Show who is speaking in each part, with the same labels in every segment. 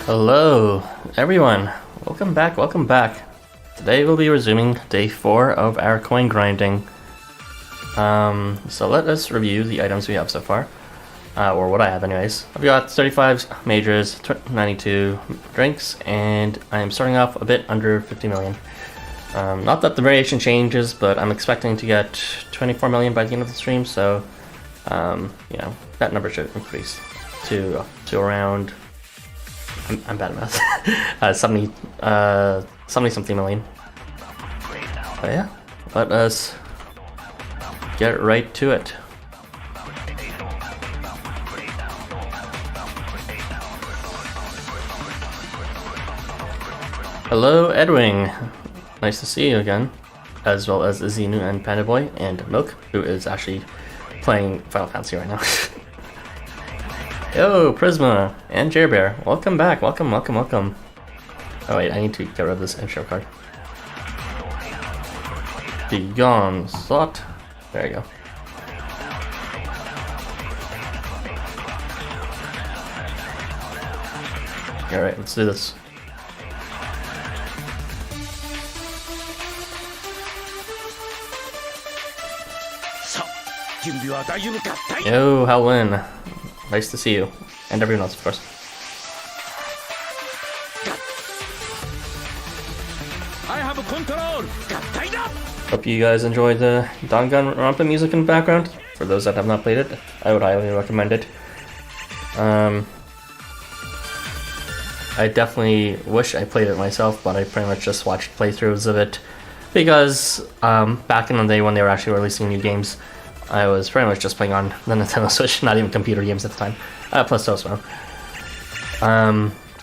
Speaker 1: Hello, everyone. Welcome back, welcome back. Today we'll be resuming day 4 of our coin grinding. So let us review the items we have so far. Or what I have anyways. I've got 35 majors, 92 drinks, and I'm starting off a bit under 50 million. Not that the variation changes, but I'm expecting to get 24 million by the end of the stream, so you know, that number should increase to around, I'm bad at math, 70 something million. But yeah, let us get right to it. Hello, Edwing. Nice to see you again, as well as Zenu and Panda Boy and Milk, who is actually playing Final Fantasy right now. Yo, Prisma and Jerbear, welcome back, welcome. Oh wait, I need to get rid of this intro card. Begone, thought. There you go. Alright, let's do this. Yo, Howlin. Nice to see you. And everyone else, of course. I have a control. Hope you guys enjoy the Danganronpa music in the background. For those that have not played it, I would highly recommend it. I definitely wish I played it myself, but I pretty much just watched playthroughs of it. Because back in the day when they were actually releasing new games, I was pretty much just playing on the Nintendo Switch, not even computer games at the time. Plus Toastmo.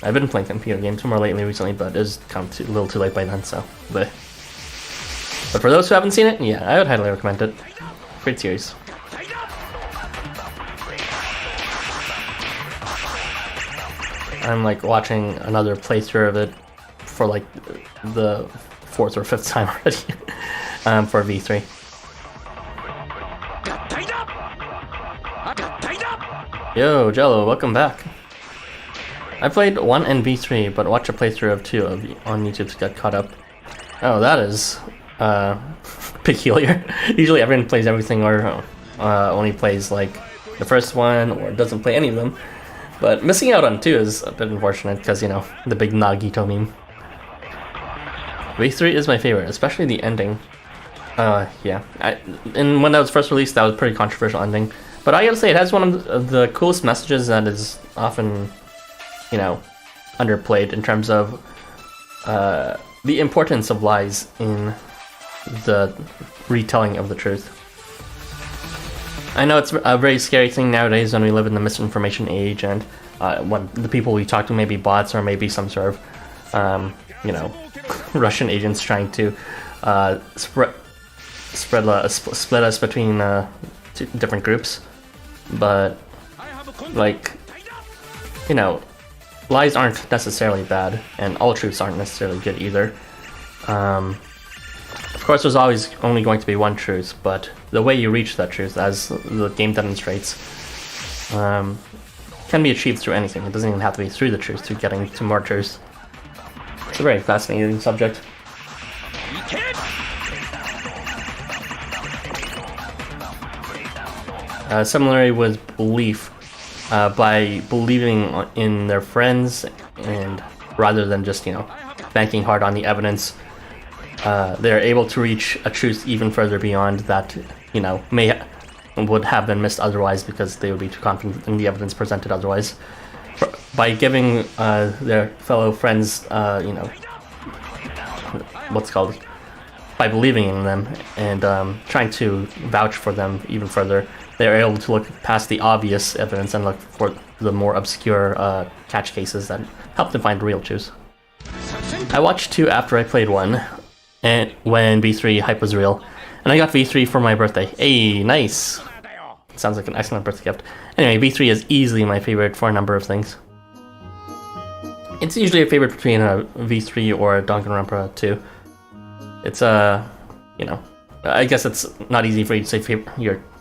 Speaker 1: I've been playing computer games more recently, but it was kind of a little too late by then, so. But for those who haven't seen it, yeah, I would highly recommend it. Great series. I'm like watching another playthrough of it for like the 4th or 5th time already for V3. Yo, Jello, welcome back. I played 1 and V3, but watch a playthrough of 2 on YouTube to get caught up. Oh, that is peculiar. Usually everyone plays everything or only plays like the first one or doesn't play any of them. But missing out on 2 is a bit unfortunate because, you know, the big Nagito meme. V3 is my favorite, especially the ending. Yeah. And when that was first released, that was a pretty controversial ending. But I gotta say, it has one of the coolest messages that is often, you know, underplayed in terms of the importance of lies in the retelling of the truth. I know it's a very scary thing nowadays when we live in the misinformation age, and when the people we talk to may be bots or maybe some sort of, you know, Russian agents trying to split us between 2 different groups. But, like, you know, lies aren't necessarily bad, and all truths aren't necessarily good either. Of course, there's always only going to be one truth, but the way you reach that truth, as the game demonstrates, can be achieved through anything. It doesn't even have to be through the truth to getting to more truth. It's a very fascinating subject. Similarly with belief, by believing in their friends and rather than just, you know, banking hard on the evidence, they're able to reach a truth even further beyond that, you know, would have been missed otherwise because they would be too confident in the evidence presented otherwise. By giving their fellow friends, you know, by believing in them and trying to vouch for them even further, they're able to look past the obvious evidence and look for the more obscure catch cases that help them find real truth. I watched 2 after I played 1, and when V3 hype was real, and I got V3 for my birthday. Hey, nice! Sounds like an excellent birthday gift. Anyway, V3 is easily my favorite for a number of things. It's usually a favorite between a V3 or a Danganronpa 2. It's you know, I guess it's not easy for you to say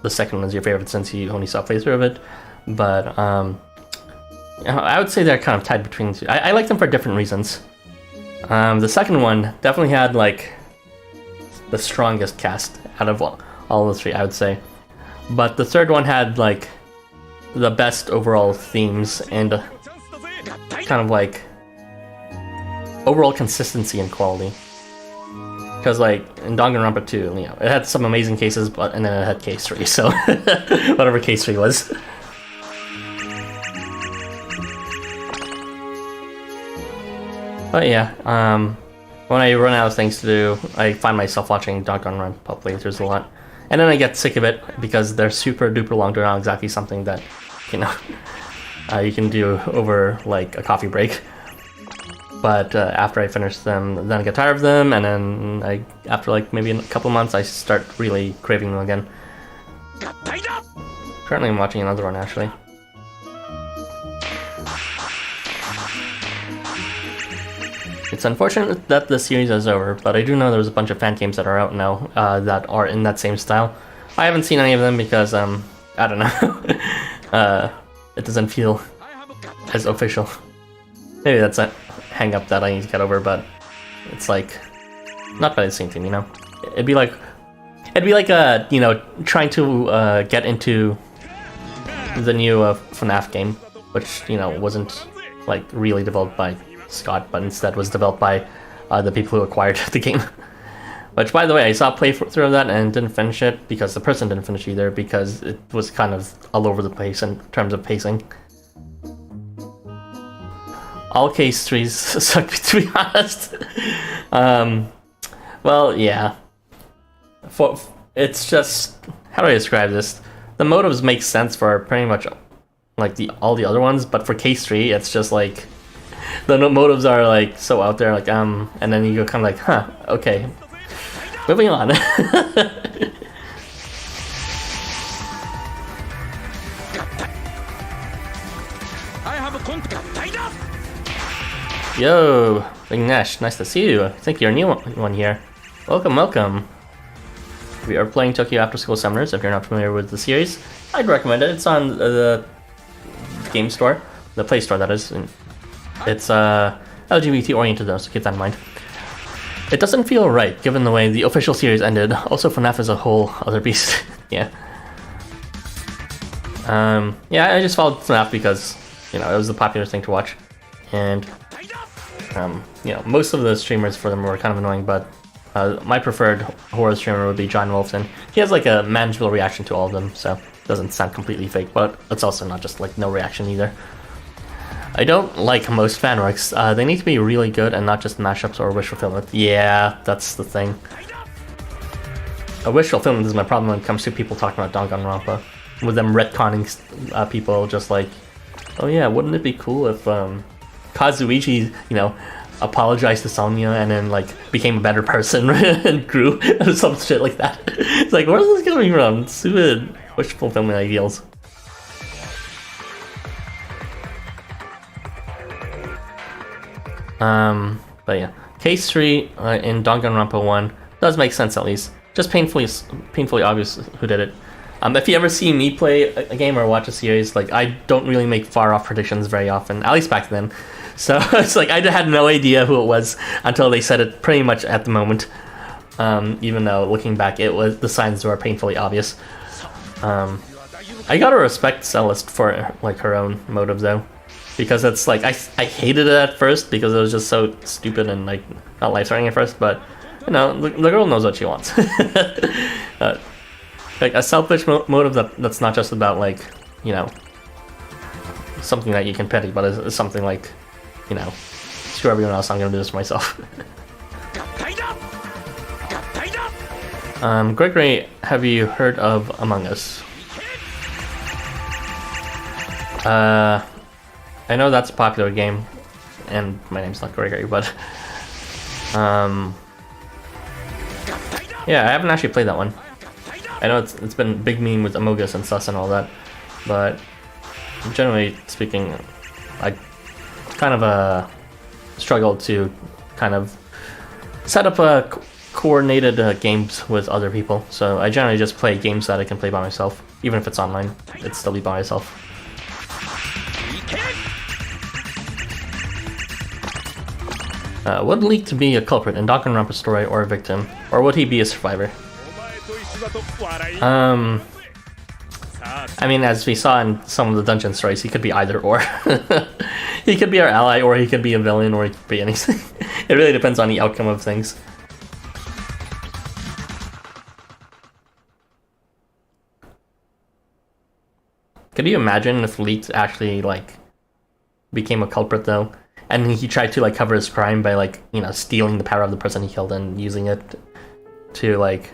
Speaker 1: the second one is your favorite since you only saw a playthrough of it, but I would say they're kind of tied between the two. I like them for different reasons. The second one definitely had like the strongest cast out of all the three, I would say. But the third one had like the best overall themes and kind of like overall consistency and quality. Because like in Danganronpa 2, you know, it had some amazing cases, and then it had case 3, so whatever case 3 was. But yeah, when I run out of things to do, I find myself watching Danganronpa playthroughs a lot. And then I get sick of it because they're super duper long. They're not exactly something that, you know, you can do over like a coffee break. But after I finish them, then I get tired of them, and then after like maybe a couple months, I start really craving them again. Currently I'm watching another one actually. It's unfortunate that the series is over, but I do know there's a bunch of fan games that are out now that are in that same style. I haven't seen any of them because, I don't know, it doesn't feel as official. Maybe that's a hang-up that I need to get over, but it's like, not by the same thing, you know? It'd be like, you know, trying to get into the new FNAF game, which, you know, wasn't, like, really developed by Scott, but instead was developed by the people who acquired the game. Which, by the way, I saw a playthrough of that and didn't finish it because the person didn't finish either because it was kind of all over the place in terms of pacing. All case 3s suck, to be honest. Well, yeah. It's just, how do I describe this? The motives make sense for pretty much like all the other ones, but for case 3, it's just like the motives are like so out there, like and then you go kind of like, huh, okay, moving on. Yo, Big Nash, nice to see you. I think you're a new one here. Welcome, welcome. We are playing Tokyo Afterschool Summoners. If you're not familiar with the series, I'd recommend it. It's on the game store, the Play Store, that is. It's LGBT oriented though, so keep that in mind. It doesn't feel right given the way the official series ended. Also, FNAF is a whole other beast. Yeah. Yeah, I just followed FNAF because, you know, it was the popular thing to watch, and you know, most of the streamers for them were kind of annoying, but my preferred horror streamer would be John Wolfson. He has like a manageable reaction to all of them, so it doesn't sound completely fake, but it's also not just like no reaction either. I don't like most fanworks. They need to be really good and not just mashups or wish fulfillment. Yeah, that's the thing. A wish fulfillment is my problem when it comes to people talking about Danganronpa. With them retconning people just like, oh yeah, wouldn't it be cool if Kazuichi, you know, apologized to Sonya and then like became a better person and grew or some shit like that. It's like, where's this coming from? Stupid wish fulfillment ideals. But yeah, case 3 in Danganronpa 1 does make sense at least. Just painfully obvious who did it. If you ever see me play a game or watch a series, like I don't really make far off predictions very often, at least back then. So it's like I had no idea who it was until they said it pretty much at the moment. Even though looking back, the signs were painfully obvious. I gotta respect Celeste for like her own motive though. Because it's like, I hated it at first because it was just so stupid and like not life-threatening at first, but you know, the girl knows what she wants. Like a selfish motive that's not just about like, you know, something that you can pity, but is something like, you know, screw everyone else, I'm gonna do this for myself. Gregory, have you heard of Among Us? I know that's a popular game, and my name's not Gregory, but yeah, I haven't actually played that one. I know it's been a big meme with Among Us and sus and all that, but generally speaking, I kind of struggled to kind of set up coordinated games with other people, so I generally just play games that I can play by myself. Even if it's online, it'd still be by myself. Would Leak to be a culprit in Danganronpa's story or a victim? Or would he be a survivor? I mean, as we saw in some of the dungeon stories, he could be either or. He could be our ally, or he could be a villain, or he could be anything. It really depends on the outcome of things. Could you imagine if Leak actually, like, became a culprit, though? And he tried to, like, cover his crime by, like, you know, stealing the power of the person he killed and using it to, like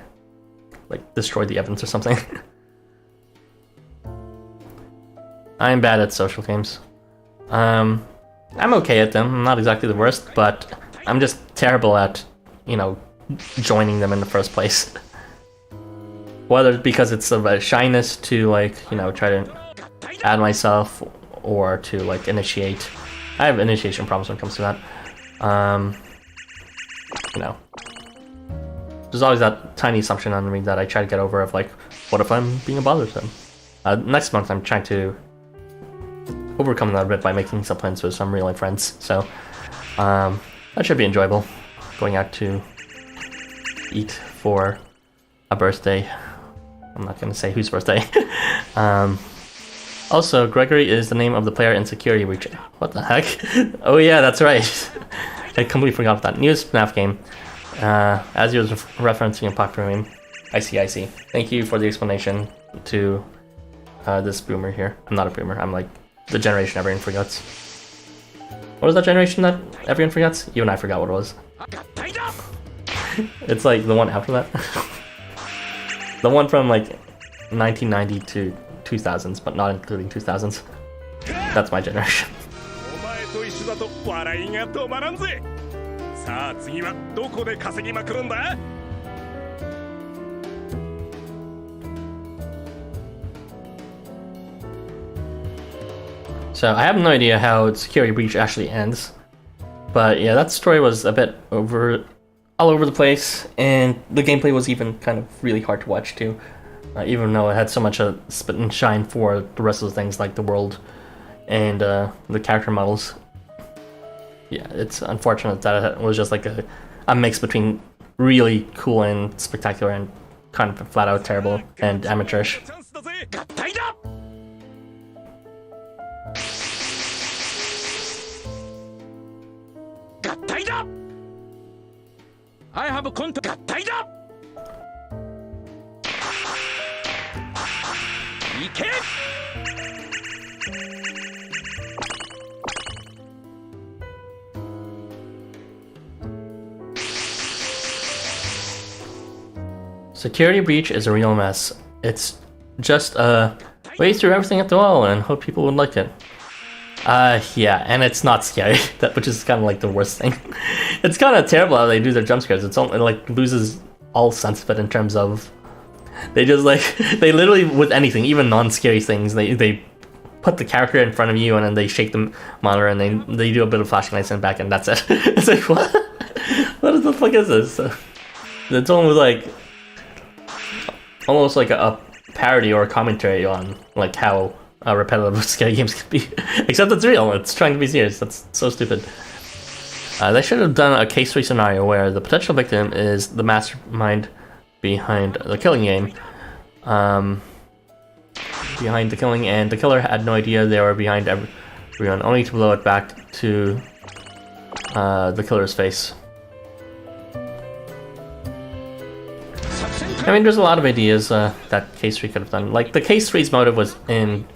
Speaker 1: destroy the evidence or something. I'm bad at social games. I'm okay at them. I'm not exactly the worst, but I'm just terrible at, you know, joining them in the first place. Whether because it's of a shyness to, like, you know, try to add myself, or to, like, initiate. I have initiation problems when it comes to that. You know, there's always that tiny assumption under me that I try to get over of, like, what if I'm being a bother to them? Next month I'm trying to overcome that a bit by making some plans with some real life friends, so that should be enjoyable. Going out to eat for a birthday. I'm not gonna say whose birthday. Also, Gregory is the name of the player in Security Breach. What the heck? Oh yeah, that's right. I completely forgot that. New FNAF game. As you was referencing a popular meme. I see. Thank you for the explanation to this boomer here. I'm not a boomer, I'm like the generation everyone forgets. What was that generation that everyone forgets? Even I forgot what it was. It's like the one after that. The one from like 1990 to 2000s, but not including 2000s. That's my generation. So I have no idea how Security Breach actually ends, but yeah, that story was a bit all over the place, and the gameplay was even kind of really hard to watch too, even though it had so much spit and shine for the rest of the things like the world and the character models. Yeah, it's unfortunate that it was just like a mix between really cool and spectacular and kind of flat out terrible and amateurish.
Speaker 2: I have a contact. Tied up.
Speaker 1: Security Breach is a real mess. It's just way through everything at the wall and hope people would like it. Yeah, and it's not scary, which is kind of like the worst thing. It's kind of terrible how they do their jump scares. It like loses all sense of it in terms of they just like they literally with anything, even non-scary things, they put the character in front of you and then they shake the monitor and they do a bit of flashing lights in the back and that's it. It's like what? What the fuck is this? It's almost like a parody or a commentary on like how repetitive scary games can be. Except it's real, it's trying to be serious. That's so stupid. They should have done a case 3 scenario where the potential victim is the mastermind behind the killing game. Behind the killing, and the killer had no idea they were behind everyone, only to blow it back to the killer's face. I mean, there's a lot of ideas that Case 3 could have done. Like, the Case 3's motive was in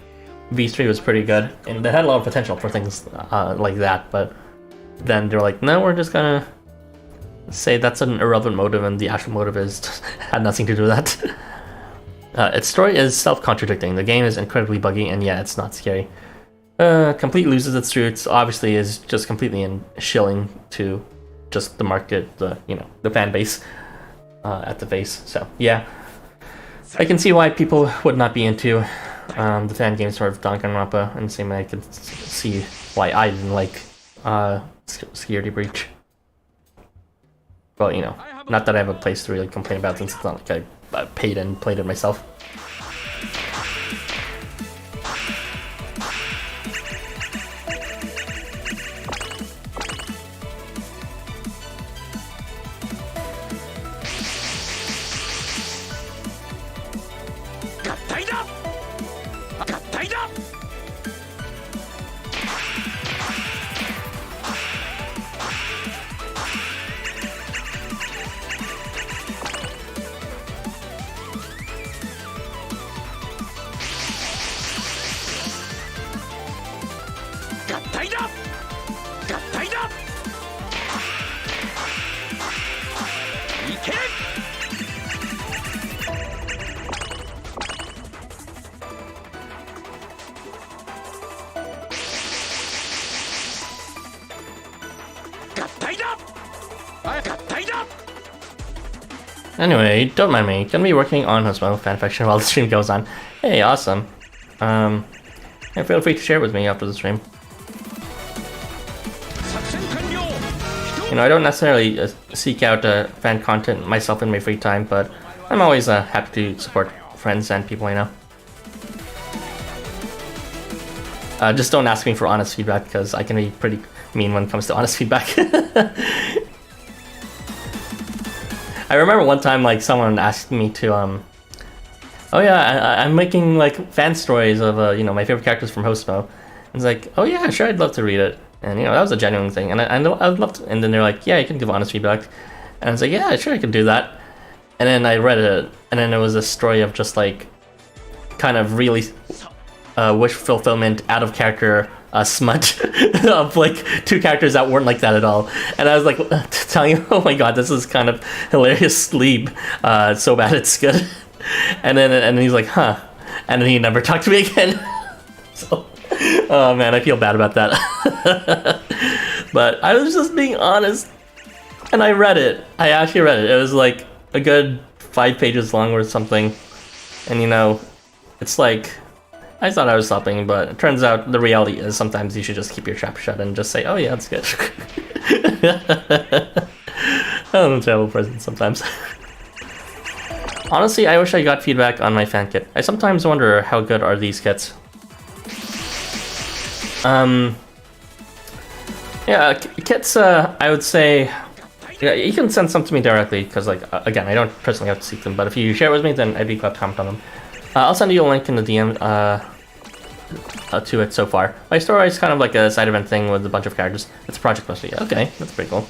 Speaker 1: V3 was pretty good, and they had a lot of potential for things like that, but then they're like, no, we're just gonna say that's an irrelevant motive, and the actual motive had nothing to do with that. Its story is self-contradicting. The game is incredibly buggy, and yeah, it's not scary. Complete loses its roots, obviously is just completely shilling to just the market, the fan base at the face. So yeah, I can see why people would not be into the fan game sort of Danganronpa, and the same way I could see why I didn't like Security Breach. Well, not that I have a place to really complain about, since it's not like I paid and played it myself. Anyway, don't mind me. Gonna be working on Housamo fanfiction while the stream goes on. Hey, awesome. And feel free to share it with me after the stream. You know, I don't necessarily seek out fan content myself in my free time, but I'm always happy to support friends and people I know. Just don't ask me for honest feedback, because I can be pretty mean when it comes to honest feedback. I remember one time, like, someone asked me to, oh yeah, I'm making, like, fan stories of, you know, my favorite characters from Housamo. It's like, oh yeah, sure, I'd love to read it. And, you know, that was a genuine thing. And I would love to, and then they're like, yeah, you can give honest feedback. And I was like, yeah, sure, I can do that. And then I read it, and then it was a story of just, like, kind of really wish fulfillment, out of character smut of like two characters that weren't like that at all. And I was like telling him, oh my god, this is kind of hilarious sleep, so bad it's good. And then he's like, huh, and then he never talked to me again. So oh man, I feel bad about that. But I was just being honest, and I read it. I actually read it. It was like a good 5 pages long or something. And you know, it's like, I thought I was stopping, but it turns out the reality is sometimes you should just keep your trap shut and just say, oh yeah, it's good. I'm a terrible person sometimes. Honestly, I wish I got feedback on my fan kit. I sometimes wonder how good are these kits. Yeah, kits, I would say, yeah, you can send some to me directly, because like, again, I don't personally have to seek them, but if you share it with me, then I'd be glad to comment on them. I'll send you a link in the DM to it so far. My story is kind of like a side event thing with a bunch of characters. It's a project mostly. Okay, that's pretty cool.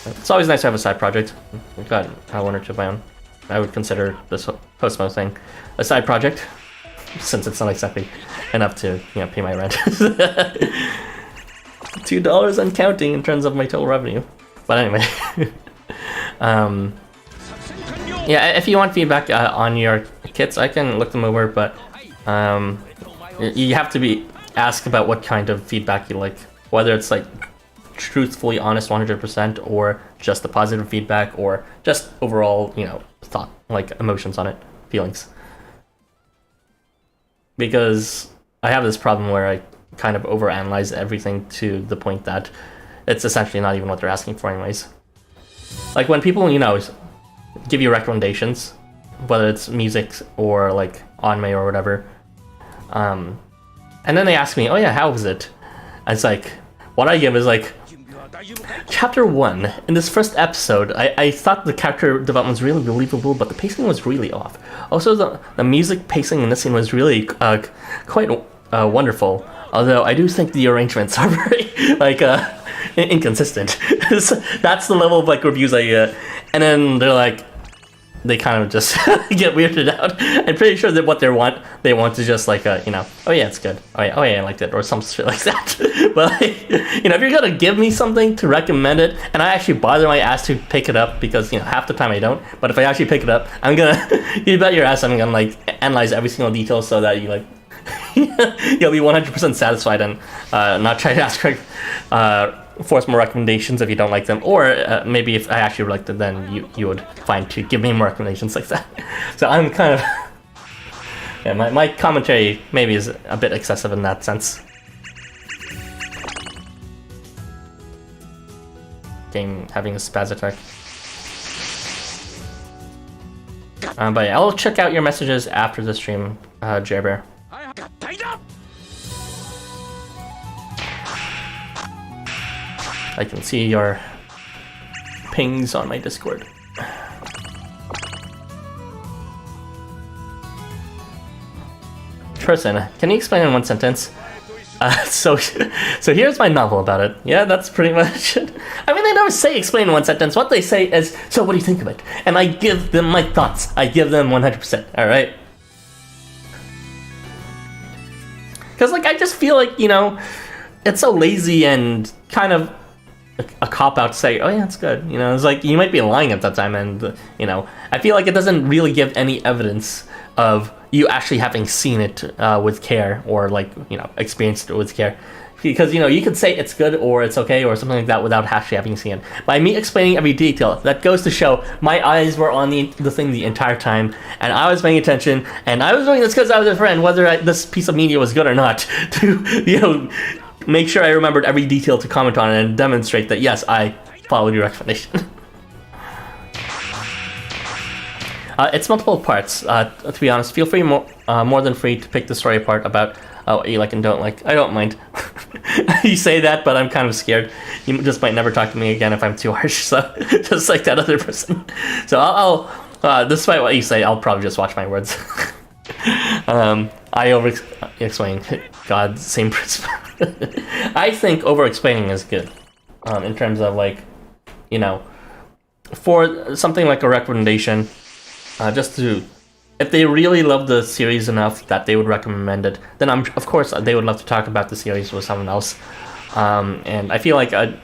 Speaker 1: It's always nice to have a side project. I've got one or two of my own. I would consider this Housamo thing a side project, since it's not exactly enough to, you know, pay my rent. $2 and counting in terms of my total revenue. But anyway. Yeah, if you want feedback on your kits, I can look them over, but you have to be asked about what kind of feedback you like. Whether it's like truthfully honest 100% or just the positive feedback or just overall, you know, thought, like emotions on it, feelings. Because I have this problem where I kind of overanalyze everything to the point that it's essentially not even what they're asking for anyways. Like when people, you know, give you recommendations, whether it's music or like anime or whatever, and then they ask me, oh yeah, how was it? And it's like, what I give is like, chapter 1, in this first episode, I thought the character development was really believable, but the pacing was really off. Also, the music pacing in this scene was really quite wonderful, although I do think the arrangements are very like inconsistent. That's the level of like reviews I get. And then they're like, they kind of just get weirded out. I'm pretty sure that what they want to just like, you know, oh yeah, it's good. Oh yeah, I liked it, or some shit like that. But like, you know, if you're gonna give me something to recommend it, and I actually bother my ass to pick it up, because you know half the time I don't. But if I actually pick it up, I'm gonna, you bet your ass, I'm gonna like analyze every single detail so that you like, you'll be 100% satisfied and not try to ask force more recommendations if you don't like them, or maybe if I actually liked it, then you would find to give me more recommendations like that. So I'm kind of, yeah, my commentary maybe is a bit excessive in that sense. Game having a spaz attack. But yeah, I'll check out your messages after the stream, Jerbear. I can see your pings on my Discord. Person, can you explain in one sentence? So here's my novel about it. Yeah, that's pretty much it. I mean, they never say explain in one sentence. What they say is, so what do you think of it? And I give them my thoughts. I give them 100%, alright? Because, like, I just feel like, you know, it's so lazy and kind of a cop-out to say, oh yeah, it's good. You know, it's like, you might be lying at that time, and, you know, I feel like it doesn't really give any evidence of you actually having seen it with care, or, like, you know, experienced it with care. because you could say it's good or it's okay or something like that without actually having seen it. By me explaining every detail, that goes to show my eyes were on the thing the entire time, and I was paying attention, and I was doing this because I was a friend, whether this piece of media was good or not, to make sure I remembered every detail to comment on it and demonstrate that yes, I followed your recommendation. It's multiple parts. To be honest, feel free more than free to pick the story apart about what you like and don't like. I don't mind. You say that, but I'm kind of scared. You just might never talk to me again if I'm too harsh. So just like that other person. So I'll despite what you say, I'll probably just watch my words. I over-explain. God, same principle. I think over-explaining is good. In terms of for something like a recommendation. Just to, if they really love the series enough that they would recommend it, then of course they would love to talk about the series with someone else. And I feel like a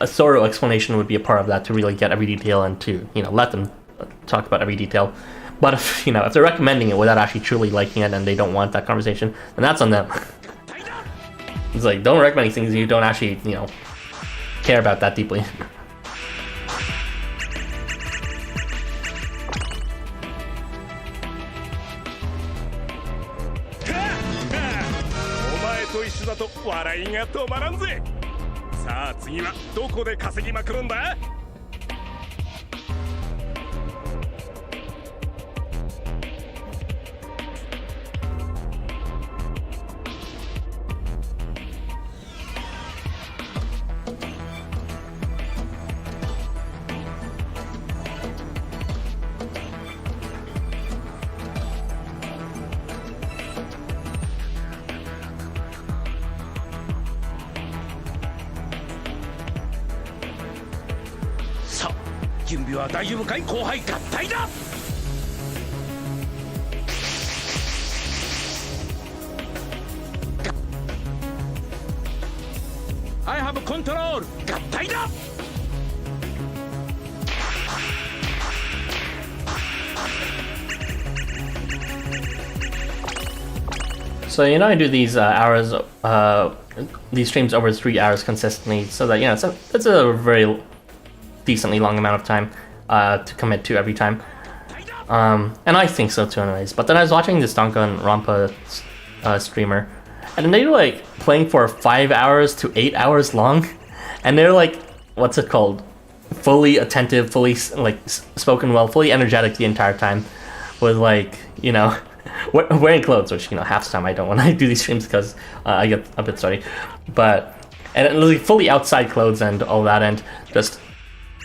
Speaker 1: thorough explanation would be a part of that to really get every detail and to let them talk about every detail. But if they're recommending it without actually truly liking it and they don't want that conversation, then that's on them. It's like, don't recommend things you don't actually care about that deeply.
Speaker 2: I have control. 合体だ。
Speaker 1: So I do these these streams over 3 hours consistently, so that it's a very decently long amount of time to commit to every time. And I think so too, anyways. But then I was watching this Donka and Rampa streamer, and then they were playing for 5 hours to 8 hours long, and they're what's it called? Fully attentive, fully spoken well, fully energetic the entire time, with wearing clothes, which half the time I don't when I do these streams because I get a bit sweaty, and it was fully outside clothes and all that, and just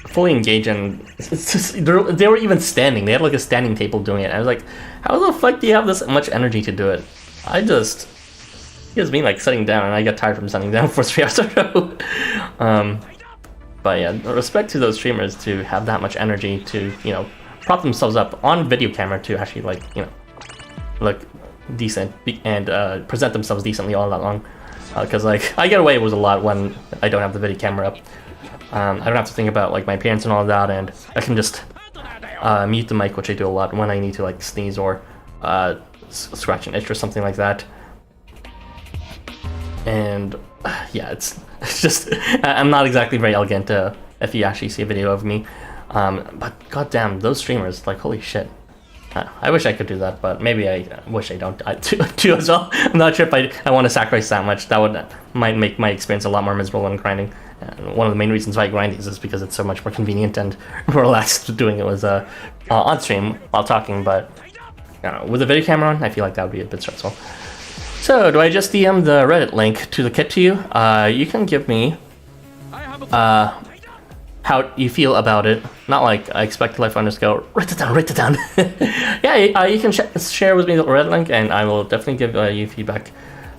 Speaker 1: fully engaged. And it's just, they were even standing. They had a standing table doing it. I was like, how the fuck do you have this much energy to do it? It was me sitting down, and I got tired from sitting down for 3 hours in a row. But yeah, respect to those streamers to have that much energy to prop themselves up on video camera to actually look decent and present themselves decently all that long. Because I get away with a lot when I don't have the video camera up. I don't have to think about my appearance and all of that, and I can just mute the mic, which I do a lot when I need to sneeze or scratch an itch or something like that. And yeah, it's just I'm not exactly very elegant if you actually see a video of me. But goddamn, those streamers, holy shit. I wish I could do that, but maybe I wish I don't too as well. I'm not sure if I want to sacrifice that much. That might make my experience a lot more miserable when grinding. And one of the main reasons why I grind these is because it's so much more convenient and relaxed doing it with on stream while talking. But with a video camera on, I feel like that would be a bit stressful. So, do I just DM the Reddit link to the kit to you? You can give me how you feel about it. Not I expect LifeWonders go, write it down. Yeah, you can share with me the Reddit link, and I will definitely give you feedback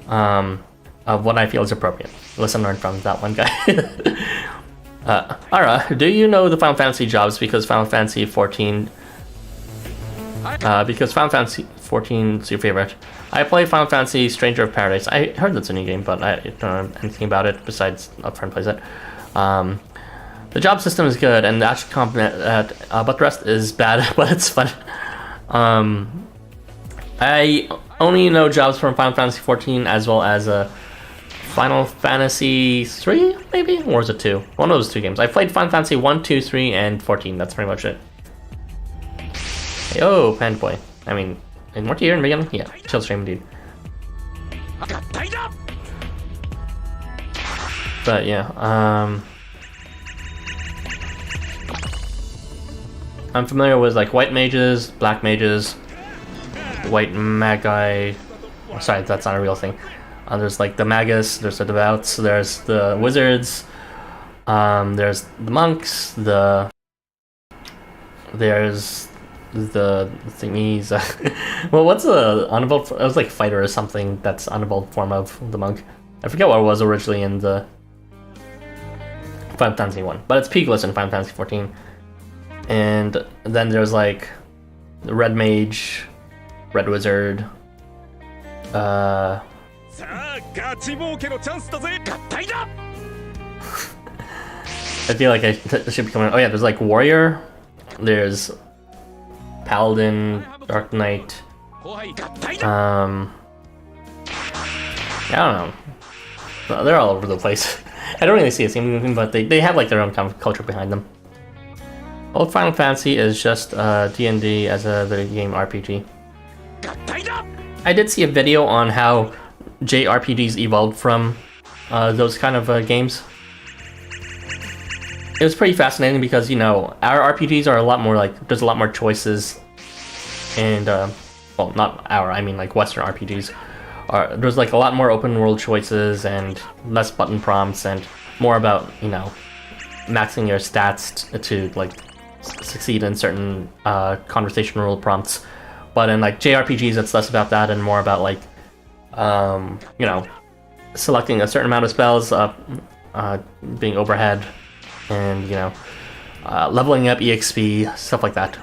Speaker 1: of what I feel is appropriate. Listen, learn from that one guy. Ara, do you know the Final Fantasy jobs because Final Fantasy 14? Because Final Fantasy 14 is your favorite. I play Final Fantasy Stranger of Paradise. I heard that's a new game, but I don't know anything about it besides a friend plays it. The job system is good, and the action component, but the rest is bad, but it's fun. I only know jobs from Final Fantasy 14 as well as Final Fantasy 3, maybe? Or is it 2? One of those 2 games. I played Final Fantasy 1, 2, 3, and 14. That's pretty much it. Hey, oh, Panda Boy. I mean, weren't you here in the beginning? Yeah, chill stream indeed. But yeah, I'm familiar with like white mages, black mages, white magi. Oh, sorry, that's not a real thing. There's like the magus, there's the devouts, there's the wizards, there's the monks, there's the thingies. Well, what's the unevolved? It was like fighter or something. That's unevolved form of the monk. I forget what it was originally in the Final Fantasy 1, but it's peakless in Final Fantasy 14. And then there's like the red mage, red wizard. I feel like I should be coming. Oh yeah, there's like warrior. There's paladin, dark knight. I don't know. They're all over the place. I don't really see a theme, but they have like their own kind of culture behind them. Old Final Fantasy is just D&D as a video game RPG. I did see a video on how JRPGs evolved from those kind of games. It was pretty fascinating because, you know, our RPGs are a lot more like, there's a lot more choices, and well, not our, I mean like Western RPGs. There's like a lot more open world choices and less button prompts and more about, you know, maxing your stats to like succeed in certain conversation rule prompts. But in like JRPGs, it's less about that and more about like, you know, selecting a certain amount of spells, being overhead, and, you know, leveling up EXP, stuff like that.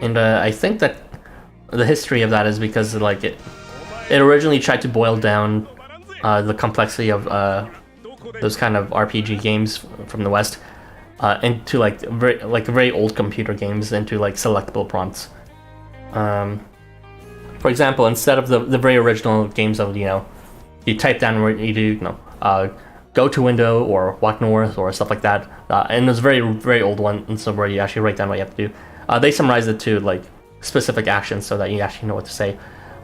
Speaker 1: And I think that the history of that is because like it originally tried to boil down the complexity of those kind of RPG games from the West into like very old computer games into like selectable prompts. For example, instead of the very original games of, you know, you type down what you do, you know, go to window or walk north or stuff like that, and there's very old one, and so where you actually write down what you have to do. They summarize it to like specific actions so that you actually know what to say,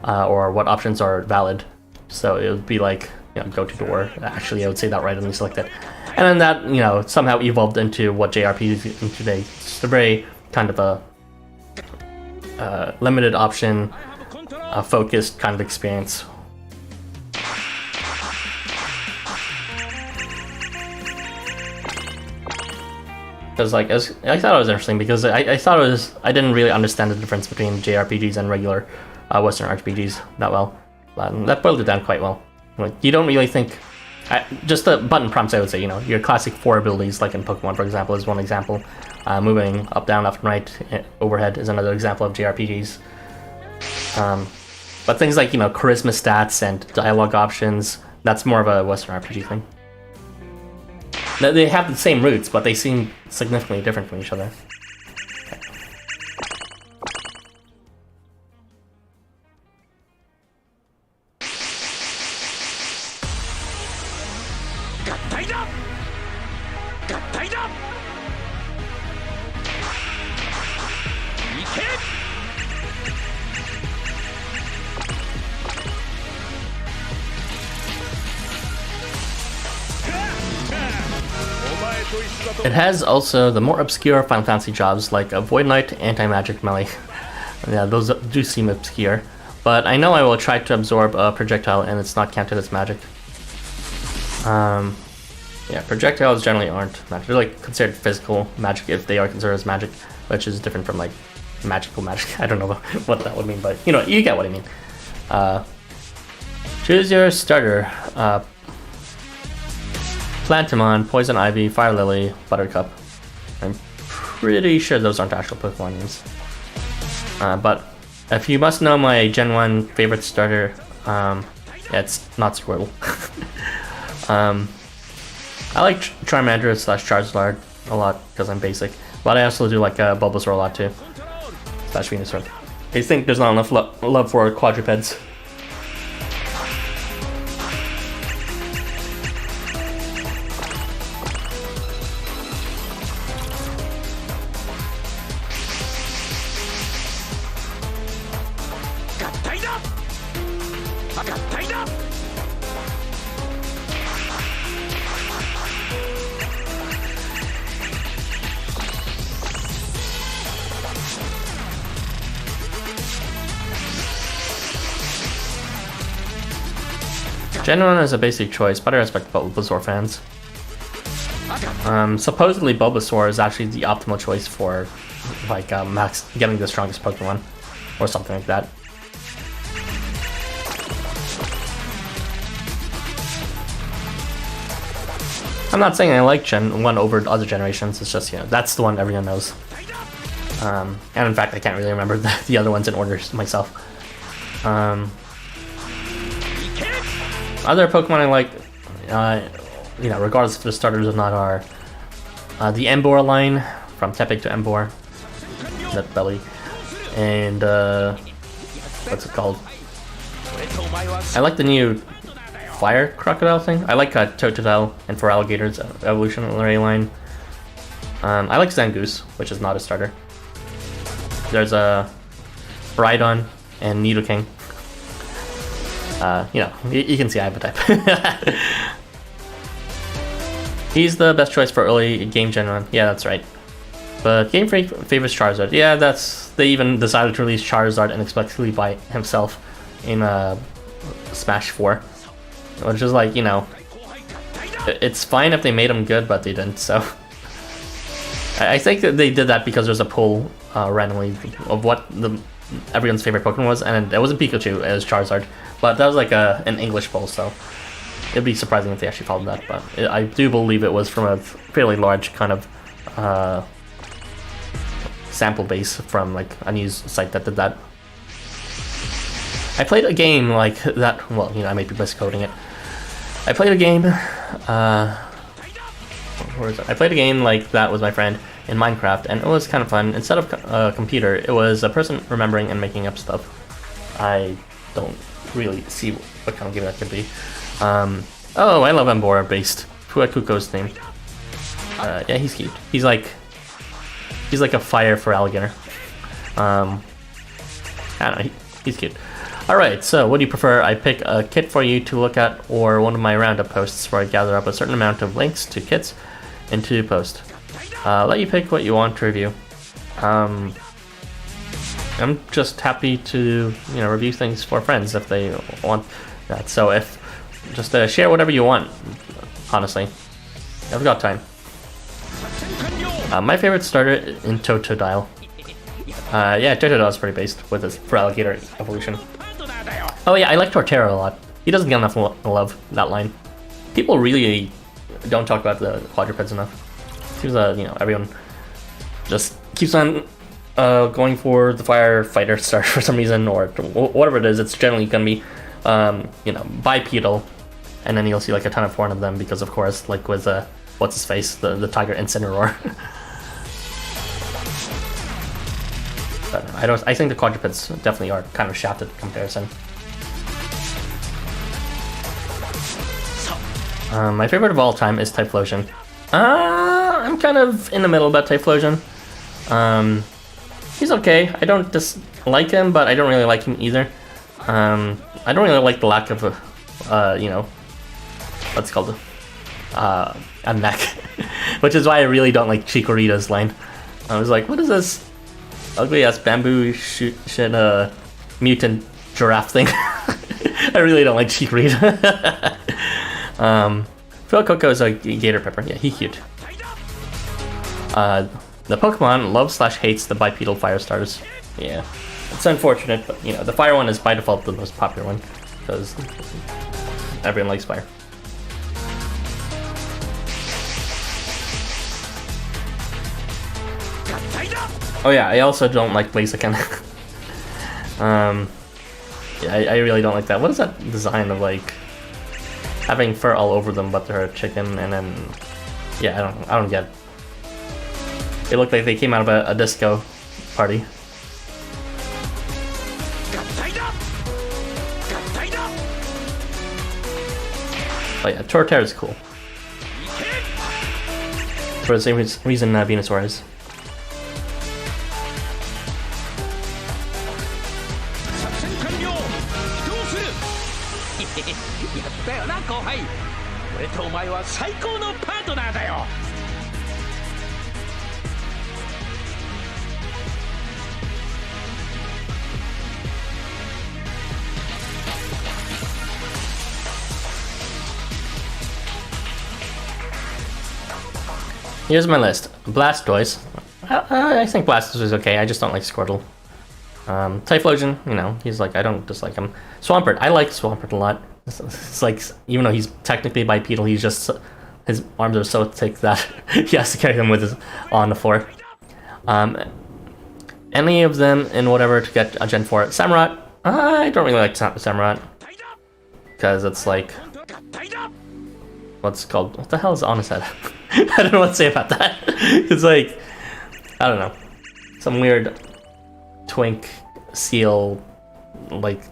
Speaker 1: or what options are valid. So it would be like, you know, go to door. Actually, I would say that right, and you select it. And then that, you know, somehow evolved into what JRPGs are today. It's a very kind of a limited option, focused kind of experience. Because like I thought it was interesting because I thought it was, I didn't really understand the difference between JRPGs and regular Western RPGs that well. But that boiled it down quite well. Like, you don't really think, just the button prompts, I would say, you know, your classic 4 abilities, like in Pokemon, for example, is one example. Moving up, down, left, and right, overhead is another example of JRPGs. But things like, you know, charisma stats and dialogue options, that's more of a Western RPG thing. They have the same roots, but they seem significantly different from each other. It has also the more obscure Final Fantasy jobs like a Void Knight, Anti-Magic Melee. Yeah, those do seem obscure, but I know I will try to absorb a projectile and it's not counted as magic. Yeah, projectiles generally aren't magic. They're like considered physical magic if they are considered as magic, which is different from like magical magic. I don't know what that would mean, but you know, you get what I mean. Choose your starter. Plantamon, Poison Ivy, Fire Lily, Buttercup. I'm pretty sure those aren't actual Pokemon names. But if you must know my Gen 1 favorite starter, yeah, it's not Squirtle. I like Charmander / Charizard a lot because I'm basic, but I also do like Bulbasaur a lot too. / Venusaur. I think there's not enough love for quadrupeds. Genuine is a basic choice, but I respect Bulbasaur fans. Supposedly Bulbasaur is actually the optimal choice for like max getting the strongest Pokemon or something like that. I'm not saying I like Gen 1 over other generations, it's just, you know, that's the one everyone knows. And in fact, I can't really remember the other ones in order myself. Other Pokemon I like, you know, regardless if the starters or not, are the Emboar line, from Tepig to Emboar, that belly, and what's it called? I like the new Fire Crocodile thing. I like Totodile and for Alligator's evolutionary line. I like Zangoose, which is not a starter. There's a Brydon and Nidoking. You know, you can see I have a type. He's the best choice for early game Gen 1. Yeah, that's right. But Game Freak favors Charizard. Yeah, they even decided to release Charizard unexpectedly by himself in Smash 4. Which is like, you know, it's fine if they made him good, but they didn't, so. I think that they did that because there's a poll randomly of what everyone's favorite Pokemon was, and it wasn't Pikachu, it was Charizard. But that was like an English poll, so it'd be surprising if they actually followed that. But I do believe it was from a fairly large kind of sample base from like a news site that did that. I played a game like that. Well, you know, I might be miscoding it. I played a game. Where is it? I played a game like that with my friend in Minecraft, and it was kind of fun. Instead of a computer, it was a person remembering and making up stuff. I don't really see what kind of game that could be. Oh, I love Emboar based. Fuecoco's name. Yeah, he's cute. He's like a fire for alligator. I don't know. He's cute. Alright, so what do you prefer? I pick a kit for you to look at, or one of my roundup posts where I gather up a certain amount of links to kits into post. Let you pick what you want to review. I'm just happy to, you know, review things for friends if they want that. So if just share whatever you want. Honestly, I've got time. My favorite starter in Totodile. Yeah, Totodile is pretty based with his for alligator evolution. Oh yeah, I like Torterra a lot. He doesn't get enough love, that line. People really don't talk about the quadrupeds enough. Seems you know, everyone just keeps on going for the firefighter start for some reason, or whatever it is. It's generally gonna be, you know, bipedal, and then you'll see like a ton of horn of them because, of course, like with what's his face, the tiger Incineroar. But I think the quadrupeds definitely are kind of shafted in comparison. My favorite of all time is Typhlosion. I'm kind of in the middle about Typhlosion. He's okay. I don't dislike him, but I don't really like him either. I don't really like the lack of you know, what's it called, a neck, which is why I really don't like Chikorita's line. I was like, what is this ugly ass bamboo shit mutant giraffe thing? I really don't like Chikorita. Fuecoco is a gator pepper. Yeah, he's cute. The Pokemon loves/hates the bipedal fire starters. Yeah, it's unfortunate, but you know, the fire one is by default the most popular one because everyone likes fire. Oh yeah, I also don't like Blaziken. Yeah, I really don't like that. What is that design of like having fur all over them, but they're a chicken, and then yeah, I don't get it. They look like they came out of a disco party. Oh yeah, Torterra is cool. For the same reason Venusaur is. Here's my list. Blastoise. I think Blastoise is okay. I just don't like Squirtle. Typhlosion, you know, he's like, I don't dislike him. Swampert, I like Swampert a lot. It's like, even though he's technically bipedal, he's just, his arms are so thick that he has to carry them with his on the floor. Any of them in whatever to get a Gen 4. Samurott, I don't really like Samurott. Because it's like, what's it called? What the hell is on his head? I don't know what to say about that. It's like, I don't know, some weird twink seal like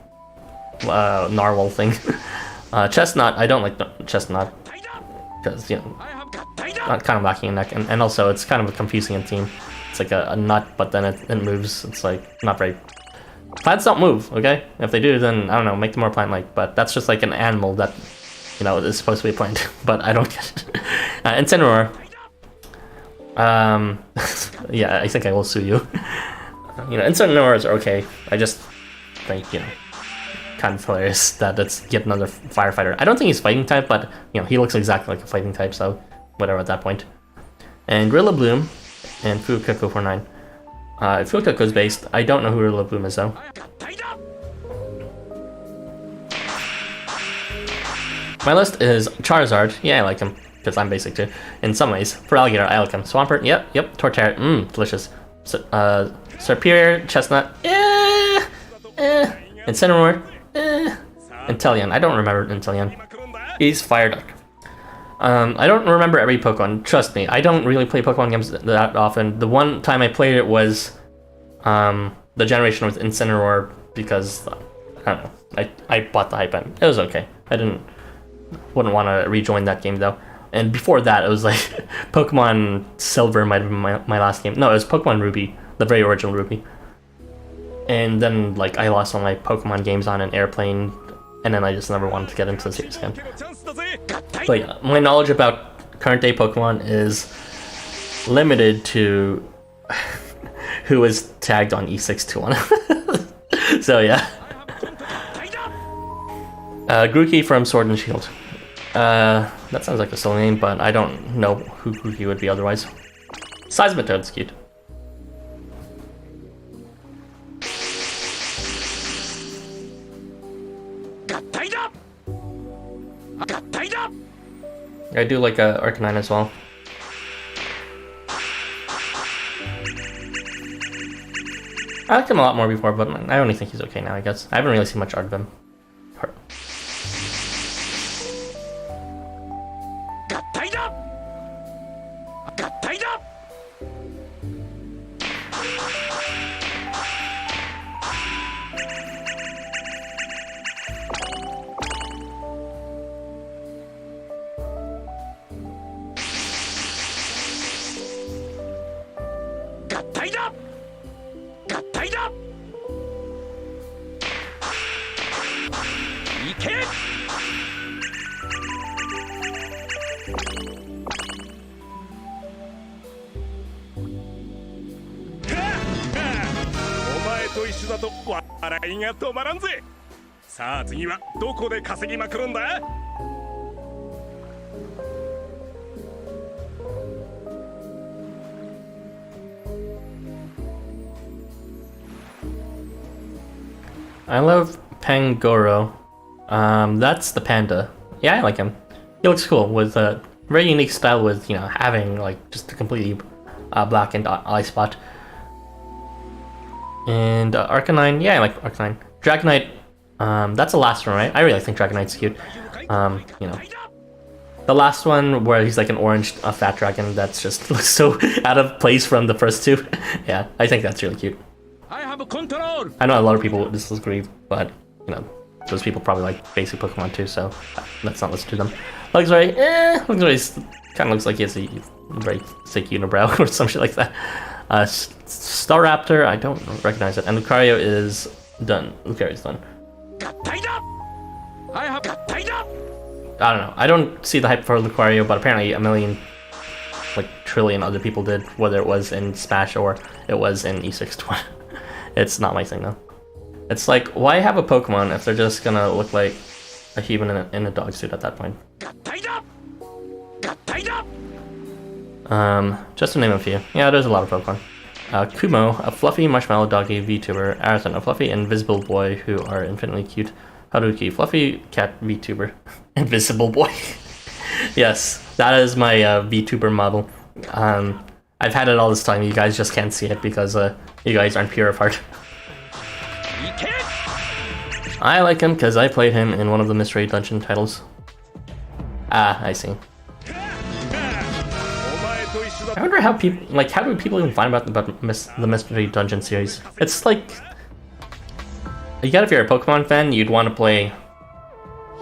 Speaker 1: narwhal thing. Chestnut, I don't like Chestnut because, you know, kind of lacking a neck, and also it's kind of a confusing theme. It's like a nut, but then it moves. It's like not very. Plants don't move, okay? If they do, then I don't know, make them more plant-like. But that's just like an animal that, you know, is supposed to be a plant. But I don't get it. Incineroar. Yeah, I think I will sue you. You know, Incineroars are okay. I just think, you know, kind of hilarious that it's yet another firefighter. I don't think he's fighting type, but, you know, he looks exactly like a fighting type, so whatever at that point. And Rillaboom and Fuecoco for 9. Fuecoco's based. I don't know who Rillaboom is, though. My list is Charizard. Yeah, I like him, because I'm basic too. In some ways. For Alligator, I like him. Swampert, yep. Torterra, delicious. Serperior, Chestnut, Incineroar, Inteleon. I don't remember Inteleon. He's Fire Duck. I don't remember every Pokemon. Trust me, I don't really play Pokemon games that often. The one time I played it was the generation with Incineroar because I don't know. I bought the hype and it was okay. Wouldn't want to rejoin that game though. And before that, it was like Pokemon Silver might have been my last game. No, it was Pokemon Ruby, the very original Ruby. And then like I lost all my Pokemon games on an airplane, and then I just never wanted to get into the series again. But yeah, my knowledge about current day Pokemon is limited to who is tagged on E621. So yeah. Grookey from Sword and Shield. That sounds like a silly name, but I don't know who Grookey would be otherwise. Seismitoad's cute. I do like Arcanine as well. I liked him a lot more before, but I only think he's okay now, I guess. I haven't really seen much art of him. I love Pangoro. That's the panda. Yeah, I like him. He looks cool with a very unique style with, you know, having like just a completely blackened eye spot. And Arcanine, yeah, I like Arcanine. Dragonite, that's the last one, right? I really think Dragonite's cute. You know, the last one where he's like an orange fat dragon that's just looks so out of place from the first two. Yeah, I think that's really cute.
Speaker 2: I have control.
Speaker 1: I know a lot of people disagree, but you know, those people probably like basic Pokemon too, so let's not listen to them. Luxray, kind of looks like he has a very thick unibrow or some shit like that. Staraptor, I don't recognize it, and Lucario is done. Lucario's done. I don't know. I don't see the hype for Lucario, but apparently a million, like trillion other people did, whether it was in Smash or it was in E620. It's not my thing though. It's like, why have a Pokemon if they're just gonna look like a human in a dog suit at that point? Just to name a few. Yeah, there's a lot of Pokemon. Kumo, a fluffy marshmallow doggy VTuber. Arathon, a fluffy invisible boy who are infinitely cute. Haruki, fluffy cat VTuber. Invisible boy. Yes, that is my VTuber model. I've had it all this time. You guys just can't see it because you guys aren't pure of heart. I like him because I played him in one of the mystery dungeon titles. Ah, I see. I wonder how people how do people even find about the mystery dungeon series? It's like, you get if you're a Pokemon fan, you'd want to play,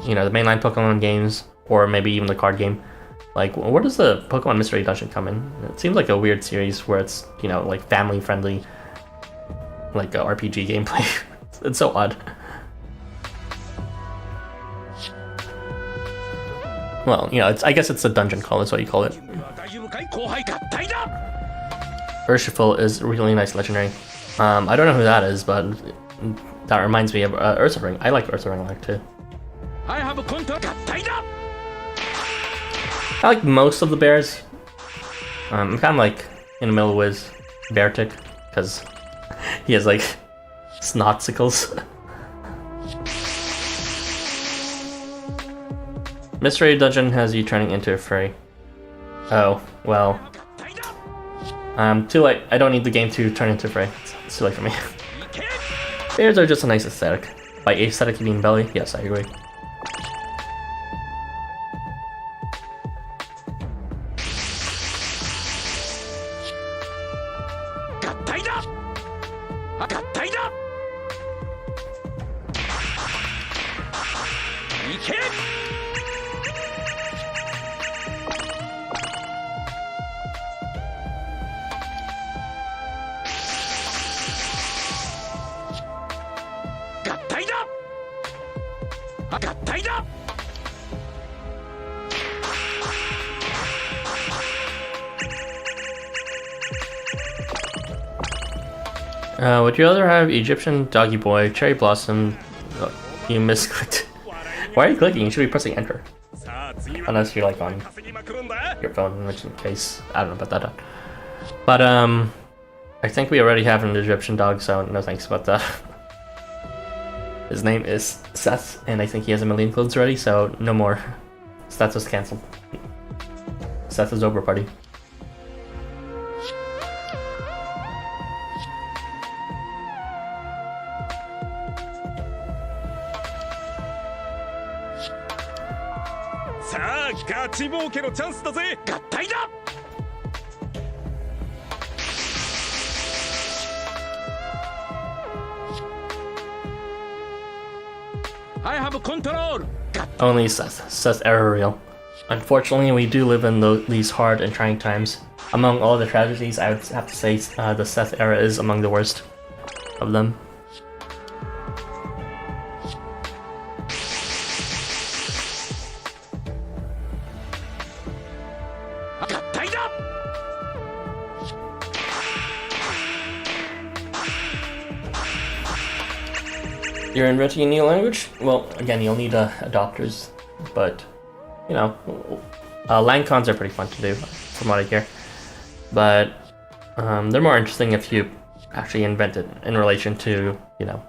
Speaker 1: you know, the mainline Pokemon games, or maybe even the card game. Like, where does the Pokemon mystery dungeon come in? It seems like a weird series where it's, you know, like family friendly, like RPG gameplay. It's so odd. Well, you know, I guess it's a dungeon call, is what you call it. Urshifull is a really nice legendary. I don't know who that is, but that reminds me of Ursaring. I like Ursaring a lot too. I like most of the bears. I'm kind of like in the middle with Beartic, because he has like snotsicles. Mystery Dungeon has you turning into a furry. Oh, well. Too late. I don't need the game to turn into a furry. It's too late for me. Bears are just a nice aesthetic. By aesthetic you mean belly? Yes, I agree. Would you rather have Egyptian Doggy Boy, Cherry Blossom? Oh, you misclicked. Why are you clicking? You should be pressing enter. Unless you're like on your phone, in which case, I don't know about that. But I think we already have an Egyptian dog, so no thanks about that. His name is Seth, and I think he has a million clothes already, so no more. Seth was cancelled. Seth is over, party.
Speaker 2: I have control.
Speaker 1: Only Seth. Seth error real. Unfortunately, we do live in these hard and trying times. Among all the tragedies, I would have to say the Seth era is among the worst of them. You're inventing a new language? Well, again, you'll need adopters, but, you know, lang cons are pretty fun to do, from what I hear. But they're more interesting if you actually invent it in relation to, you know,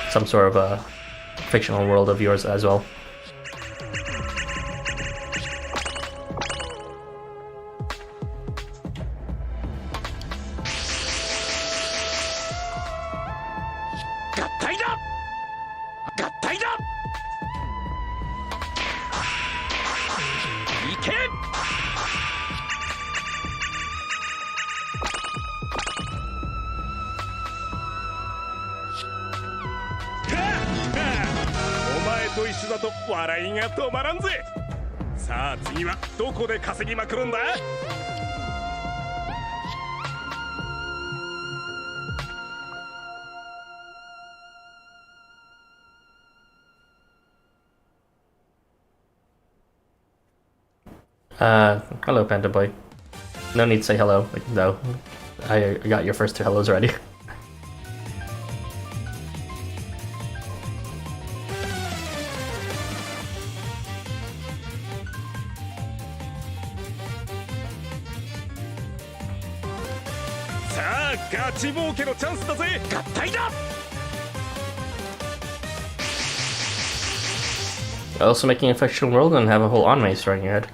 Speaker 1: some sort of a fictional world of yours as well. Hello, Panda Boy. No need to say hello, though. I got your first two hellos already.
Speaker 2: さあガチ儲けのチャンスだぜ。合体だ。
Speaker 1: Also making a fictional world and have a whole anime story in your head.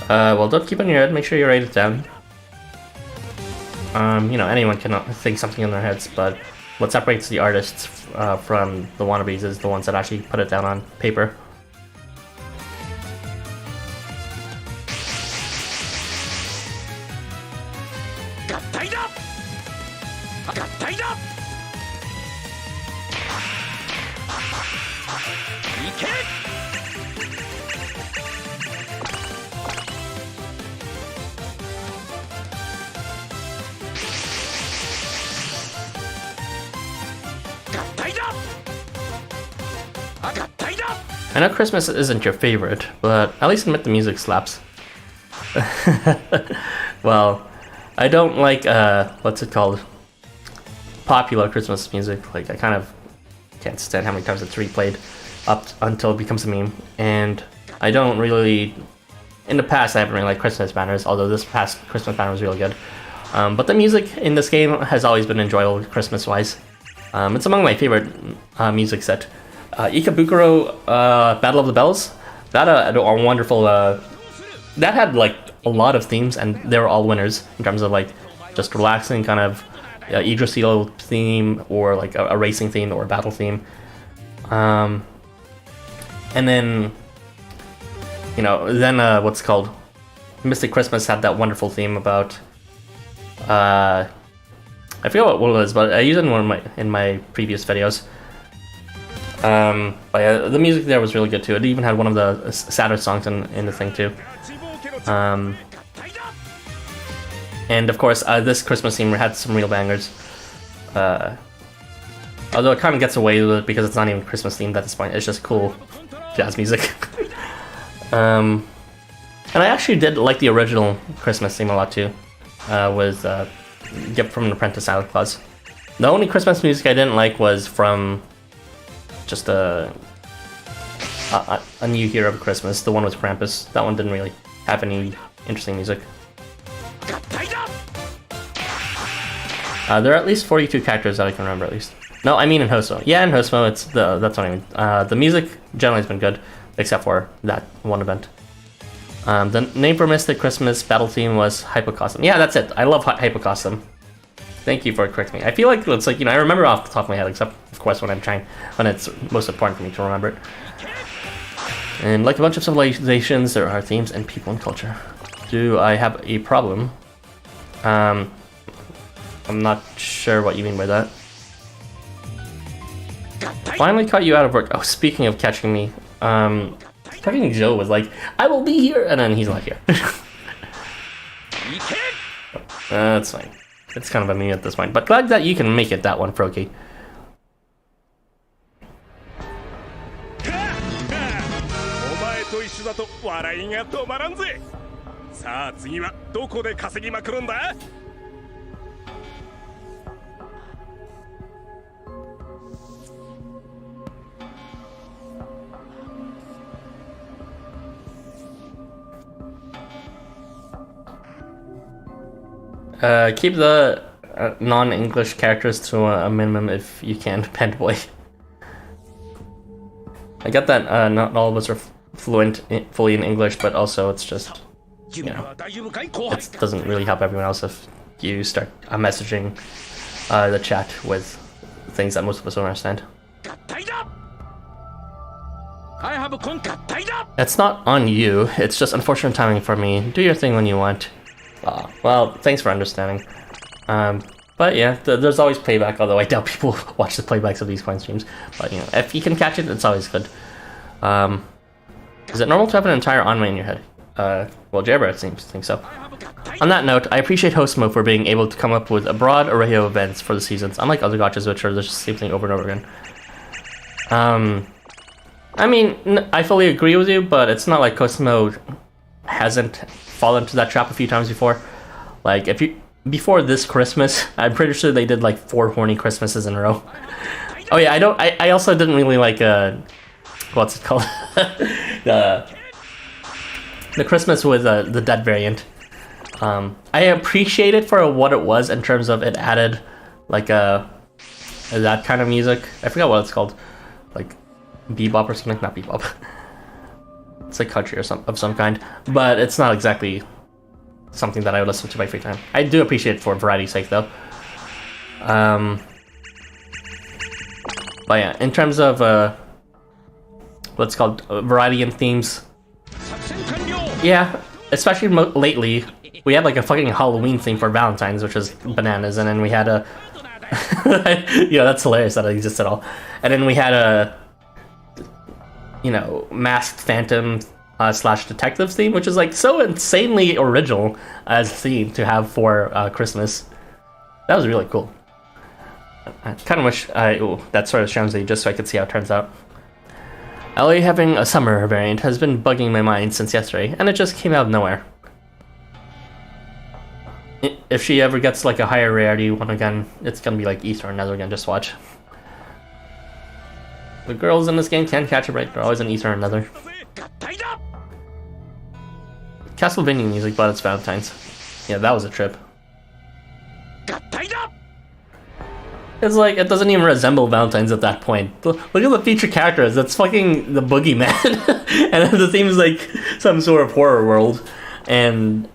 Speaker 1: Well, don't keep it in your head, make sure you write it down. You know, anyone can think something in their heads, but what separates the artists from the wannabes is the ones that actually put it down on paper. I know Christmas isn't your favorite, but at least admit the music slaps. Well, I don't like, what's it called? Popular Christmas music. Like, I kind of can't stand how many times it's replayed up until it becomes a meme. And I don't really, in the past I haven't really liked Christmas banners, although this past Christmas banner was really good. But the music in this game has always been enjoyable Christmas-wise. It's among my favorite music set. Ikebukuro Battle of the Bells, that a wonderful, that had like a lot of themes and they were all winners in terms of like just relaxing kind of Yggdrasil theme or like a racing theme or a battle theme. And then, you know, then what's it called? Mystic Christmas had that wonderful theme about, I forget what it was, but I used it in one of my previous videos. But yeah, the music there was really good too. It even had one of the sadder songs in the thing too. And of course, this Christmas theme had some real bangers. Although it kind of gets away with it because it's not even Christmas themed at this point. It's just cool jazz music. And I actually did like the original Christmas theme a lot too. With Gift from an Apprentice Santa Claus. The only Christmas music I didn't like was from just a New Hero of Christmas, the one with Krampus. That one didn't really have any interesting music. There are at least 42 characters that I can remember at least. No, I mean in Housamo. Yeah, in Housamo, that's what I mean. The music generally has been good, except for that one event. The name for Mystic Christmas battle theme was Hypocosm. Yeah, that's it. I love Hypocosm. Thank you for correcting me. I feel like it's like, you know, I remember off the top of my head, except of course when it's most important for me to remember it. And like a bunch of civilizations, there are themes and people and culture. Do I have a problem? I'm not sure what you mean by that. Finally caught you out of work. Oh, speaking of catching me, fucking Joe was like, I will be here, and then he's not here. That's fine. It's kind of a meme at this point, but glad that you can make it that one, Froki.
Speaker 2: お前と一緒だと笑いが止まらんぜ。さあ次はどこで稼ぎまくるんだ?
Speaker 1: Keep the non-English characters to a minimum if you can, Pendboy. I get that not all of us are fluent fully in English, but also it's just, you know, it doesn't really help everyone else if you start messaging the chat with things that most of us don't understand. It's not on you, it's just unfortunate timing for me. Do your thing when you want. Well, thanks for understanding. But yeah, there's always playback, although I doubt people watch the playbacks of these coin streams. But you know, if you can catch it, it's always good. Is it normal to have an entire anime in your head? Well, Jaybird seems to think so. On that note, I appreciate Housamo for being able to come up with a broad array of events for the seasons, unlike other gachas which are just the same thing over and over again. I mean, I fully agree with you, but it's not like Housamo hasn't fallen into that trap a few times before. Like, before this Christmas, I'm pretty sure they did like 4 horny Christmases in a row. Oh yeah, I also didn't really like, what's it called? the Christmas with the dead variant. I appreciate it for what it was in terms of it added like that kind of music. I forgot what it's called, like bebop or something. Not bebop. It's like country or of some kind, but it's not exactly something that I would listen to my free time. I do appreciate it for variety's sake, though. But yeah, in terms of what's called variety and themes, yeah, especially lately, we had like a fucking Halloween theme for Valentine's, which is bananas, and then we had a yeah, that's hilarious that it exists at all. And then we had a, you know, masked phantom slash detective theme, which is like so insanely original as a theme to have for Christmas. That was really cool. I kind of wish that sort of Shamsi just so I could see how it turns out. LA having a summer variant has been bugging my mind since yesterday, and it just came out of nowhere. If she ever gets like a higher rarity one again, it's gonna be like Easter or Nether again, just watch. The girls in this game can't catch a break, they're always in Easter or Nether. Castlevania music, but it's Valentine's. Yeah, that was a trip. It's like, it doesn't even resemble Valentine's at that point. Look at the featured characters, it's fucking the boogeyman. And then the theme is like some sort of horror world. And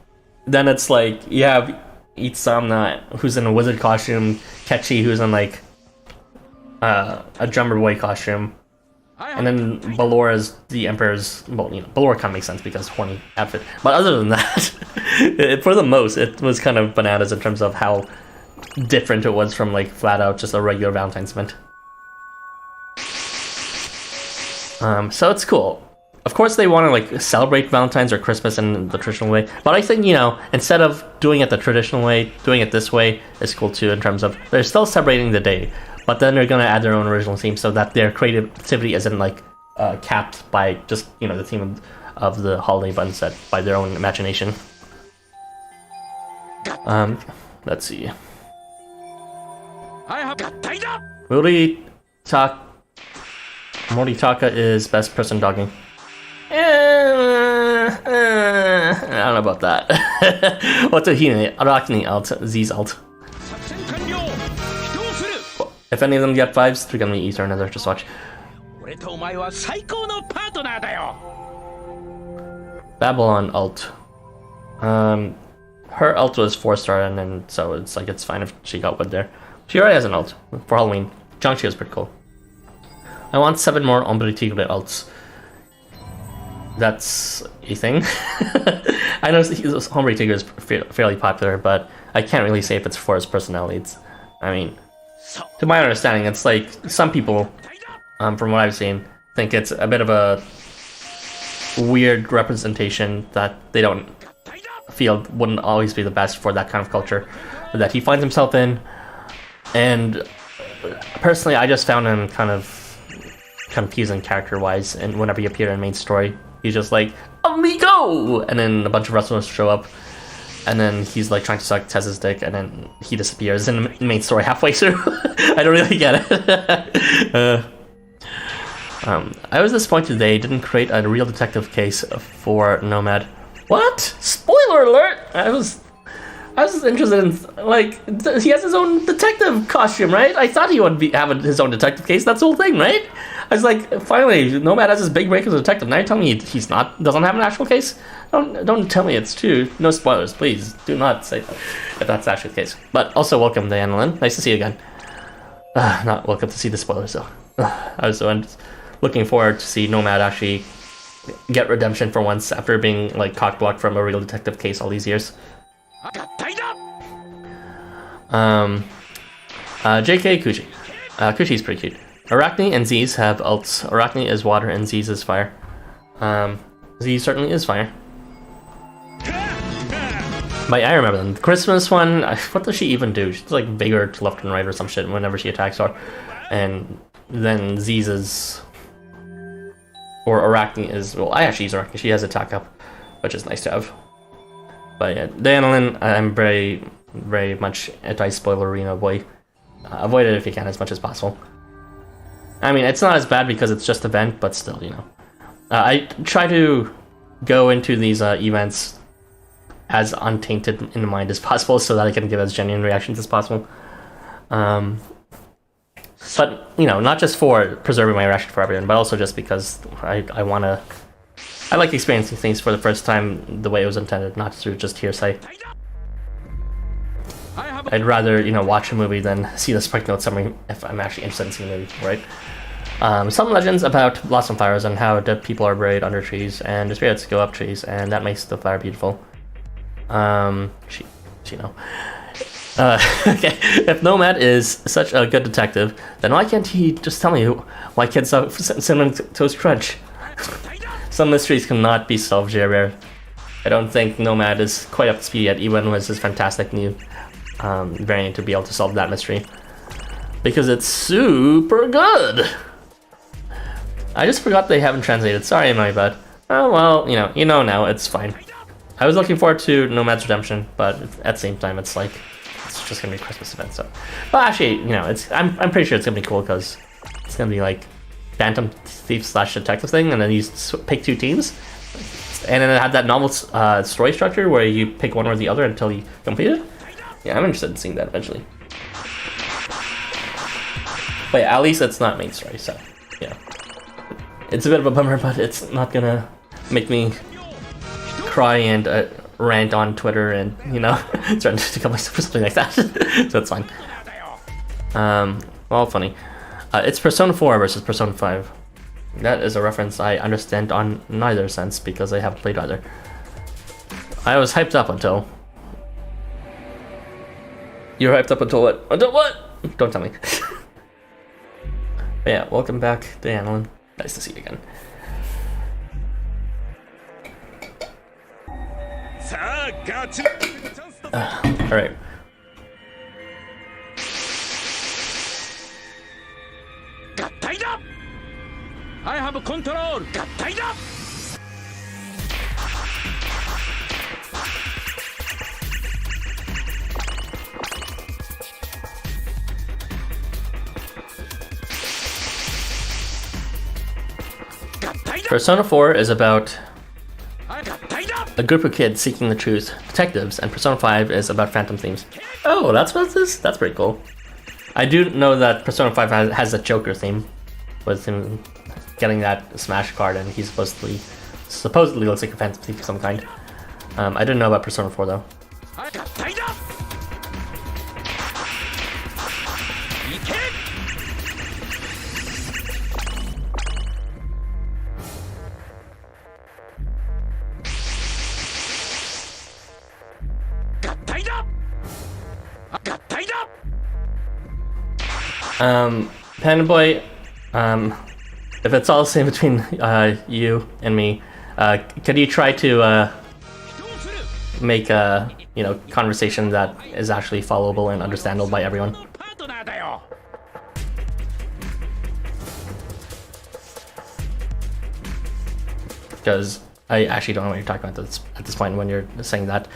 Speaker 1: then it's like, you have Itsamna, who's in a wizard costume, Ketchi, who's in like a drummer boy costume. And then Balor is the Emperor's, well, you know, Balor kind of makes sense because horny outfit. But other than that, for the most, it was kind of bananas in terms of how different it was from like flat out just a regular Valentine's event. So it's cool. Of course they want to like celebrate Valentine's or Christmas in the traditional way, but I think, you know, instead of doing it the traditional way, doing it this way is cool too, in terms of they're still celebrating the day, but then they're going to add their own original theme so that their creativity isn't like capped by just, you know, the theme of the holiday, but instead by their own imagination. Let's see. Moritaka is best person dogging. I don't know about that. What's a Hine? Arachne alt, Z's alt. If any of them get 5s, they're gonna be Easter or Nether, just watch. Babylon alt. Her ult was 4-star, and then so it's like it's fine if she got wood there. She already has an ult for Halloween. Jiangxi is pretty cool. I want 7 more Ombre Tigre ults. That's a thing. I know Ombre Tigre is fairly popular, but I can't really say if it's for his personalities. I mean, to my understanding, it's like some people, from what I've seen, think it's a bit of a weird representation that they don't feel wouldn't always be the best for that kind of culture that he finds himself in. And personally, I just found him kind of confusing character-wise, and whenever he appeared in main story, he's just like, amigo! And then a bunch of wrestlers show up, and then he's like trying to suck Tez's dick, and then he disappears in the main story halfway through. I don't really get it. I was disappointed they didn't create a real detective case for Nomad. What? Spoiler alert! I was interested in, like, he has his own detective costume, right? I thought he would have his own detective case. That's the whole thing, right? I was like, finally, Nomad has his big break as a detective. Now you're telling me he's not, doesn't have an actual case? Don't tell me it's true. No spoilers, please. Do not say that if that's actually the case. But also, welcome, Diana Lynn. Nice to see you again. Not welcome to see the spoilers, though. I was so looking forward to see Nomad actually get redemption for once after being, like, cock-blocked from a real detective case all these years. JK Kuchi. Kushi's pretty cute. Arachne and Z's have ults. Arachne is water and Z's is fire. Z certainly is fire. But I remember them. The Christmas one, what does she even do? She's like vigor to left and right or some shit whenever she attacks her. And then Z's is... Or Arachne is... Well, I actually use Arachne. She has attack up, which is nice to have. But yeah, Diana Lynn, I'm very, very much anti-spoilerino boy. Avoid it if you can as much as possible. I mean, it's not as bad because it's just an event, but still, you know. I try to go into these events as untainted in mind as possible so that I can give as genuine reactions as possible. But, you know, not just for preserving my reaction for everyone, but also just because I like experiencing things for the first time the way it was intended, not through just hearsay. I'd rather, you know, watch a movie than see the Spark Note summary if I'm actually interested in seeing a movie, right? Some legends about blossom flowers and how dead people are buried under trees and the spirits go up trees, and that makes the flower beautiful. She know. Okay, if Nomad is such a good detective, then why can't he just tell me why kids have Cinnamon Toast Crunch? Some mysteries cannot be solved, Javier. I don't think Nomad is quite up to speed yet, even with his fantastic new variant to be able to solve that mystery. Because it's super good! I just forgot they haven't translated, sorry my bad. Oh well, you know now, it's fine. I was looking forward to Nomad's Redemption, but at the same time it's like, it's just gonna be a Christmas event, so. Well actually, you know, I'm pretty sure it's gonna be cool because it's gonna be like Phantom Thief / Detective thing, and then you pick two teams. And then it had that novel story structure where you pick one or the other until you complete it. Yeah, I'm interested in seeing that eventually. But yeah, at least it's not main story, so, yeah. It's a bit of a bummer, but it's not gonna make me cry and rant on Twitter and, you know, threaten to kill myself or something like that. So it's fine. Well, funny. It's Persona 4 versus Persona 5. That is a reference I understand on neither sense because I haven't played either. I was hyped up until... You're hyped up until what? Until what? Don't tell me. But yeah, welcome back, Dianelin. Nice to see you again. Alright.
Speaker 2: I have control.
Speaker 1: Persona 4 is about a group of kids seeking the truth, detectives, and Persona 5 is about phantom themes. Oh, that's what this is? That's pretty cool. I do know that Persona 5 has a Joker theme, with him getting that Smash card, and he supposedly looks like a phantom thief of some kind. I didn't know about Persona 4 though. Panda Boy, if it's all the same between you and me, could you try to make a conversation that is actually followable and understandable by everyone? Because I actually don't know what you're talking about at this point when you're saying that.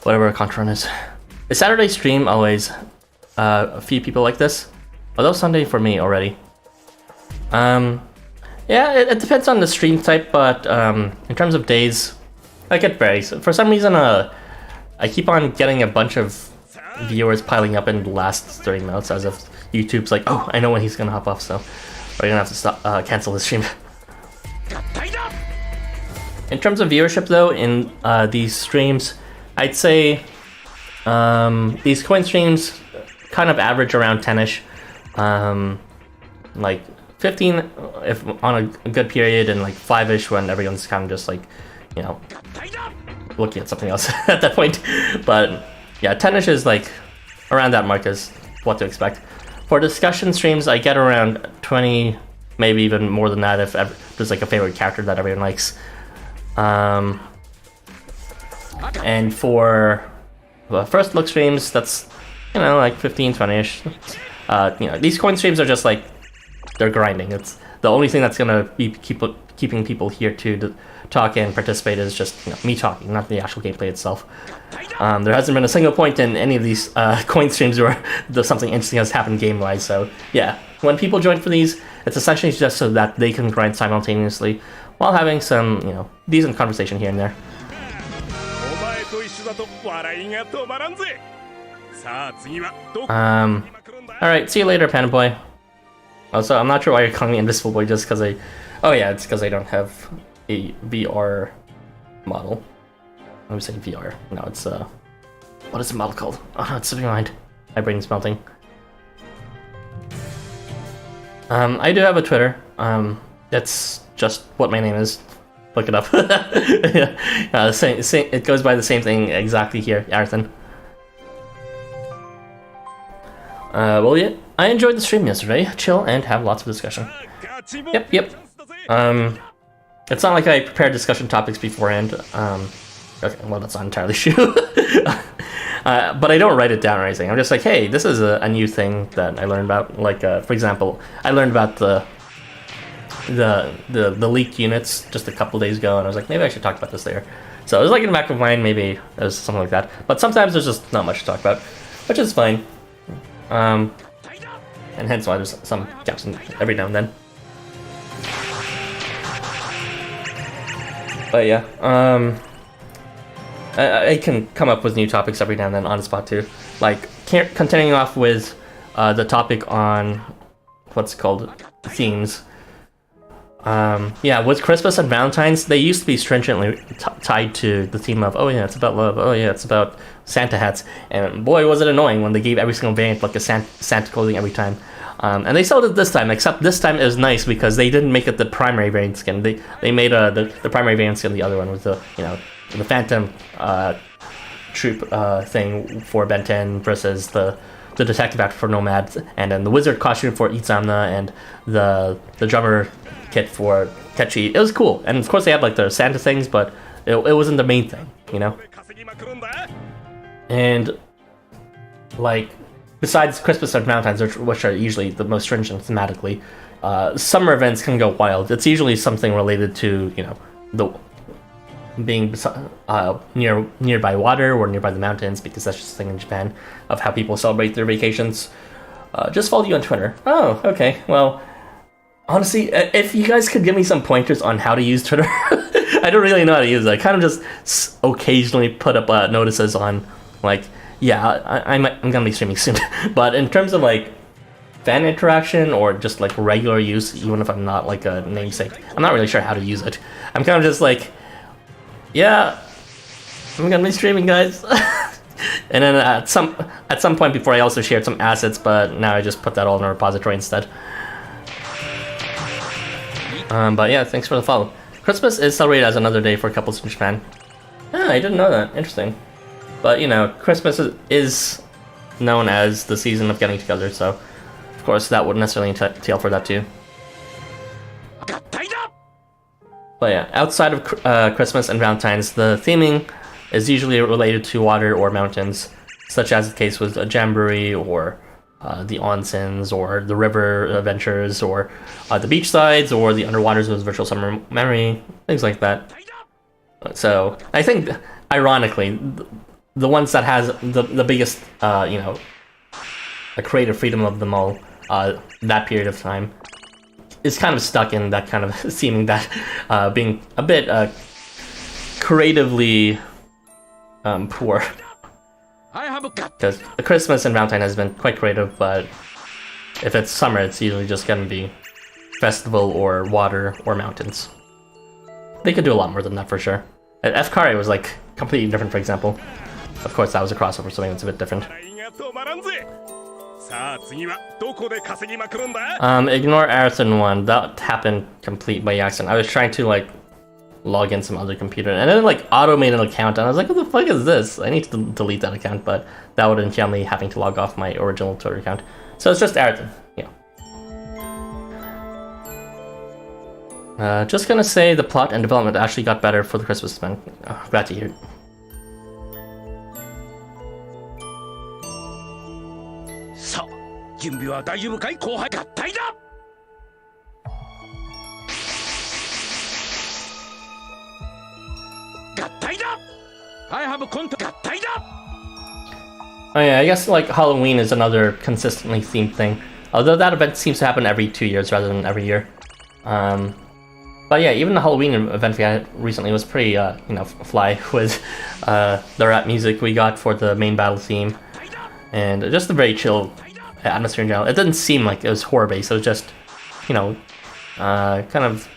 Speaker 1: Whatever a contra is. Is Saturday stream always a few people like this? Although Sunday for me already. Yeah, it depends on the stream type, but in terms of days, like it varies. For some reason, I keep on getting a bunch of viewers piling up in the last 30 minutes as if YouTube's like, oh, I know when he's gonna hop off, so we're gonna have to stop, cancel the stream. In terms of viewership though, in these streams, I'd say these coin streams kind of average around 10-ish. Like 15 if on a good period, and like 5-ish when everyone's kind of just like, looking at something else at that point. But yeah, 10-ish is like around that mark is what to expect. For discussion streams, I get around 20, maybe even more than that if there's like a favorite character that everyone likes. And for the first look streams, that's like 15, 20-ish. These coin streams are just like, they're grinding. It's the only thing that's gonna be keeping people here to talk and participate is just me talking, not the actual gameplay itself. There hasn't been a single point in any of these coin streams where something interesting has happened game-wise. So yeah, when people join for these, it's essentially just so that they can grind simultaneously while having some decent conversation here and there.
Speaker 2: だと笑いが止まらんぜ。さあ次はどこ
Speaker 1: Alright, see you later, Panda Boy. Also, I'm not sure why you're calling me Invisible Boy just because I... Oh yeah, it's because I don't have a VR model. Let me say VR. No, it's what is the model called? Oh no, it's slipping my mind. My brain's melting. I do have a Twitter. That's just what my name is. Look it up. Yeah, same, it goes by the same thing exactly here, Arthur. Well, yeah, I enjoyed the stream yesterday. Chill and have lots of discussion. Yep. It's not like I prepared discussion topics beforehand. Okay, well, that's not entirely true. But I don't write it down or anything. I'm just like, hey, this is a new thing that I learned about. Like, for example, I learned about the leaked units just a couple days ago, and I was like, maybe I should talk about this later. So it was like in the back of my mind, maybe it was something like that. But sometimes there's just not much to talk about, which is fine. And hence why there's some gaps in every now and then. But yeah, I can come up with new topics every now and then on the spot too. Like continuing off with the topic on what's it called, themes. Yeah, with Christmas and Valentine's, they used to be stringently tied to the theme of, oh yeah, it's about love, oh yeah, it's about Santa hats, and boy was it annoying when they gave every single variant like a Santa clothing every time. And they sold it this time, except this time it was nice because they didn't make it the primary variant skin. They made the primary variant skin, the other one was the the Phantom troop thing for Ben 10 versus the detective outfit for Nomads, and then the wizard costume for Itzamna, and the drummer kit for Techi. It was cool, and of course they had like the Santa things, but it wasn't the main thing, you know. And like besides Christmas and Valentine's, which are usually the most stringent thematically, summer events can go wild. It's usually something related to the being nearby water or nearby the mountains, because that's just a thing in Japan of how people celebrate their vacations. Just follow you on Twitter. Oh, okay. Well, honestly, if you guys could give me some pointers on how to use Twitter, I don't really know how to use it. I kind of just occasionally put up notices on, like, yeah, I'm gonna be streaming soon. But in terms of like fan interaction or just like regular use, even if I'm not like a namesake, I'm not really sure how to use it. I'm kind of just like, yeah, I'm gonna be streaming, guys. And then at some point before, I also shared some assets, but now I just put that all in a repository instead. But yeah, thanks for the follow. Christmas is celebrated as another day for couples in Japan. Ah, I didn't know that. Interesting. But Christmas is known as the season of getting together, so of course that wouldn't necessarily entail for that too. But yeah, outside of Christmas and Valentine's, the theming is usually related to water or mountains, such as the case with a jamboree or the onsens or the river adventures or the beach sides or the underwaters with virtual summer memory, things like that. So I think, ironically, the ones that has the biggest, a creative freedom of them all, that period of time, is kind of stuck in that kind of theming, that being a bit creatively poor. Because Christmas and Valentine has been quite creative, but if it's summer, it's usually just gonna be festival or water or mountains. They could do a lot more than that for sure. F-Kare was like completely different, for example. Of course, that was a crossover, something that's a bit different. Ignore Arathon 1. That happened complete by accident. I was trying to like log in some other computer, and then like auto made an account, and I was like, what the fuck is this? I need to delete that account, but that would entail me having to log off my original Twitter account. So it's just Arathon, just gonna say the plot and development actually got better for the Christmas event. Oh, glad to hear it. Oh yeah, I guess like Halloween is another consistently themed thing. Although that event seems to happen every 2 years rather than every year. But yeah, even the Halloween event we had recently was pretty, fly with the rap music we got for the main battle theme, and just a very chill atmosphere in general. It didn't seem like it was horror based. It was just, kind of.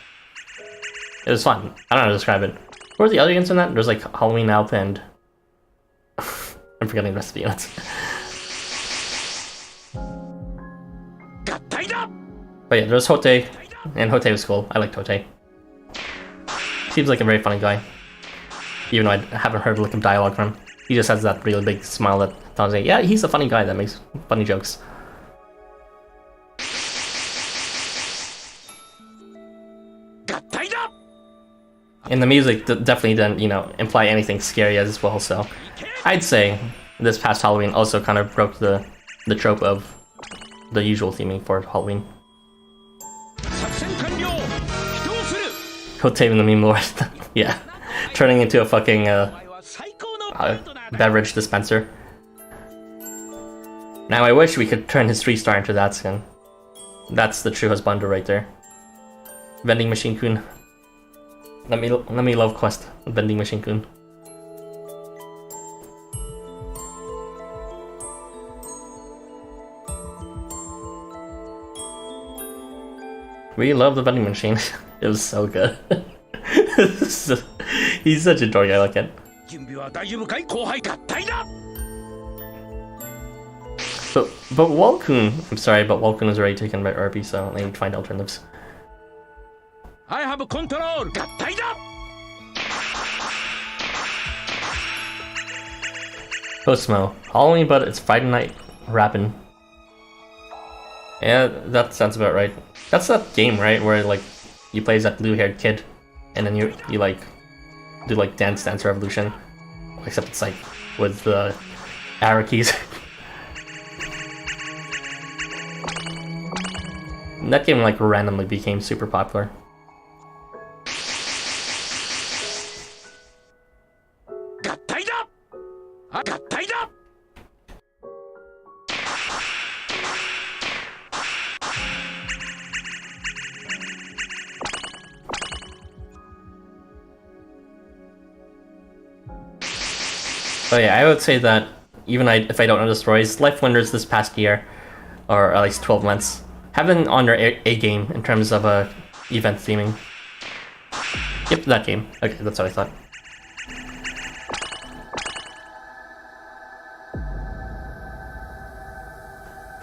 Speaker 1: It was fun. I don't know how to describe it. What were the other units in that? There's like Halloween Alp and I'm forgetting the rest of the units. But yeah, there's Hote, and Hote was cool. I liked Hote. Seems like a very funny guy. Even though I haven't heard like dialogue from him. He just has that really big smile that tells me, yeah, he's a funny guy that makes funny jokes. And the music definitely didn't, imply anything scary as well, so I'd say this past Halloween also kind of broke the trope of the usual theming for Halloween. Hote-ing the meme lord. Yeah. Turning into a fucking beverage dispenser. Now I wish we could turn his 3-star into that skin. That's the true husbando right there. Vending machine kun. Let me love quest vending machine kun. We love the vending machine. It was so good. He's such a dork, I like it. But Walkun, I'm sorry, but Walkun is already taken by Irby, so I need to find alternatives.
Speaker 2: I have control.
Speaker 1: Housamo, Halloween, but it's Friday night rapping. Yeah, that sounds about right. That's that game, right, where like you play as that blue-haired kid, and then you like do like Dance Revolution, except it's like with the arrow keys. And that game like randomly became super popular. So yeah, I would say that even if I don't know the stories, LifeWonders this past year, or at least 12 months, have been on their A game in terms of event theming. Yep, that game. Okay, that's what I thought.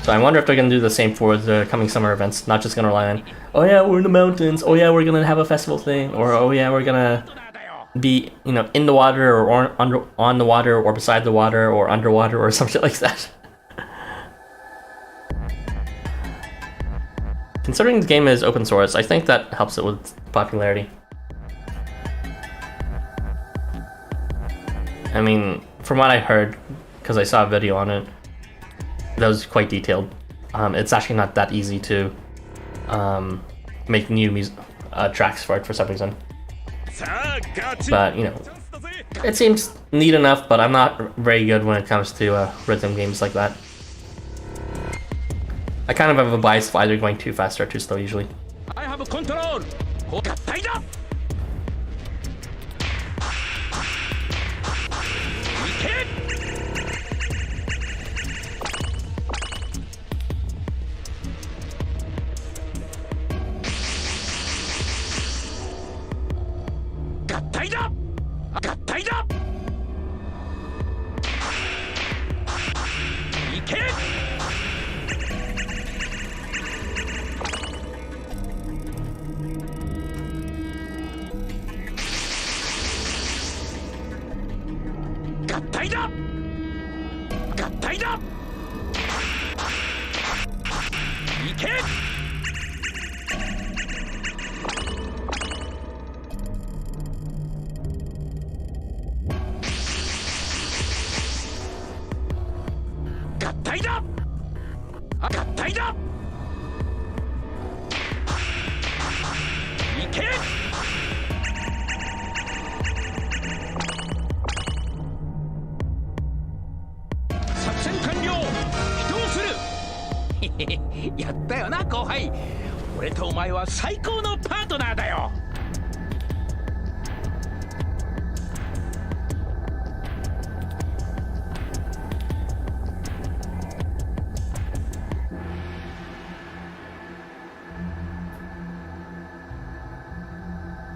Speaker 1: So I wonder if they're gonna do the same for the coming summer events, not just gonna rely on, oh yeah, we're in the mountains, oh yeah, we're gonna have a festival thing, or oh yeah, we're gonna be, in the water, or on the water, or beside the water, or underwater, or something like that. Considering the game is open source, I think that helps it with popularity. I mean, from what I heard, because I saw a video on it, that was quite detailed. It's actually not that easy to make new tracks for it for some reason. But, it seems neat enough, but I'm not very good when it comes to rhythm games like that. I kind of have a bias for either going too fast or too slow usually.
Speaker 2: I have control.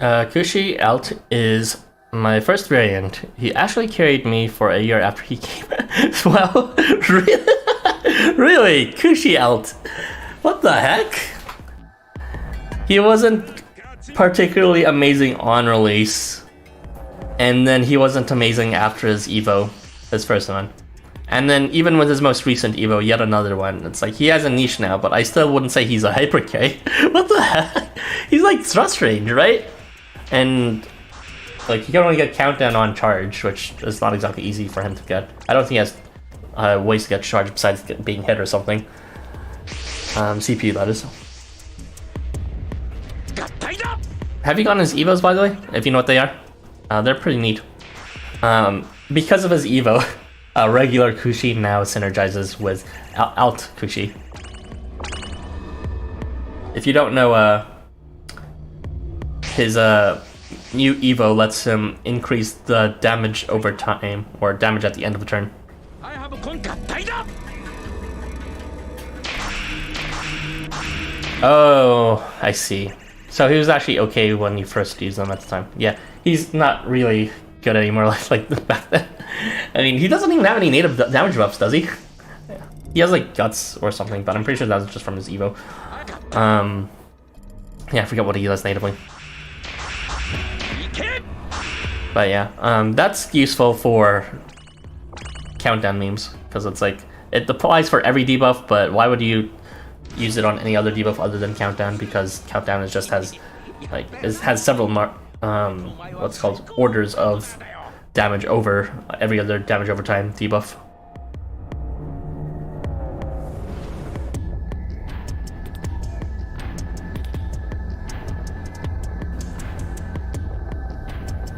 Speaker 1: Kushi Alt is my first variant. He actually carried me for a year after he came. Well, really? Really? Kushi Alt? What the heck? He wasn't particularly amazing on release, and then he wasn't amazing after his Evo, his first one. And then even with his most recent Evo, yet another one. It's like he has a niche now, but I still wouldn't say he's a Hyper K. What the heck? He's like thrust range, right? And like he can only get countdown on charge, which is not exactly easy for him to get. I don't think he has ways to get charged besides being hit or something. CPU, that is. Have you gotten his Evos, by the way? If you know what they are? They're pretty neat. Because of his Evo, regular Kushi now synergizes with Alt Kushi. If you don't know, his new Evo lets him increase the damage over time, or damage at the end of the turn. Oh, I see. So he was actually okay when you first used them at the time. Yeah, he's not really good anymore like back then. I mean, he doesn't even have any native damage buffs, does he? Yeah. He has like Guts or something, but I'm pretty sure that's just from his Evo. Yeah, I forget what he does natively. But yeah, that's useful for countdown memes, because it's like, it applies for every debuff, but why would you use it on any other debuff other than countdown? Because countdown is just has several what's called orders of damage over every other damage over time debuff.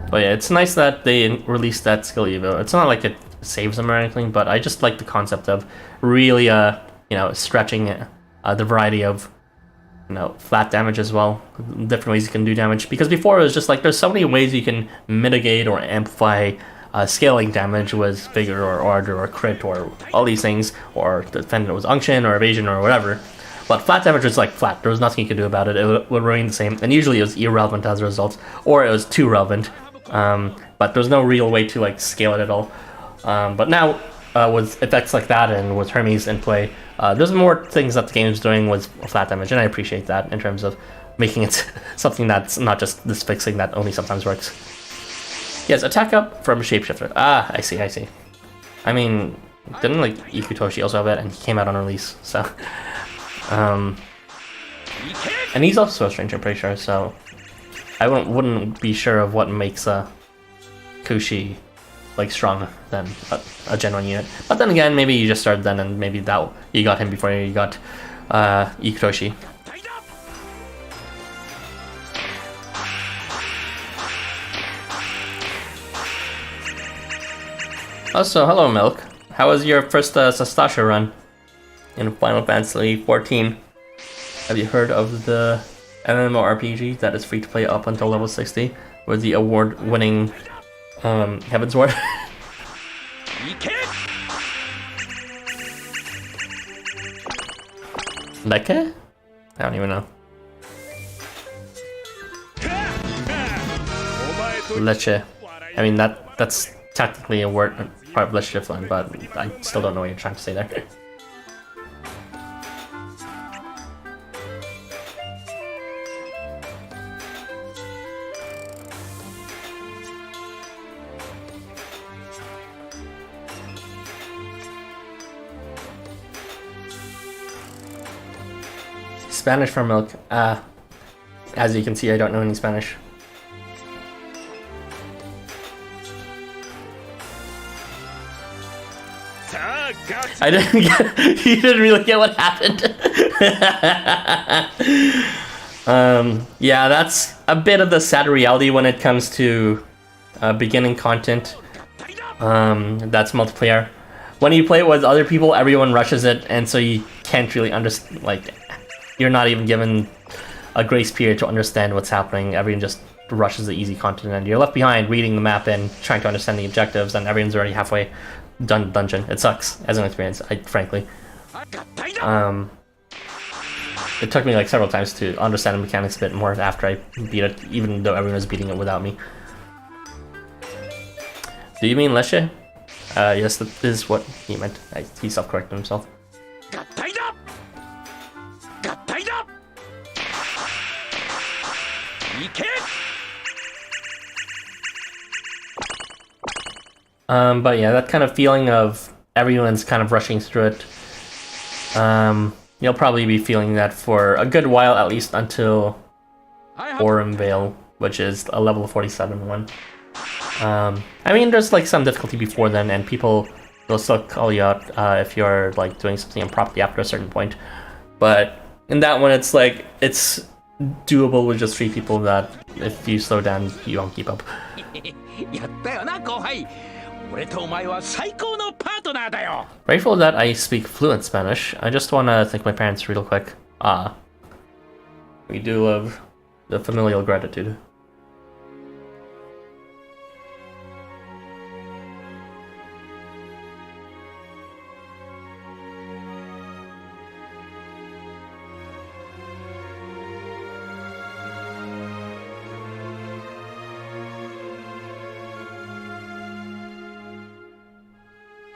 Speaker 1: But yeah, it's nice that they released that skill Evo. It's not like it saves them or anything, but I just like the concept of really, you know, stretching the variety of, you know, flat damage as well, different ways you can do damage. Because before it was just like there's so many ways you can mitigate or amplify scaling damage with Vigor or Ardor or Crit or all these things, or defend it was Unction or Evasion or whatever. But flat damage was like flat. There was nothing you could do about it. It would remain the same, and usually it was irrelevant as a result, or it was too relevant. But there's no real way to like scale it at all. But now with effects like that and with Hermes in play, there's more things that the game is doing with flat damage, and I appreciate that in terms of making it something that's not just this fixing that only sometimes works. Yes, attack up from Shapeshifter. Ah, I see. I mean, didn't like Ikutoshi also have it, and he came out on release, so. And he's also a strange, I'm pretty sure, so I wouldn't be sure of what makes Kushi like stronger than a genuine unit. But then again, maybe you just started then, and maybe that you got him before you got Ikutoshi. Also, hello Milk. How was your first Sastasha run in Final Fantasy XIV? Have you heard of the MMORPG that is free to play up until level 60 with the award-winning Heaven's Ward? Leche? I don't even know. Leche. I mean, that's technically a word, part of Leche Shiftline, but I still don't know what you're trying to say there. Spanish for Milk. As you can see, I don't know any Spanish. I didn't get. You didn't really get what happened. Yeah, that's a bit of the sad reality when it comes to beginning content. That's multiplayer. When you play it with other people, everyone rushes it, and so you can't really understand. Like, you're not even given a grace period to understand what's happening. Everyone just rushes the easy content, and you're left behind reading the map and trying to understand the objectives, and everyone's already halfway done the dungeon. It sucks as an experience, frankly. it took me like several times to understand the mechanics a bit more after I beat it, even though everyone was beating it without me. Do you mean Leshe? Yes, that is what he meant. He self-corrected himself. But yeah, that kind of feeling of everyone's kind of rushing through it. You'll probably be feeling that for a good while, at least until Aurum Vale, which is a level 47 one. I mean, there's like some difficulty before then, and people will still call you out if you're like doing something improperly after a certain point. But in that one, it's like it's doable with just 3 people that if you slow down, you won't keep up. Grateful that I speak fluent Spanish. I just want to thank my parents real quick. We do love the familial gratitude.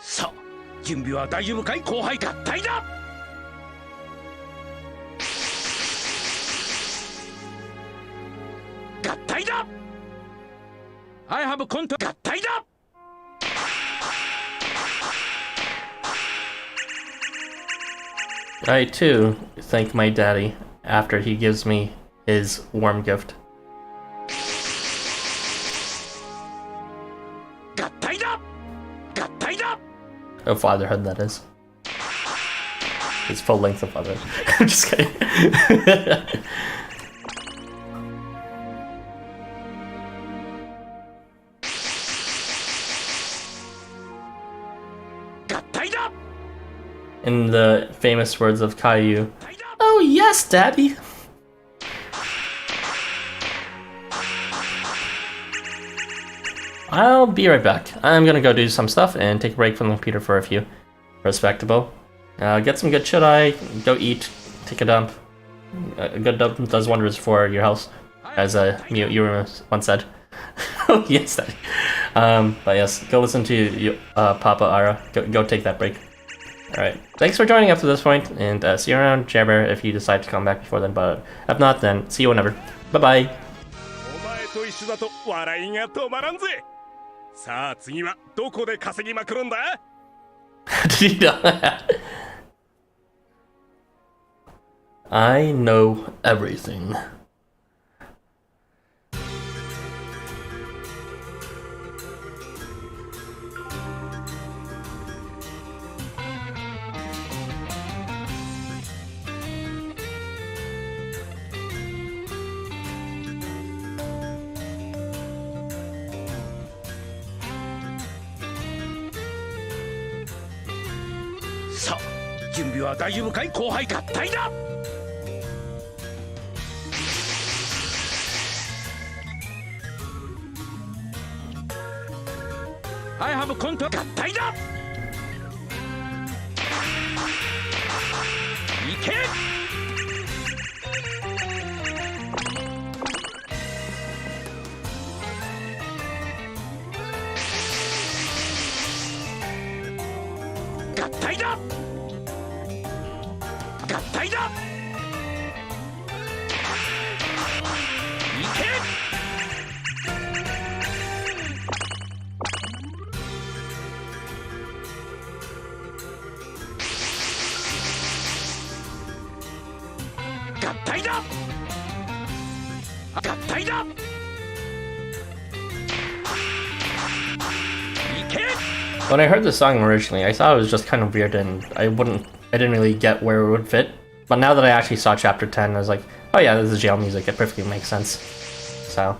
Speaker 2: So, 準備は大丈夫かい後輩合体だ合体だ I have contact 合体だ
Speaker 1: I too thank my daddy after he gives me his warm gift.
Speaker 2: 合体だ合体だ
Speaker 1: Of fatherhood, that is. His full length of fatherhood. I'm just kidding. In the famous words of Caillou, "Oh yes, Daddy!" I'll be right back. I'm gonna go do some stuff and take a break from the computer for a few. Respectable. Get some good shut-eye, go eat, take a dump. A good dump does wonders for your health, as you once said. Oh yes, Daddy. But yes, go listen to Papa Ara. Go take that break. Alright, thanks for joining up to this point, and see you around Jabber if you decide to come back before then, but if not, then see you whenever. Bye-bye!
Speaker 2: さあ次はどこで稼ぎまくるんだ
Speaker 1: Did you know that? I know everything.
Speaker 2: So, 準備は大丈夫かい後輩合体だ I have contact 合体だ いけ 合体だ 合体だ いけ 合体だ 合体だ いけ
Speaker 1: When I heard the song originally, I thought it was just kind of weird and I didn't really get where it would fit. But now that I actually saw chapter 10, I was like, oh yeah, this is jail music, it perfectly makes sense. So,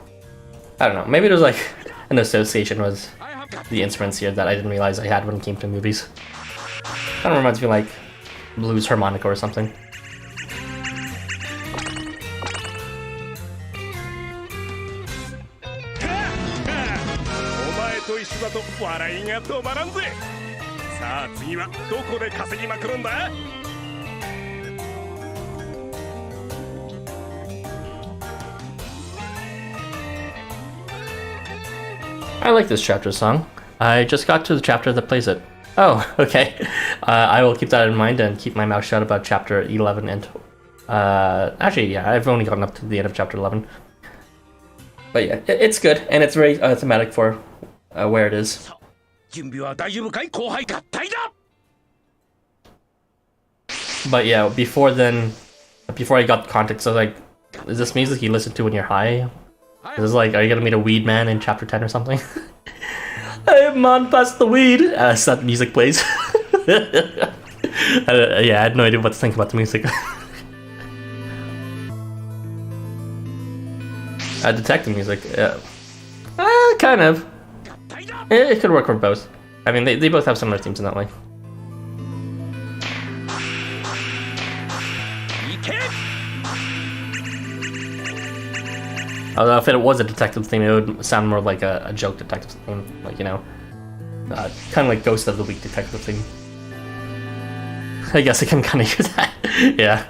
Speaker 1: I don't know, maybe there's like an association with the instruments here that I didn't realize I had when it came to movies. Kind of reminds me like blues harmonica or something. I like this chapter song. I just got to the chapter that plays it. Oh, okay. I will keep that in mind and keep my mouth shut about chapter 11 and... actually, yeah, I've only gotten up to the end of chapter 11. But yeah, it's good, and it's very thematic for where it is. But yeah, before I got context, I was like, is this music you listen to when you're high? Is this like, are you gonna meet a weed man in chapter 10 or something? Hey man, pass the weed! As that music plays. Yeah, I had no idea what to think about the music. Detective music, yeah. Kind of. It could work for both. I mean, they both have similar themes in that way. Although if it was a detective theme, it would sound more like a joke detective theme. Like, you know, kind of like Ghost of the Week detective theme. I guess I can kind of use that. Yeah.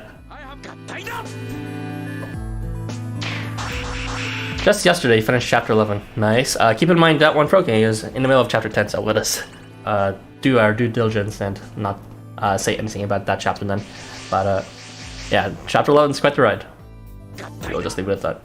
Speaker 1: Just yesterday, finished chapter 11. Nice. Keep in mind that one Froke is in the middle of chapter 10, so let us do our due diligence and not say anything about that chapter then. But yeah, chapter 11 is quite the ride. We'll just leave it at that.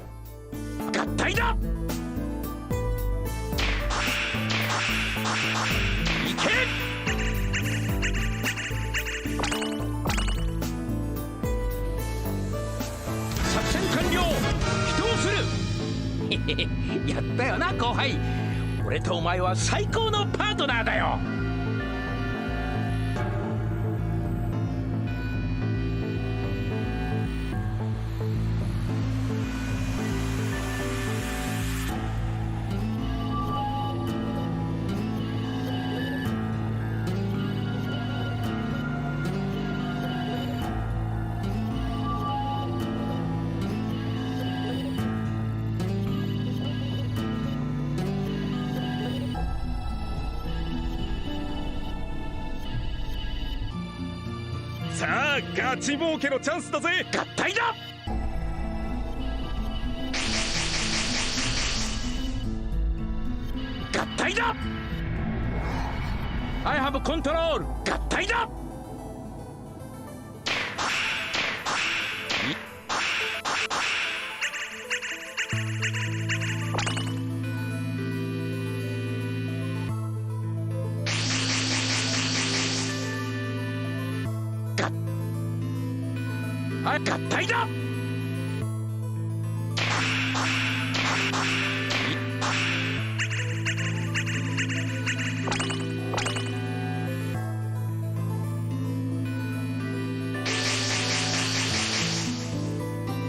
Speaker 2: I have control! 合体だ!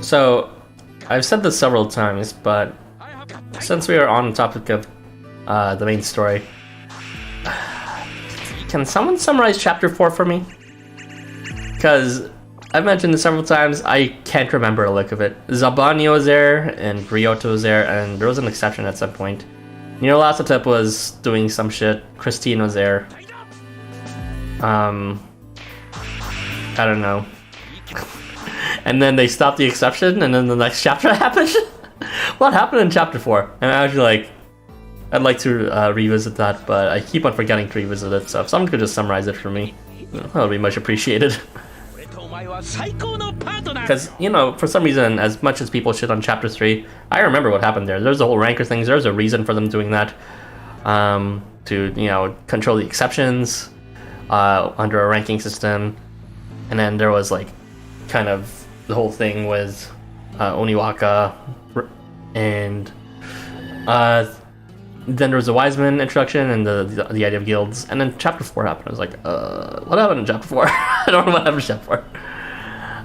Speaker 1: So, I've said this several times, but since we are on the topic of the main story, can someone summarize chapter 4 for me? Because I've mentioned this several times, I can't remember a lick of it. Zabanyo was there, and Ryota was there, and there was an exception at some point. Nyarlathotep was doing some shit, Christine was there. I don't know. And then they stopped the exception, and then the next chapter happened? What happened in chapter 4? And I was like, I'd like to revisit that, but I keep on forgetting to revisit it, so if someone could just summarize it for me, that would be much appreciated. Because, you know, for some reason, as much as people shit on chapter 3, I remember what happened there. There's a whole ranker thing, there's a reason for them doing that, to, you know, control the exceptions under a ranking system. And then there was, like, kind of the whole thing with Oniwaka, and then there was a Wiseman introduction and the idea of guilds, and then chapter 4 happened. I was like, what happened in chapter 4? I don't know what happened in chapter 4.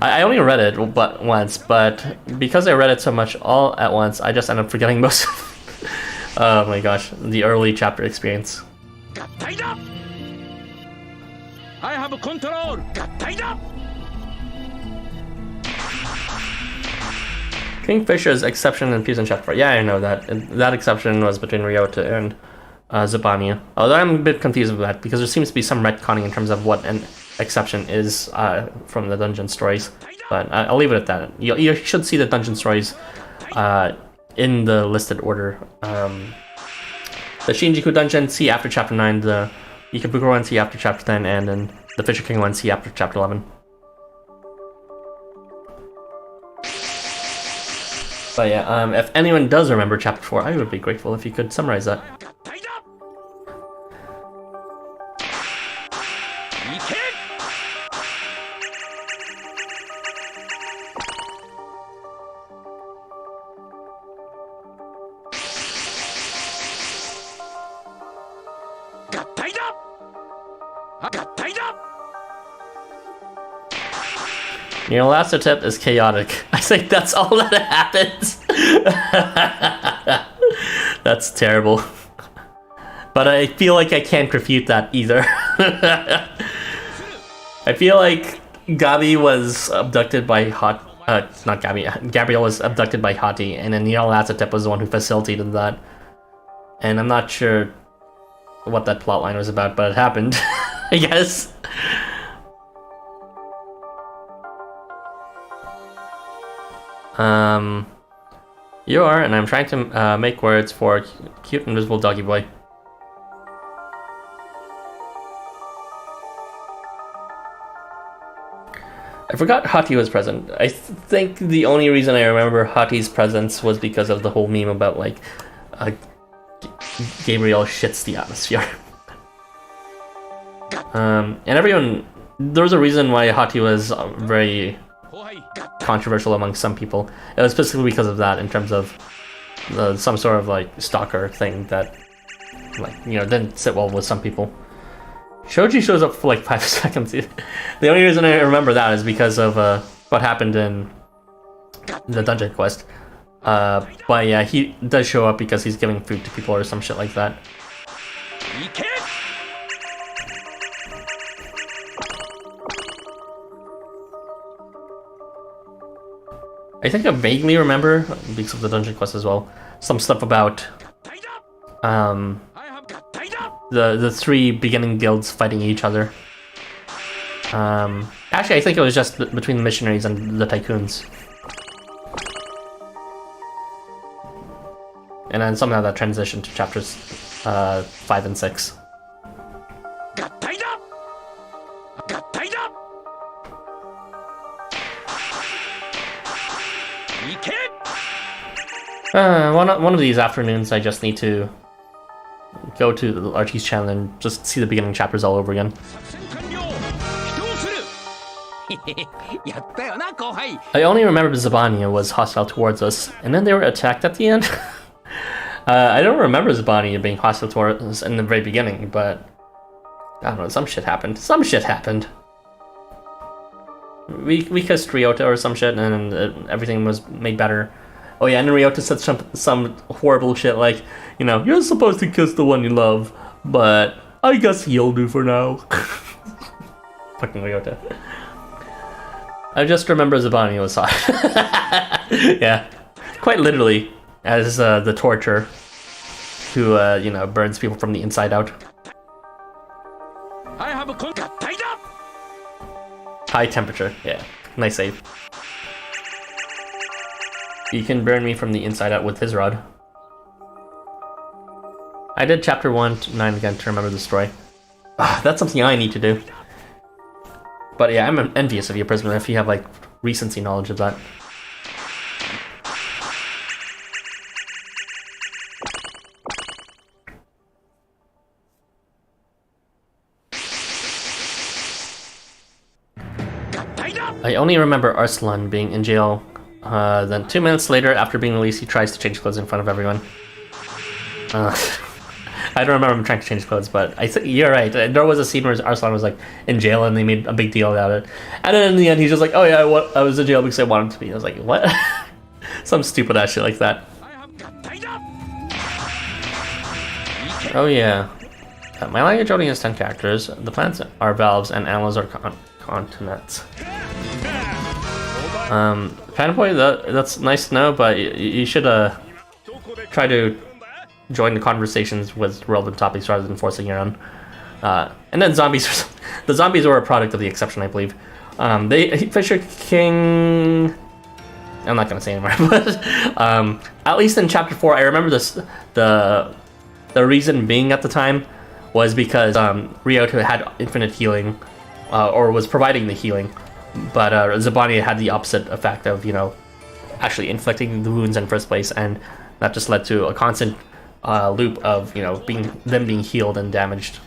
Speaker 1: I only read it once, but because I read it so much all at once, I just ended up forgetting most of it. Oh my gosh, the early chapter experience.
Speaker 2: I have control!
Speaker 1: Kingfisher's exception and peace in chapter 4. Yeah, I know that. That exception was between Ryota and Zabanyo. Although I'm a bit confused with that, because there seems to be some retconning in terms of what an exception is from the dungeon stories. But I'll leave it at that. You should see the dungeon stories in the listed order. The Shinjuku Dungeon, see after Chapter 9. The Ikebukuro one, see after Chapter 10. And then the Fisher King one, see after Chapter 11. But yeah, if anyone does remember Chapter 4, I would be grateful if you could summarize that. Your last attempt is chaotic. I think that's all that happens. That's terrible. But I feel like I can't refute that either. I feel like Gabi was abducted by not Gabi. Gabrielle was abducted by Hati, and then Nyarlathotep was the one who facilitated that. And I'm not sure what that plotline was about, but it happened, I guess. You are, and I'm trying to make words for cute invisible doggy boy. I forgot Hati was present. I think the only reason I remember Hati's presence was because of the whole meme about like Gabriel shits the atmosphere. And everyone, there was a reason why Hati was very controversial among some people. It was specifically because of that, in terms of some sort of like stalker thing that, like, you know, didn't sit well with some people. Shoji shows up for like 5 seconds. The only reason I remember that is because of what happened in the dungeon quest. But yeah, he does show up because he's giving food to people or some shit like that. I think I vaguely remember, because of the dungeon quest as well, some stuff about the 3 beginning guilds fighting each other. Actually, I think it was just between the missionaries and the tycoons. And then somehow that transitioned to chapters 5 and 6. One of these afternoons, I just need to go to the RT's channel and just see the beginning chapters all over again. I only remember Zabania was hostile towards us, and then they were attacked at the end. I don't remember Zabania being hostile towards us in the very beginning, but I don't know, some shit happened. Some shit happened. We kissed Ryota or some shit, and everything was made better. Oh yeah, and Ryota said some horrible shit like, you know, you're supposed to kiss the one you love, but I guess he'll do for now. Fucking Ryota. I just remember Zabania was hot. Yeah, quite literally, as the torture who, you know, burns people from the inside out. I have a tied up. High temperature, yeah, nice save. He can burn me from the inside out with his rod. I did chapter 1 to 9 again to remember the story. That's something I need to do. But yeah, I'm envious of you, Prisma, if you have like recency knowledge of that. I only remember Arslan being in jail. Then 2 minutes later, after being released, he tries to change clothes in front of everyone. I don't remember him trying to change clothes, but I think you're right. There was a scene where Arslan was like in jail, and they made a big deal about it. And then in the end, he's just like, "Oh yeah, I was in jail because I wanted to be." I was like, "What?" Some stupid ass shit like that. Oh yeah. My language only has 10 characters. The planets are valves, and animals are continents. Fanboy, that's nice to know, but you should try to join the conversations with relevant topics rather than forcing your own. And then zombies. The zombies were a product of the exception, I believe. Fisher King. I'm not gonna say anymore, but at least in chapter 4, I remember the The reason being at the time was because Ryoto had infinite healing, or was providing the healing, but Zabania had the opposite effect of, you know, actually inflicting the wounds in the first place, and that just led to a constant loop of, you know, them being healed and damaged.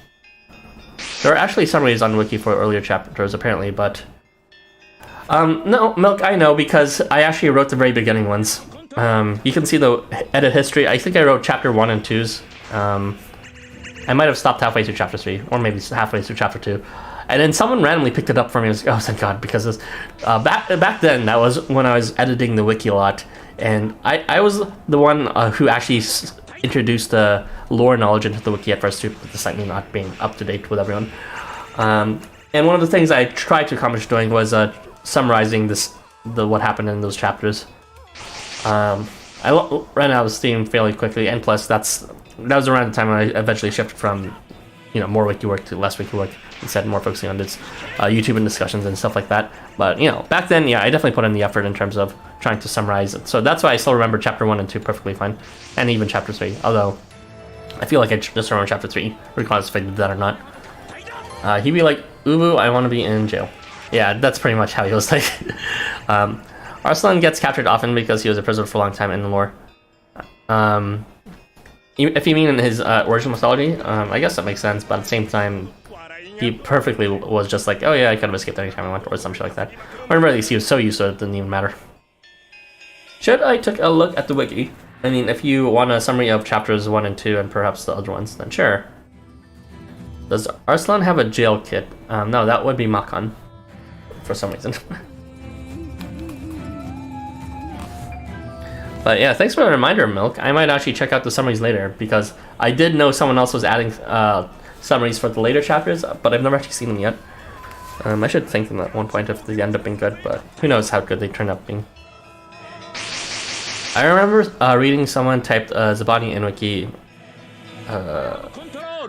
Speaker 1: There are actually summaries on Wiki for earlier chapters, apparently, but... no, Milk, I know, because I actually wrote the very beginning ones. You can see the edit history. I think I wrote chapter 1 and 2s. I might have stopped halfway through chapter 3, or maybe halfway through chapter 2. And then someone randomly picked it up for me and was like, oh, thank God, because this, back then, that was when I was editing the wiki a lot, and I was the one who actually introduced the lore knowledge into the wiki at first, too, despite me not being up to date with everyone. And one of the things I tried to accomplish doing was summarizing what happened in those chapters. I ran out of steam fairly quickly, and plus that was around the time when I eventually shifted from, you know, more wiki work to less wiki work, instead more focusing on this YouTube and discussions and stuff like that. But, you know, back then, yeah, I definitely put in the effort in terms of trying to summarize it. So that's why I still remember chapter 1 and 2 perfectly fine, and even chapter 3, although I feel like I just remember chapter 3, regardless if I did that or not. He'd be like, Ubu, I want to be in jail. Yeah, that's pretty much how he was like. Arslan gets captured often because he was a prisoner for a long time in the lore. If you mean in his original mythology, I guess that makes sense, but at the same time, he perfectly was just like, oh yeah, I could have escaped anytime I want, or some shit like that. Or at least he was so used to it, it didn't even matter. Should I take a look at the wiki? I mean, if you want a summary of chapters 1 and 2 and perhaps the other ones, then sure. Does Arslan have a jail kit? No, that would be Makan, for some reason. But yeah, thanks for the reminder, Milk. I might actually check out the summaries later, because I did know someone else was adding summaries for the later chapters, but I've never actually seen them yet. I should thank them at one point if they end up being good, but who knows how good they turn out being. I remember reading someone typed Zabani in Wiki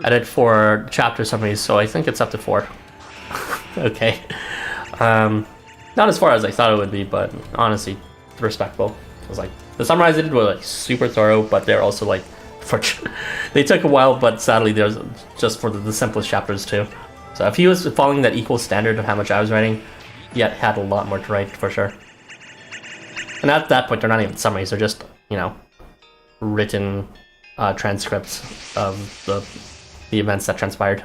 Speaker 1: edit for chapter summaries, so I think it's up to 4. Okay. Not as far as I thought it would be, but honestly, respectable. It was like, the summaries I did were like super thorough, but they're also like, they took a while, but sadly there's just for the simplest chapters too. So if he was following that equal standard of how much I was writing, he had a lot more to write for sure. And at that point, they're not even summaries, they're just, you know, written transcripts of the events that transpired.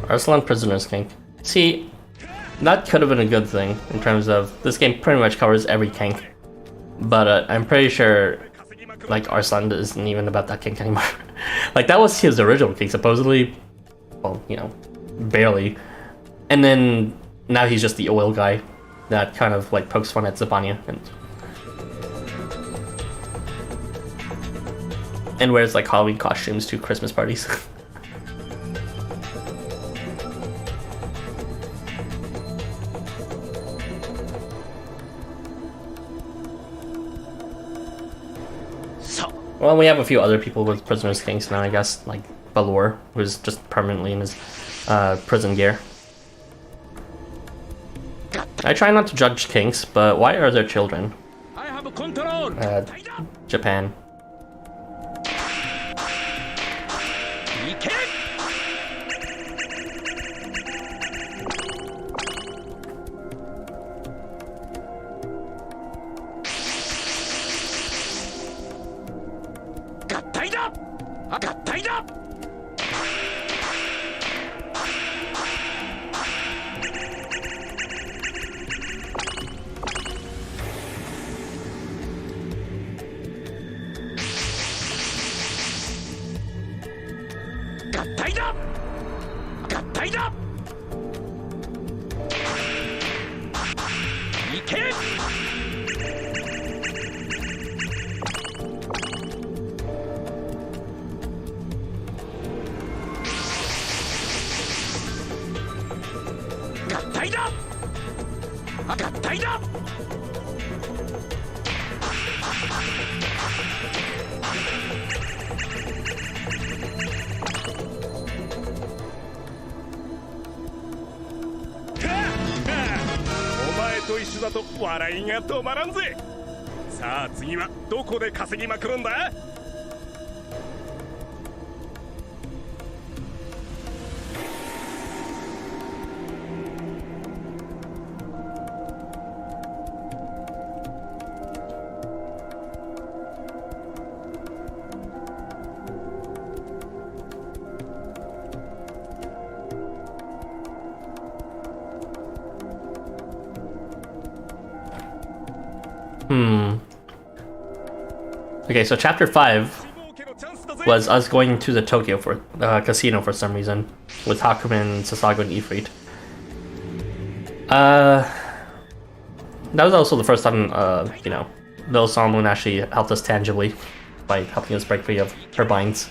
Speaker 1: Arslan Prisoner's Kink. See, that could have been a good thing in terms of this game pretty much covers every kink, but I'm pretty sure like Arslan isn't even about that kink anymore. Like that was his original kink supposedly, well, you know, barely, and then now he's just the oil guy that kind of like pokes fun at Zabania and wears like Halloween costumes to Christmas parties. Well, we have a few other people with prisoners' kinks now, I guess, like Balor, who's just permanently in his prison gear. I try not to judge kinks, but why are there children? Japan.
Speaker 2: と一緒だと笑いが止まらんぜ。さあ次はどこで稼ぎまくるんだ。
Speaker 1: Okay, so chapter 5 was us going to the Tokyo for casino for some reason with Hakumen, Sasago, and Ifrit. That was also the first time, you know, the Osamu actually helped us tangibly by helping us break free of her binds.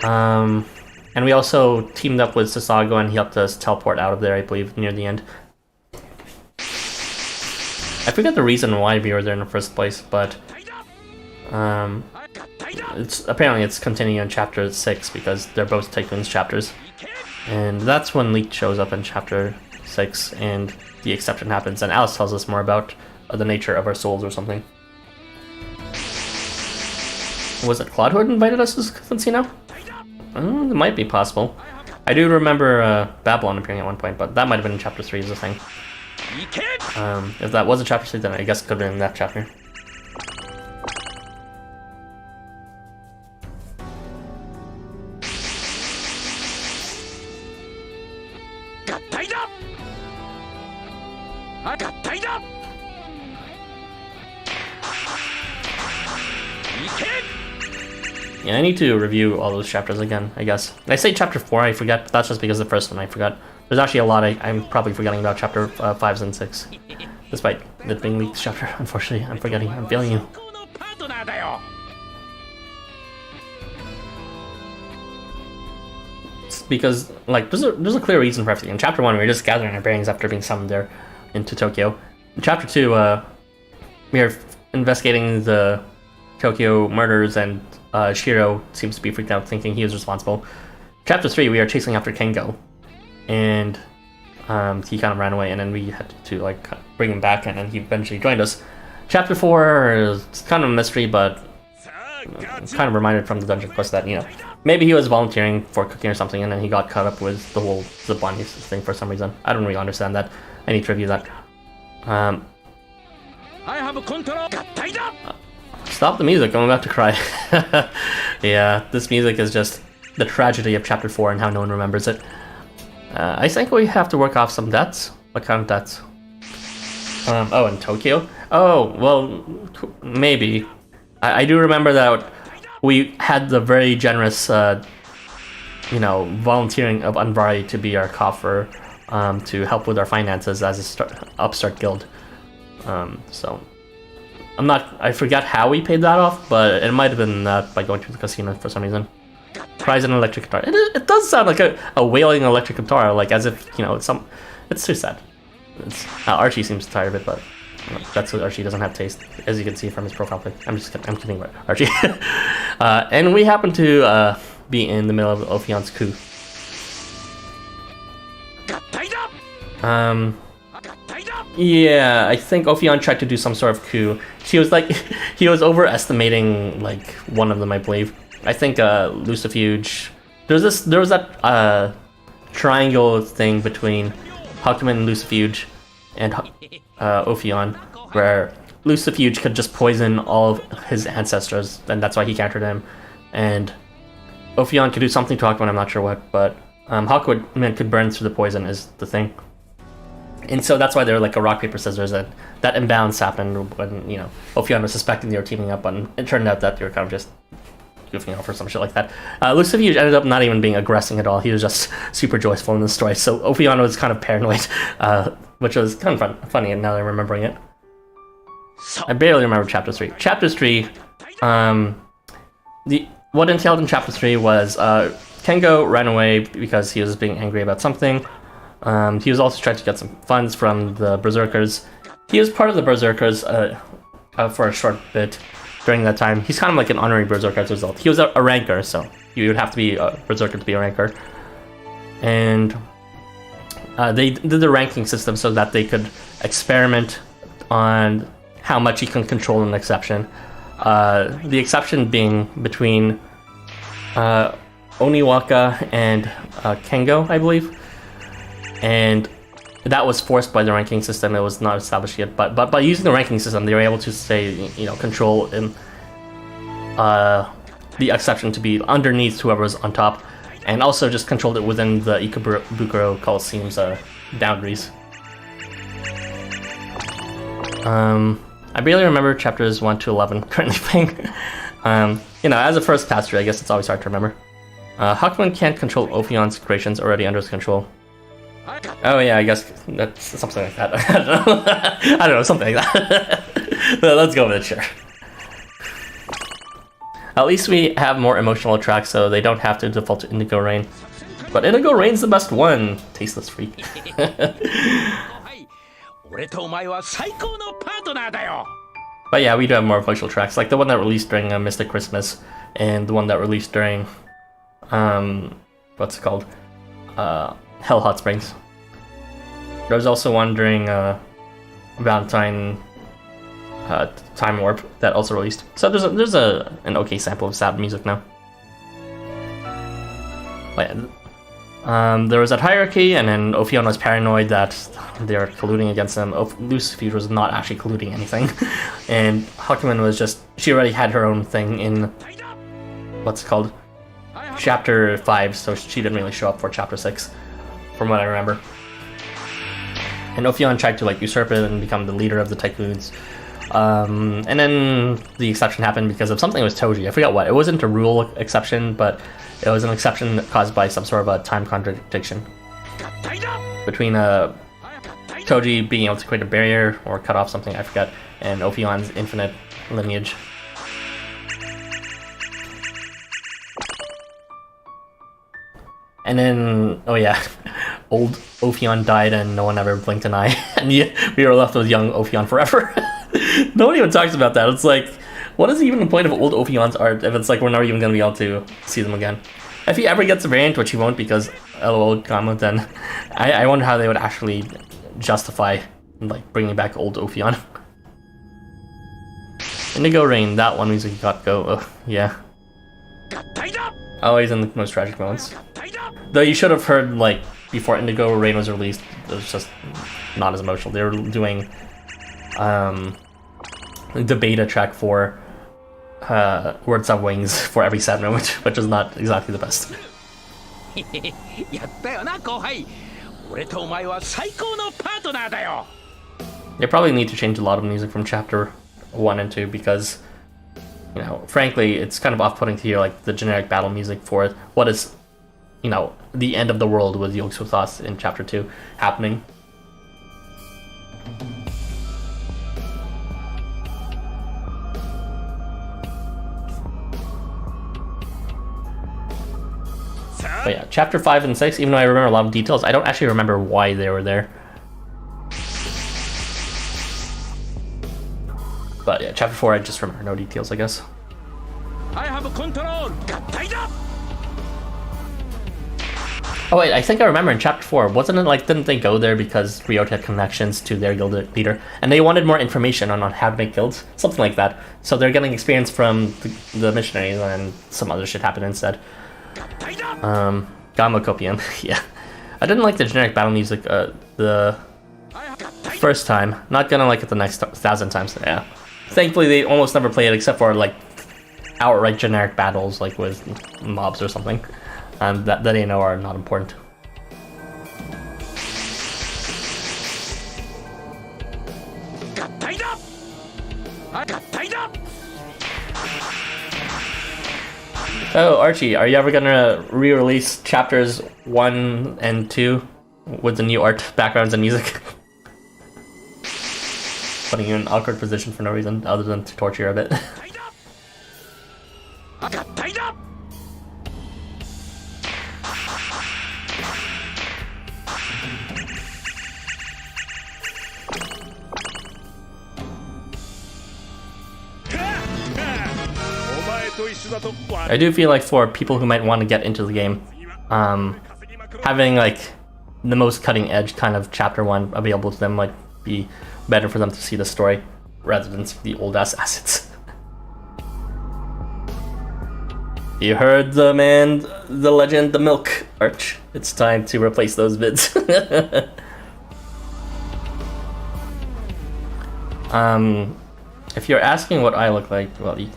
Speaker 1: And we also teamed up with Sasago and he helped us teleport out of there, I believe, near the end. I forget the reason why we were there in the first place, but apparently it's continuing in chapter 6 because they're both Tycoon's chapters. And that's when Leek shows up in chapter 6 and the exception happens, and Alice tells us more about the nature of our souls or something. Was it Claude who had invited us to casino? It might be possible. I do remember Babylon appearing at one point, but that might have been in chapter 3 is the thing. If that was a chapter 3, then I guess it could have been in that chapter. Yeah, I need to review all those chapters again, I guess. I say chapter 4, I forget, but that's just because the first one I forgot. There's actually a lot I'm probably forgetting about chapter 5 and 6. Despite it being Leek's chapter, unfortunately, I'm forgetting. I'm feeling you. It's because, like, there's a clear reason for everything. In chapter 1, we were just gathering our bearings after being summoned there into Tokyo. In chapter 2, we are investigating the Tokyo murders, and Shiro seems to be freaked out, thinking he was responsible. Chapter 3, we are chasing after Kengo, and he kind of ran away, and then we had to like bring him back, and then he eventually joined us. Chapter 4 is kind of a mystery, but kind of reminded from the dungeon quest that, you know, maybe he was volunteering for cooking or something, and then he got caught up with the whole Zipline thing for some reason. I don't really understand that. I need to review that. Stop the music, I'm about to cry. Yeah, this music is just the tragedy of chapter 4 and how no one remembers it. I think we have to work off some debts. What kind of debts? Oh, in Tokyo? Oh, well, maybe. I do remember that we had the very generous, you know, volunteering of Unvari to be our coffer, to help with our finances as an upstart guild. So I forget how we paid that off, but it might have been by going to the casino for some reason. Prize an electric guitar. It does sound like a wailing electric guitar, like as if, you know, it's too sad. Archie seems tired of it, but that's what Archie doesn't have taste, as you can see from his profile pic. I'm kidding about Archie. And we happen to be in the middle of Ophion's coup. Yeah, I think Ophion tried to do some sort of coup. He was overestimating like one of them, I believe. I think Lucifuge. There was that triangle thing between Hakumen and Lucifuge and Ophion, where Lucifuge could just poison all of his ancestors, and that's why he countered him. And Ophion could do something to Hakumen, I'm not sure what, but Hakumen could burn through the poison is the thing. And so that's why they were like a rock, paper, scissors, and that imbalance happened when, you know, Ophion was suspecting they were teaming up, and it turned out that they were kind of just goofing off or some shit like that. Lucifuge ended up not even being aggressing at all. He was just super joyful in the story. So Ophion was kind of paranoid, which was kind of funny, and now that I'm remembering it. I barely remember chapter 3. Chapter 3, what entailed in chapter 3 was Kengo ran away because he was being angry about something. He was also trying to get some funds from the Berserkers. He was part of the Berserkers for a short bit during that time. He's kind of like an honorary Berserker as a result. He was a ranker, so you would have to be a Berserker to be a ranker. And they did the ranking system so that they could experiment on how much you can control an exception. The exception being between Oniwaka and Kengo, I believe, and that was forced by the ranking system. It was not established yet, but by using the ranking system, they were able to say, control in the exception to be underneath whoever's on top, and also just controlled it within the Ikebukuro Coliseum's boundaries. I barely remember chapters 1 to 11 currently playing. As a first pass through, I guess it's always hard to remember. Hakuman can't control Ophion's creations already under his control. Oh yeah, I guess that's something like that. I don't know, something like that. Let's go with it, sure. At least we have more emotional tracks, so they don't have to default to Indigo Rain. But Indigo Rain's the best one! Tasteless freak. But yeah, we do have more emotional tracks, like the one that released during Mystic Christmas, and the one that released during, what's it called? Hell Hot Springs. There's also one during Valentine Time Warp that also released. So there's an okay sample of sad music now. But yeah, there was that hierarchy, and then Ophion was paranoid that they're colluding against him. Lucifuge was not actually colluding anything, and Hakuman was just, she already had her own thing in what's it called, chapter 5, so she didn't really show up for chapter 6, from what I remember. And Ophion tried to usurp it and become the leader of the Tycoons. And then the exception happened because of something with Toji. I forgot what. It wasn't a rule exception, but it was an exception caused by some sort of a time contradiction between Toji being able to create a barrier or cut off something, I forget, and Ophion's infinite lineage. And then, oh yeah, old Ophion died and no one ever blinked an eye, and we were left with young Ophion forever. No one even talks about that. It's like, what is even the point of old Ophion's art if it's like we're never even going to be able to see them again? If he ever gets a variant, which he won't because LOL Gamma, then I wonder how they would actually justify bringing back old Ophion. Indigo Rain, that one music got go. Yeah. Always in the most tragic moments. Though you should have heard, before Indigo Rain was released, it was just not as emotional. They were doing the beta track for Words of Wings for every sad moment, which is not exactly the best. They probably need to change a lot of music from chapter 1 and 2 because, frankly, it's kind of off-putting to hear the generic battle music for what is, the end of the world with Yog-Sothoth in chapter 2 happening. But yeah, chapter 5 and 6, even though I remember a lot of details, I don't actually remember why they were there. But yeah, chapter 4, I just remember no details, I guess. I have a control. Oh wait, I think I remember in chapter 4, wasn't it didn't they go there because Ryota had connections to their guild leader, and they wanted more information on how to make guilds? Something like that. So they're getting experience from the missionaries, and some other shit happened instead. Gamma Copian, yeah. I didn't like the generic battle music the first time. Not gonna like it the next 1,000 times, yeah. Thankfully, they almost never play it except for outright generic battles, with mobs or something, that they know are not important. Got tied up. I got tied up. Oh, Archie, are you ever gonna re-release chapters 1 and 2 with the new art, backgrounds, and music? Putting you in an awkward position for no reason other than to torture you a bit. I got tied up. I do feel like for people who might want to get into the game, having the most cutting edge kind of chapter 1 available to them might be better for them to see the story rather than see the old ass assets. You heard the man, the legend, the milk, Arch. It's time to replace those vids. If you're asking what I look like, well, you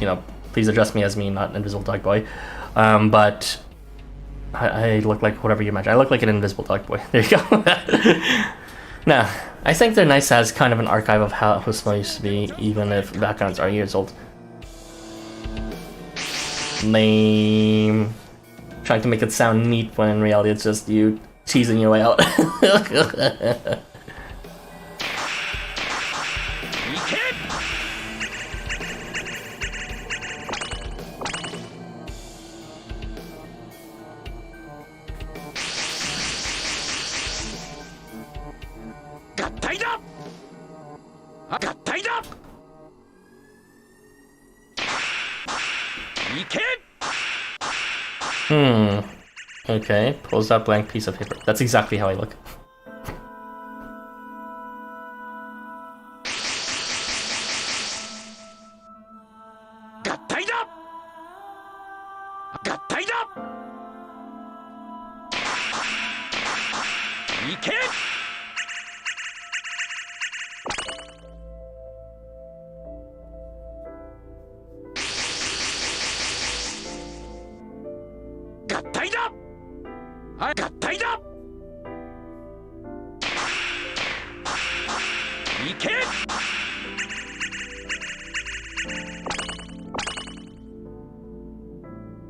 Speaker 1: know, please address me as me, not Invisible Dog Boy. But I look like whatever you imagine. I look like an Invisible Dog Boy. There you go. Now, I think they're nice as kind of an archive of how Housamo used to be, even if backgrounds are years old. Lame. Trying to make it sound neat when in reality it's just you cheesing your way out. Okay, pulls that blank piece of paper. That's exactly how I look.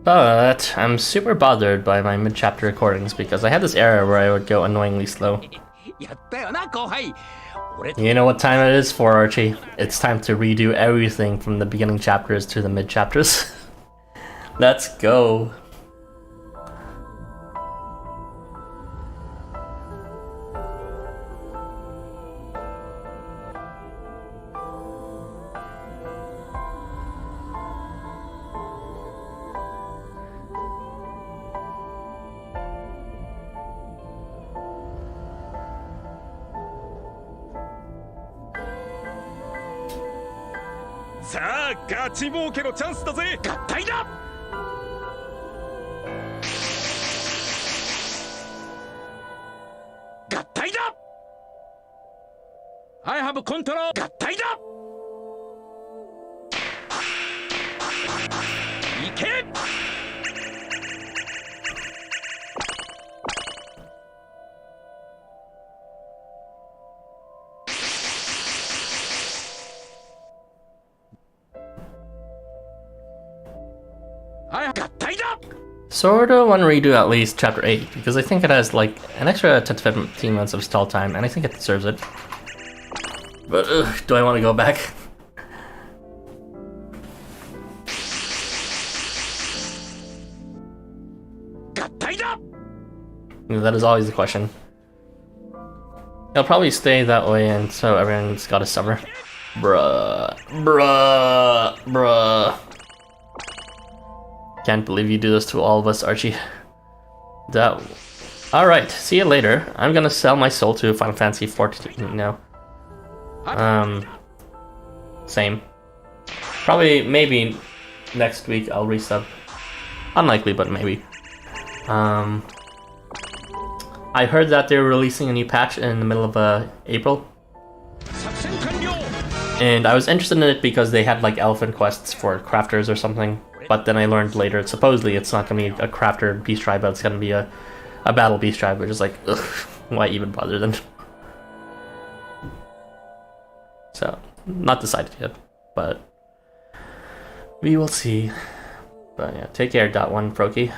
Speaker 1: But I'm super bothered by my mid-chapter recordings because I had this error where I would go annoyingly slow. You know what time it is for, Archie? It's time to redo everything from the beginning chapters to the mid-chapters. Let's go.
Speaker 2: I have control. 合体だ。行け。合体だ。
Speaker 1: Sorta want to redo at least chapter 8 because I think it has like an extra 10 to 15 minutes of stall time and I think it deserves it. But do I want to go back? That is always the question. It'll probably stay that way until everyone's got a summer. Bruh. Can't believe you do this to all of us, Archie. Alright, see you later. I'm gonna sell my soul to Final Fantasy 14 now. Same. Probably, maybe next week I'll resub. Unlikely, but maybe. I heard that they're releasing a new patch in the middle of April. And I was interested in it because they had like elephant quests for crafters or something. But then I learned later, supposedly it's not going to be a crafter beast tribe, but it's going to be a battle beast tribe, which is like, ugh, why even bother then? So, not decided yet, but we will see. But yeah, take care, .1 Froki.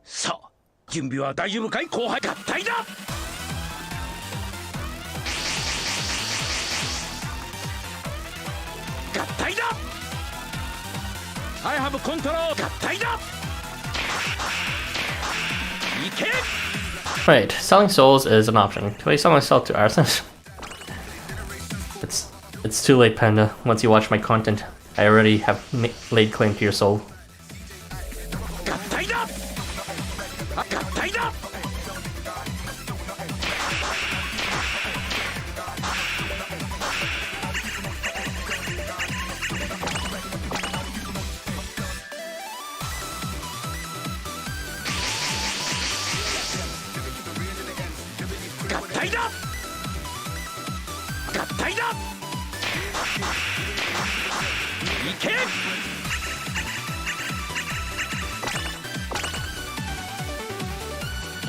Speaker 2: So, 準備は大丈夫かい後輩合体だ。合体だ。I have control。合体だ。行け。
Speaker 1: Right, selling souls is an option. Can I sell myself to Arson? It's too late, Panda. Once you watch my content, I already have laid claim to your soul.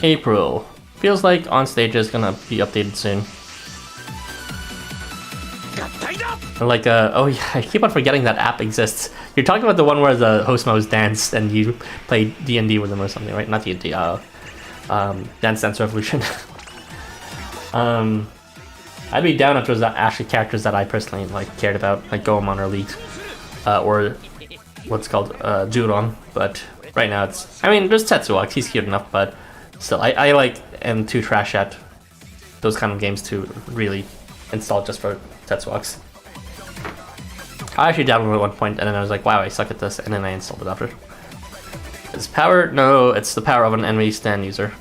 Speaker 1: April. Feels like On Stage is gonna be updated soon. Like, oh yeah, I keep on forgetting that app exists. You're talking about the one where the Housamos dance and you play D&D with them or something, right? Not D&D, Dance Dance Revolution. I'd be down if there was actually characters that I personally like cared about, like Goemon or League, or what's called Juron. But right now it's, I mean, there's Tetsuox, he's cute enough, but still, I like am too trash at those kind of games to really install just for Tetsuox. I actually downloaded it at one point and then I was like, wow, I suck at this, and then I installed it after. It's power? No, it's the power of an enemy stand user.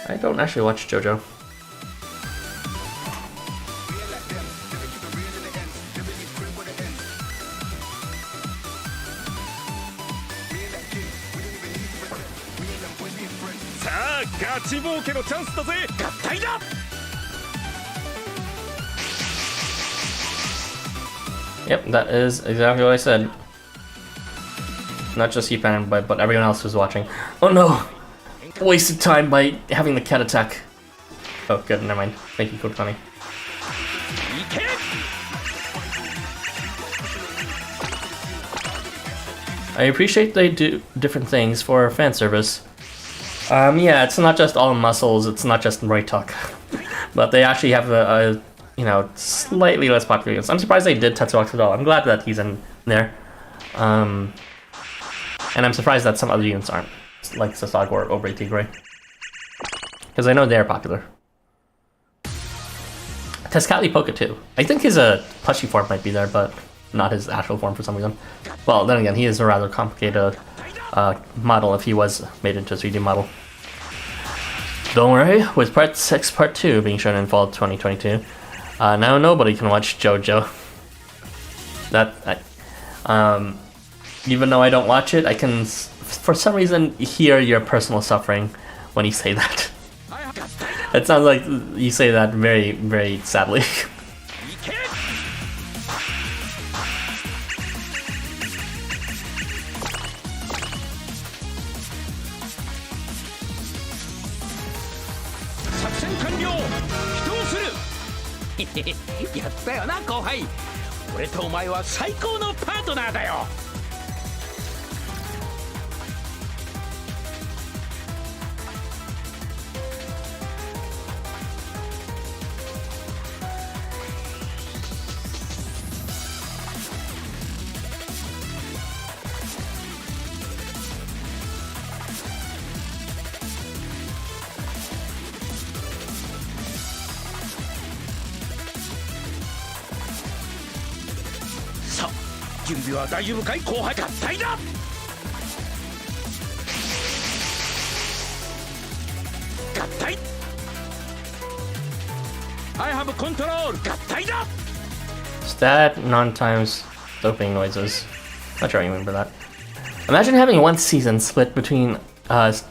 Speaker 1: I don't actually watch JoJo. Yep, that is exactly what I said. Not just you, Pan, but everyone else who's watching. Oh no! Wasted time by having the cat attack. Oh, good, never mind. Thank you, Code Funny. I appreciate they do different things for fan service. Yeah, it's not just all muscles, it's not just right talk. But they actually have a you know, slightly less popular units. I'm surprised they did Tetsuox at all. I'm glad that he's in there. And I'm surprised that some other units aren't, like Sasag or Obrey Tigray. Because I know they're popular. Tezcatli Poke too. I think his plushie form might be there, but not his actual form for some reason. Well, then again, he is a rather complicated model if he was made into a 3D model. Don't worry, with Part 6, Part 2 being shown in fall 2022, now nobody can watch JoJo. Even though I don't watch it, I can, for some reason, hear your personal suffering when you say that. It sounds like you say that very, very sadly.
Speaker 2: I have control.
Speaker 1: Stat non-times doping noises. Not sure I remember that. Imagine having one season split between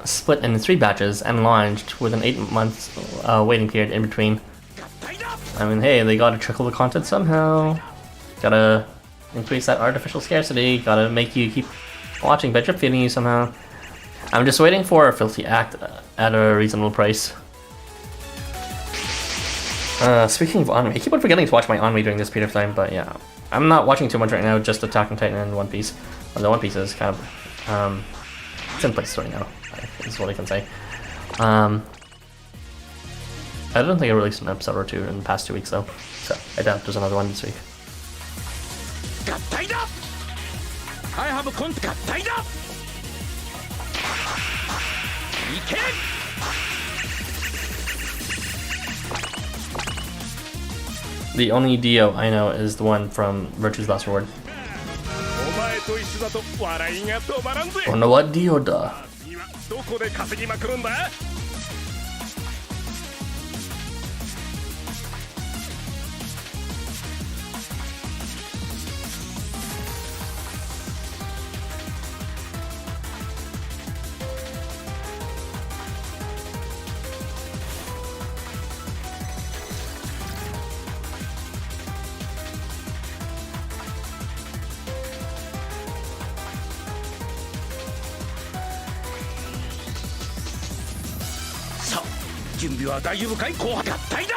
Speaker 1: split into 3 batches and launched with an 8-month waiting period in between. I mean, hey, they gotta trickle the content somehow. Gotta increase that artificial scarcity. Gotta make you keep watching by drip feeding you somehow. I'm just waiting for a Filthy Act at a reasonable price. Speaking of anime, I keep on forgetting to watch my anime during this period of time, but yeah. I'm not watching too much right now, just Attack on Titan and One Piece. Well, the One Piece is kind of, it's in place right now, is what I can say. I don't think I released an episode or 2 in the past 2 weeks though, so I doubt there's another one this week.
Speaker 2: I have a
Speaker 1: The only Dio I know is the one from Virtue's Last Reward.
Speaker 2: お前と一緒だと笑いが止まらんぜ。
Speaker 1: Oh no, what Dio da?
Speaker 2: 次はどこで稼ぎまくるんだ。 さあ、準備は大丈夫かい？後半合体だ。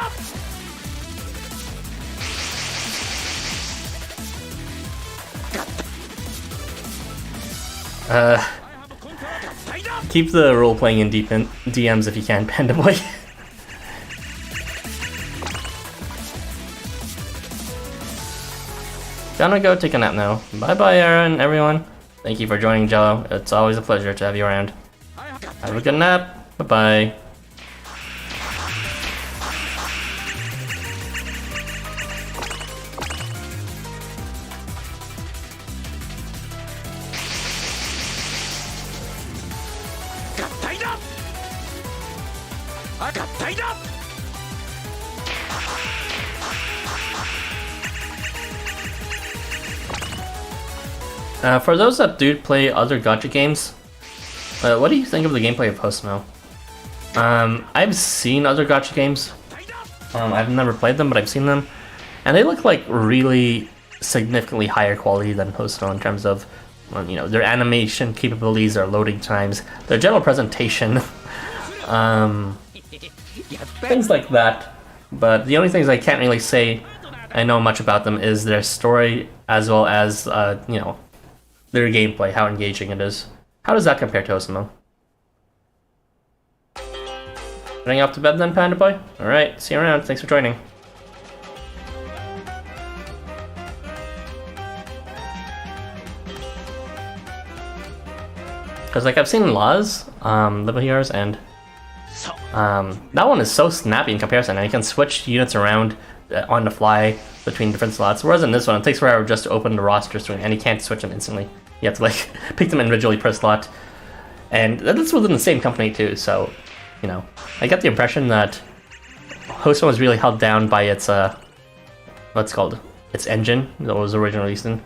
Speaker 1: Keep the role playing in DMs if you can, Panda Boy. Gonna go take a nap now. Bye bye, Aaron, everyone. Thank you for joining, Jello. It's always a pleasure to have you around. Have a good nap. Bye bye. For those that do play other gacha games, what do you think of the gameplay of Housamo? I've seen other gacha games. I've never played them, but I've seen them, and they look like really significantly higher quality than Housamo in terms of, you know, their animation capabilities, their loading times, their general presentation, things like that. But the only things I can't really say I know much about them is their story, as well as you know, their gameplay, how engaging it is. How does that compare to Housamo? Heading off to bed then, Panda Boy? Alright, see you around. Thanks for joining. Because, like, I've seen Laws, Little Heroes, and that one is so snappy in comparison, and you can switch units around on the fly between different slots, whereas in this one, it takes forever just to open the roster screen, and you can't switch them instantly. You have to, like, pick them individually per slot. And that's within the same company, too, so, you know. I get the impression that Housamo was really held down by its, what's it called? Its engine that was originally released in.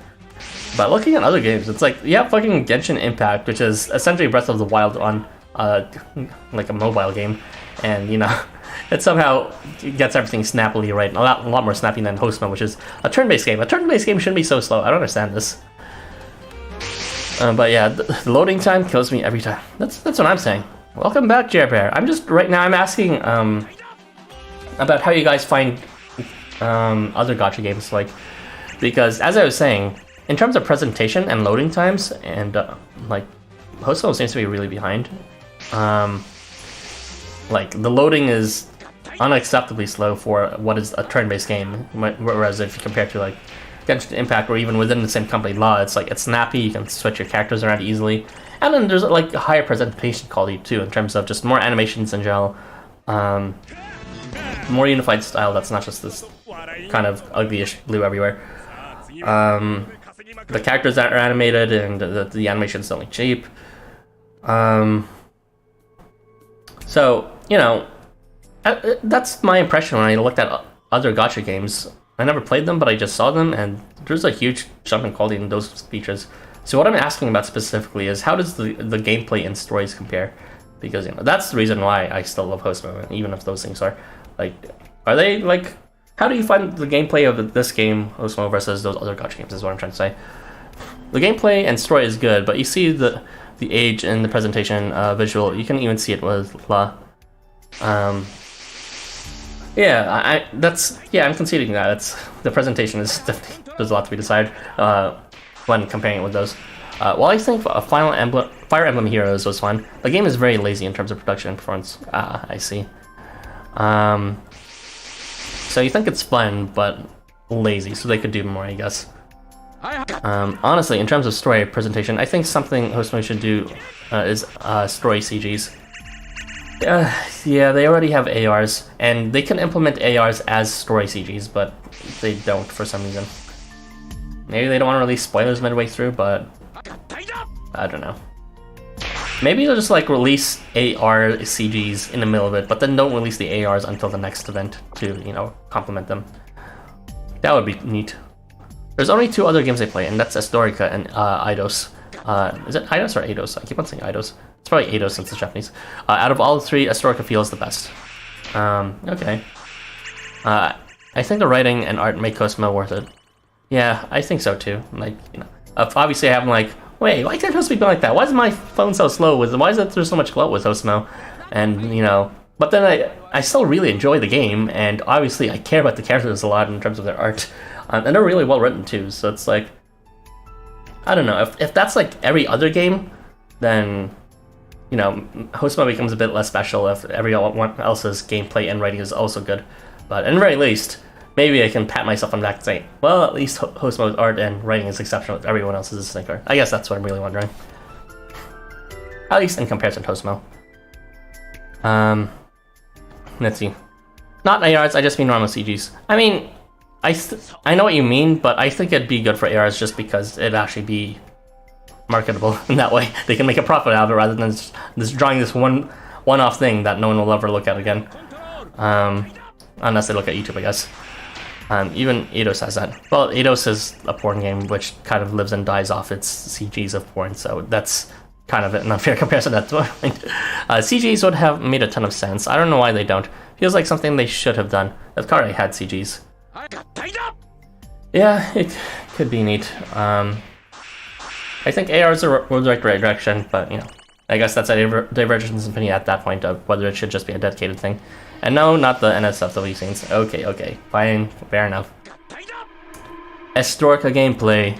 Speaker 1: But looking at other games, it's like, you have fucking Genshin Impact, which is essentially Breath of the Wild on, like a mobile game. And, you know, it somehow gets everything snappily right. A lot more snappy than Housamo, which is a turn-based game. A turn-based game shouldn't be so slow. I don't understand this. But yeah, the loading time kills me every time. That's what I'm saying. Welcome back, Bear. I'm just, right now, I'm asking about how you guys find other gacha games, like, because as I was saying, in terms of presentation and loading times, and like, Housamo seems to be really behind. Like, the loading is unacceptably slow for what is a turn-based game, whereas if you compare to, like, Genshin Impact, or even within the same company, Law, it's like, it's snappy, you can switch your characters around easily, and then there's, like, a higher presentation quality, too, in terms of just more animations in general, more unified style that's not just this kind of ugly-ish blue everywhere. The characters that are animated, and the animation's only cheap. So, you know, that's my impression when I looked at other gacha games. I never played them, but I just saw them, and there's a huge jump in quality in those features. So what I'm asking about specifically is, how does the gameplay and stories compare? Because, you know, that's the reason why I still love Housamo, even if those things are, like, are they, like, how do you find the gameplay of this game, Housamo, versus those other gacha games, is what I'm trying to say. The gameplay and story is good, but you see the age and the presentation visual, you can even see it with La. Yeah, I'm conceding that. The presentation is definitely, there's a lot to be decided when comparing it with those. While I think Fire Emblem Heroes was fun, the game is very lazy in terms of production and performance. I see. So you think it's fun, but lazy, so they could do more, I guess. Honestly, in terms of story presentation, I think something Housamo should do is story CGs. Yeah, they already have ARs, and they can implement ARs as story CGs, but they don't for some reason. Maybe they don't want to release spoilers midway through, but I don't know. Maybe they'll just like release AR CGs in the middle of it, but then don't release the ARs until the next event to, you know, complement them. That would be neat. There's only 2 other games they play, and that's Historica and Eidos. Is it Eidos or Eidos? I keep on saying Eidos. It's probably Eidos since it's Japanese. Out of all 3, Historica feels the best. Okay. I think the writing and art make Housamo worth it. Yeah, I think so too. Like, you know, obviously I'm like, wait, why can't Housamo be like that? Why is my phone so slow? Why is there so much glow with Housamo? And, you know, but then I still really enjoy the game, and obviously I care about the characters a lot in terms of their art. And they're really well written too, so it's like, I don't know, if that's like every other game, then, you know, Housamo becomes a bit less special if everyone else's gameplay and writing is also good. But at the very least, maybe I can pat myself on the back and say, well, at least Housamo's art and writing is exceptional if everyone else's is a stinker. I guess that's what I'm really wondering. At least in comparison to Housamo. Let's see. Not ARs, I just mean normal CGs. I mean, I know what you mean, but I think it'd be good for ARs just because it'd actually be marketable in that way. They can make a profit out of it rather than just drawing this one-off thing that no one will ever look at again. Unless they look at YouTube, I guess. Even Eidos has that. Well, Eidos is a porn game which kind of lives and dies off its CGs of porn, so that's kind of an unfair comparison at the point. CGs would have made a ton of sense. I don't know why they don't. Feels like something they should have done. That car had CGs. Yeah, it could be neat. I think ARs are the right direction, but, you know, I guess that's a divergence in opinion at that point of whether it should just be a dedicated thing. And no, not the NSFW scenes. Okay, fine, fair enough. Historica gameplay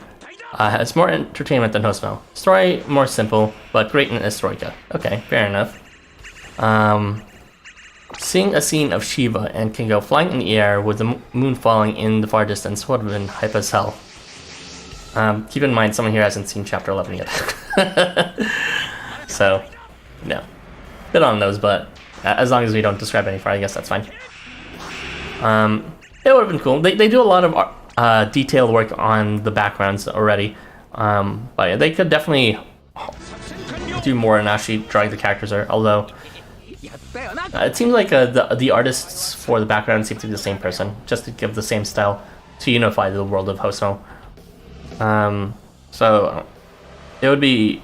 Speaker 1: has more entertainment than Housamo. Story more simple, but great in Historica. Okay, fair enough. Seeing a scene of Shiva and Kingo flying in the air with the moon falling in the far distance would have been hype as hell. Keep in mind, someone here hasn't seen Chapter 11 yet. So, no. Bit on those, but as long as we don't describe any far, I guess that's fine. It would have been cool. They do a lot of detailed work on the backgrounds already. But yeah, they could definitely do more and actually drag the characters there, although it seems like the artists for the background seem to be the same person, just to give the same style to unify the world of Housamo. So it would be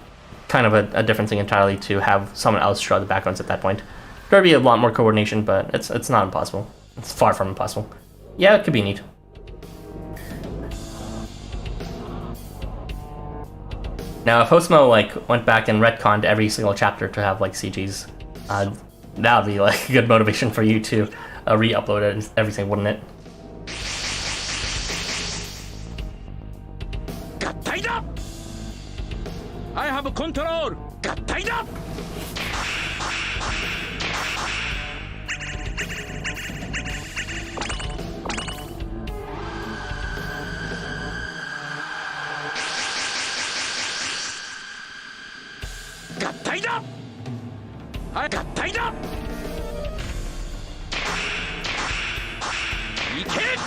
Speaker 1: kind of a different thing entirely to have someone else draw the backgrounds at that point. There'd be a lot more coordination, but it's not impossible. It's far from impossible. Yeah, it could be neat. Now, if Housamo like went back and retconned every single chapter to have like CGs, that would be like a good motivation for you to re-upload it and everything, wouldn't it?
Speaker 2: I have a control. Got tied up. Got tied up. I got tied up. You can't.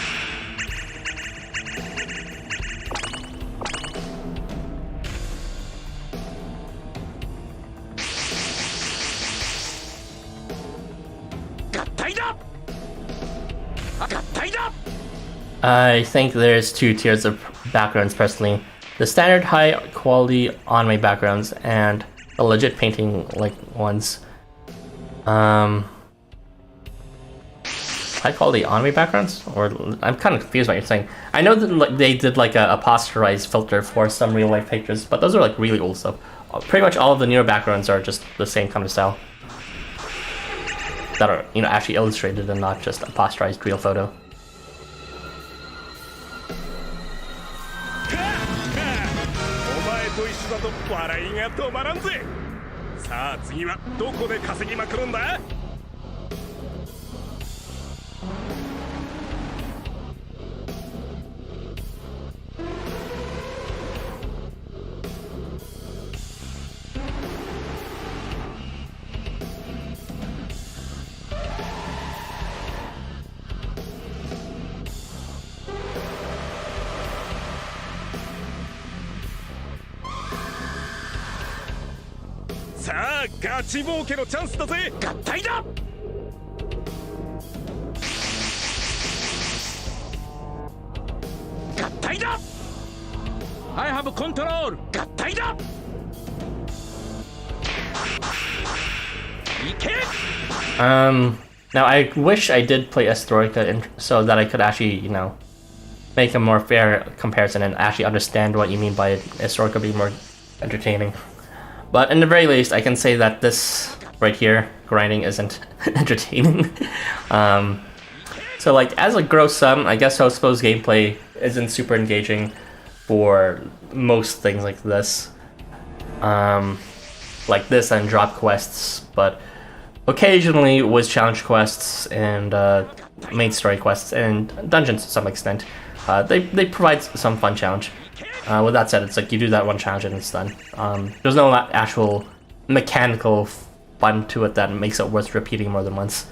Speaker 1: I think there's 2 tiers of backgrounds personally. The standard high quality anime backgrounds and the legit painting like ones. High quality anime backgrounds? Or I'm kind of confused what you're saying. I know that like, they did like a posterized filter for some real life pictures, but those are like really old stuff. Pretty much all of the newer backgrounds are just the same kind of style. That are, you know, actually illustrated and not just a posterized real photo.
Speaker 2: ガチ儲けのチャンスだぜ。合体だ。合体だ。I have control。合体だ。いけ。
Speaker 1: Now I wish I did play Estorica so that I could actually, you know, make a more fair comparison and actually understand what you mean by Estorica being more entertaining. But in the very least, I can say that this right here, grinding, isn't entertaining. So like, as a gross sum, I guess Housebo's gameplay isn't super engaging for most things like this. Like this and drop quests, but occasionally with challenge quests and main story quests and dungeons to some extent, they provide some fun challenge. With that said, it's like you do that one challenge and it's done. There's no actual mechanical fun to it that makes it worth repeating more than once.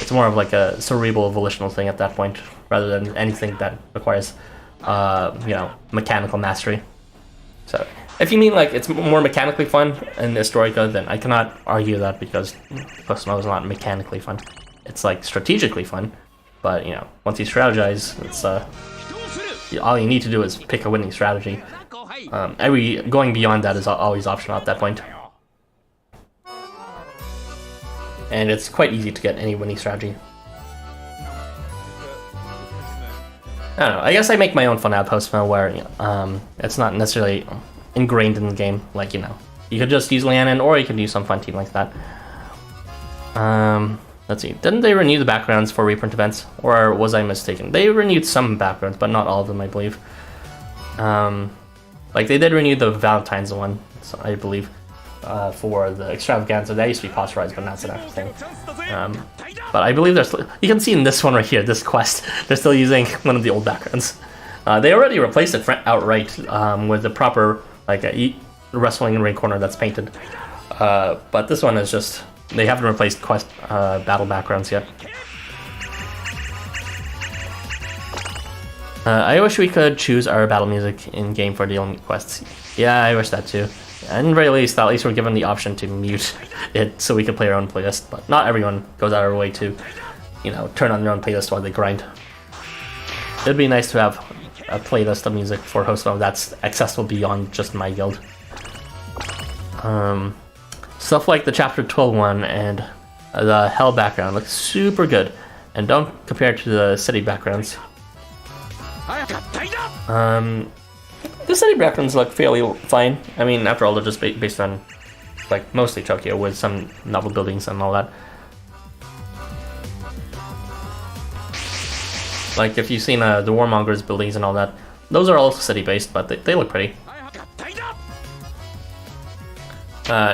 Speaker 1: It's more of like a cerebral volitional thing at that point, rather than anything that requires, you know, mechanical mastery. So, if you mean like it's more mechanically fun in Historica, then I cannot argue that because Housamo is not mechanically fun. It's like strategically fun, but you know, once you strategize, it's all you need to do is pick a winning strategy. Going beyond that is always optional at that point. And it's quite easy to get any winning strategy. I don't know, I guess I make my own fun out of Housamo where it's not necessarily ingrained in the game, like, you know, you could just use Lianon or you could use some fun team like that. Let's see, didn't they renew the backgrounds for reprint events, or was I mistaken? They renewed some backgrounds, but not all of them, I believe. Like they did renew the Valentine's one, so I believe, for the extravaganza. That used to be posterized, but now it's an actual thing. But I believe there's, you can see in this one right here, this quest, they're still using one of the old backgrounds. They already replaced it outright with the proper like a wrestling ring corner that's painted. But this one is just, they haven't replaced quest battle backgrounds yet. I wish we could choose our battle music in game for dealing quests. Yeah, I wish that too. And at the very least, at least we're given the option to mute it so we can play our own playlist. But not everyone goes out of their way to, you know, turn on their own playlist while they grind. It'd be nice to have a playlist of music for Housamo that's accessible beyond just my guild. Stuff like the Chapter 12 one and the Hell background looks super good, and don't compare it to the city backgrounds. The city backgrounds look fairly fine. I mean, after all, they're just based on, like, mostly Tokyo with some novel buildings and all that. Like, if you've seen the Warmongers buildings and all that, those are all city-based, but they look pretty.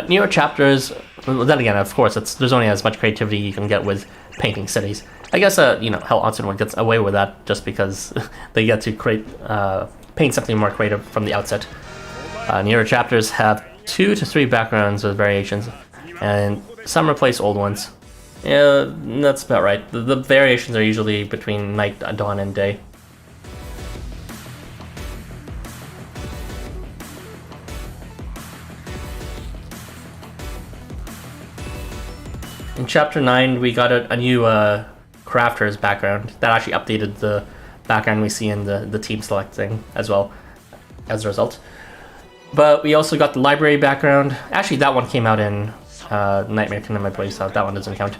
Speaker 1: Newer chapters, well, then again, of course, there's only as much creativity you can get with painting cities. I guess, you know, Hell Onsen one gets away with that just because they get to paint something more creative from the outset. Newer chapters have 2 to 3 backgrounds with variations, and some replace old ones. Yeah, that's about right. The variations are usually between night, dawn, and day. In Chapter 9, we got a new crafter's background that actually updated the background we see in the team select thing as well, as a result. But we also got the library background. Actually, that one came out in Nightmare Kingdom, I believe, so that one doesn't count.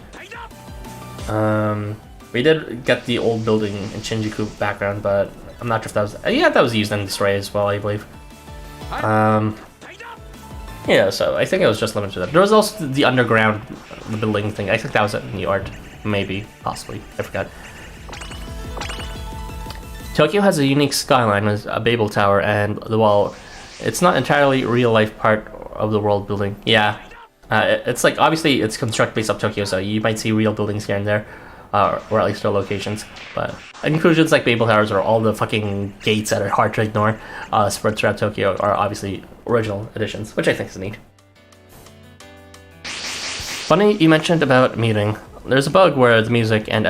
Speaker 1: We did get the old building in Shinjuku background, but I'm not sure if that was... Yeah, that was used in the story as well, I believe. Yeah, so I think it was just limited to that. There was also the underground building thing. I think that was a new art. Maybe, possibly. I forgot. Tokyo has a unique skyline with a Babel Tower and the wall. It's not entirely real-life part of the world building. Yeah. It's like, obviously, it's constructed based off Tokyo, so you might see real buildings here and there. Or at least real locations. But inclusions like Babel Towers or all the fucking gates that are hard to ignore spread throughout Tokyo are obviously original additions, which I think is neat. Funny you mentioned about muting. There's a bug where the music and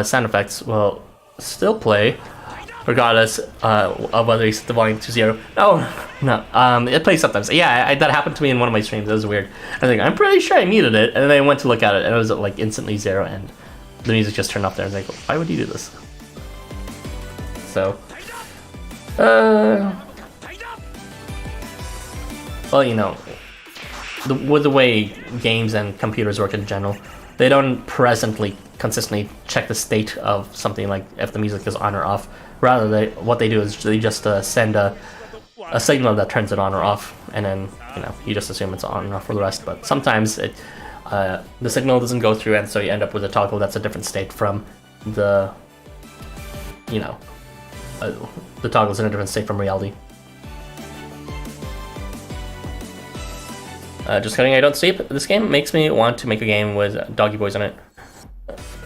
Speaker 1: sound effects will still play regardless of whether you set the volume to 0. No. It plays sometimes. Yeah, that happened to me in one of my streams. It was weird. I think I'm pretty sure I muted it, and then I went to look at it, and it was like instantly 0, and the music just turned off there. I was like, why would you do this? So, well, you know, with the way games and computers work in general, they don't presently consistently check the state of something, like if the music is on or off. Rather, what they do is they just send a signal that turns it on or off, and then, you know, you just assume it's on or off for the rest. But sometimes the signal doesn't go through, and so you end up with a toggle that's a different state from the, you know, the toggle's in a different state from reality. Just kidding, I don't sleep. This game makes me want to make a game with doggy boys in it.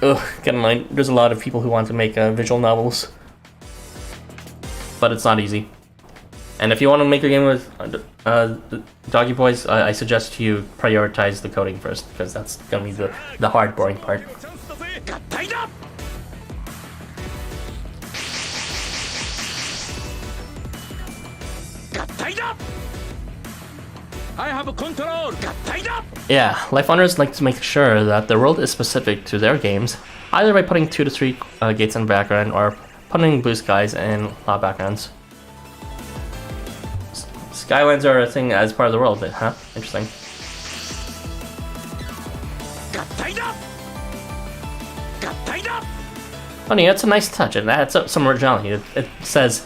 Speaker 1: Ugh, get in mind, there's a lot of people who want to make visual novels, but it's not easy. And if you want to make a game with doggy boys, I suggest you prioritize the coding first, because that's gonna be the hard, boring part.
Speaker 2: I have control.
Speaker 1: Yeah, LifeWonders like to make sure that the world is specific to their games, either by putting 2 to 3 gates in the background or putting blue skies in lot backgrounds. Skylines are a thing as part of the world, huh? Interesting. Funny, it's a nice touch, and adds up some originality. It says,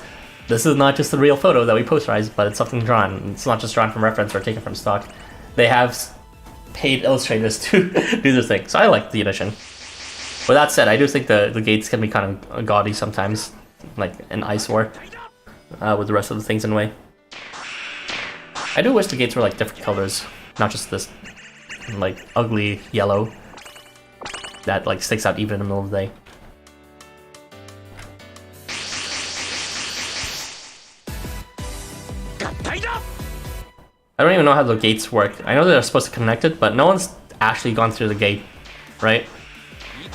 Speaker 1: this is not just a real photo that we posterized, but it's something drawn. It's not just drawn from reference or taken from stock. They have paid illustrators to do this thing, so I like the addition. With that said, I do think the gates can be kind of gaudy sometimes, like an eyesore, with the rest of the things in a way. I do wish the gates were like different colors, not just this like ugly yellow that like sticks out even in the middle of the day. I don't even know how the gates work. I know they're supposed to connect it, but no one's actually gone through the gate, right?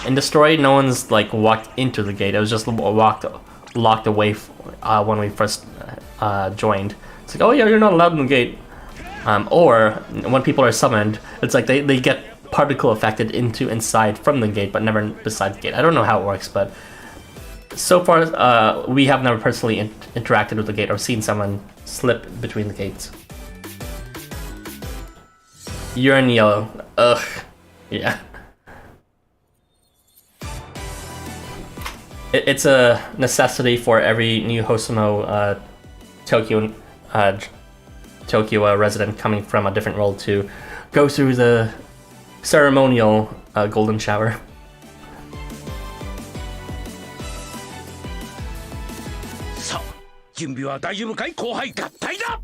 Speaker 1: In the story, no one's like walked into the gate. It was just locked away when we first joined. It's like, oh yeah, you're not allowed in the gate. Or when people are summoned, it's like they get particle affected inside from the gate, but never beside the gate. I don't know how it works, but so far we have never personally interacted with the gate or seen someone slip between the gates. You're in yellow. Ugh. Yeah. It's a necessity for every new Housamo Tokyo resident coming from a different world to go through the ceremonial golden shower.
Speaker 2: So, 準備は大丈夫かい後輩合体だ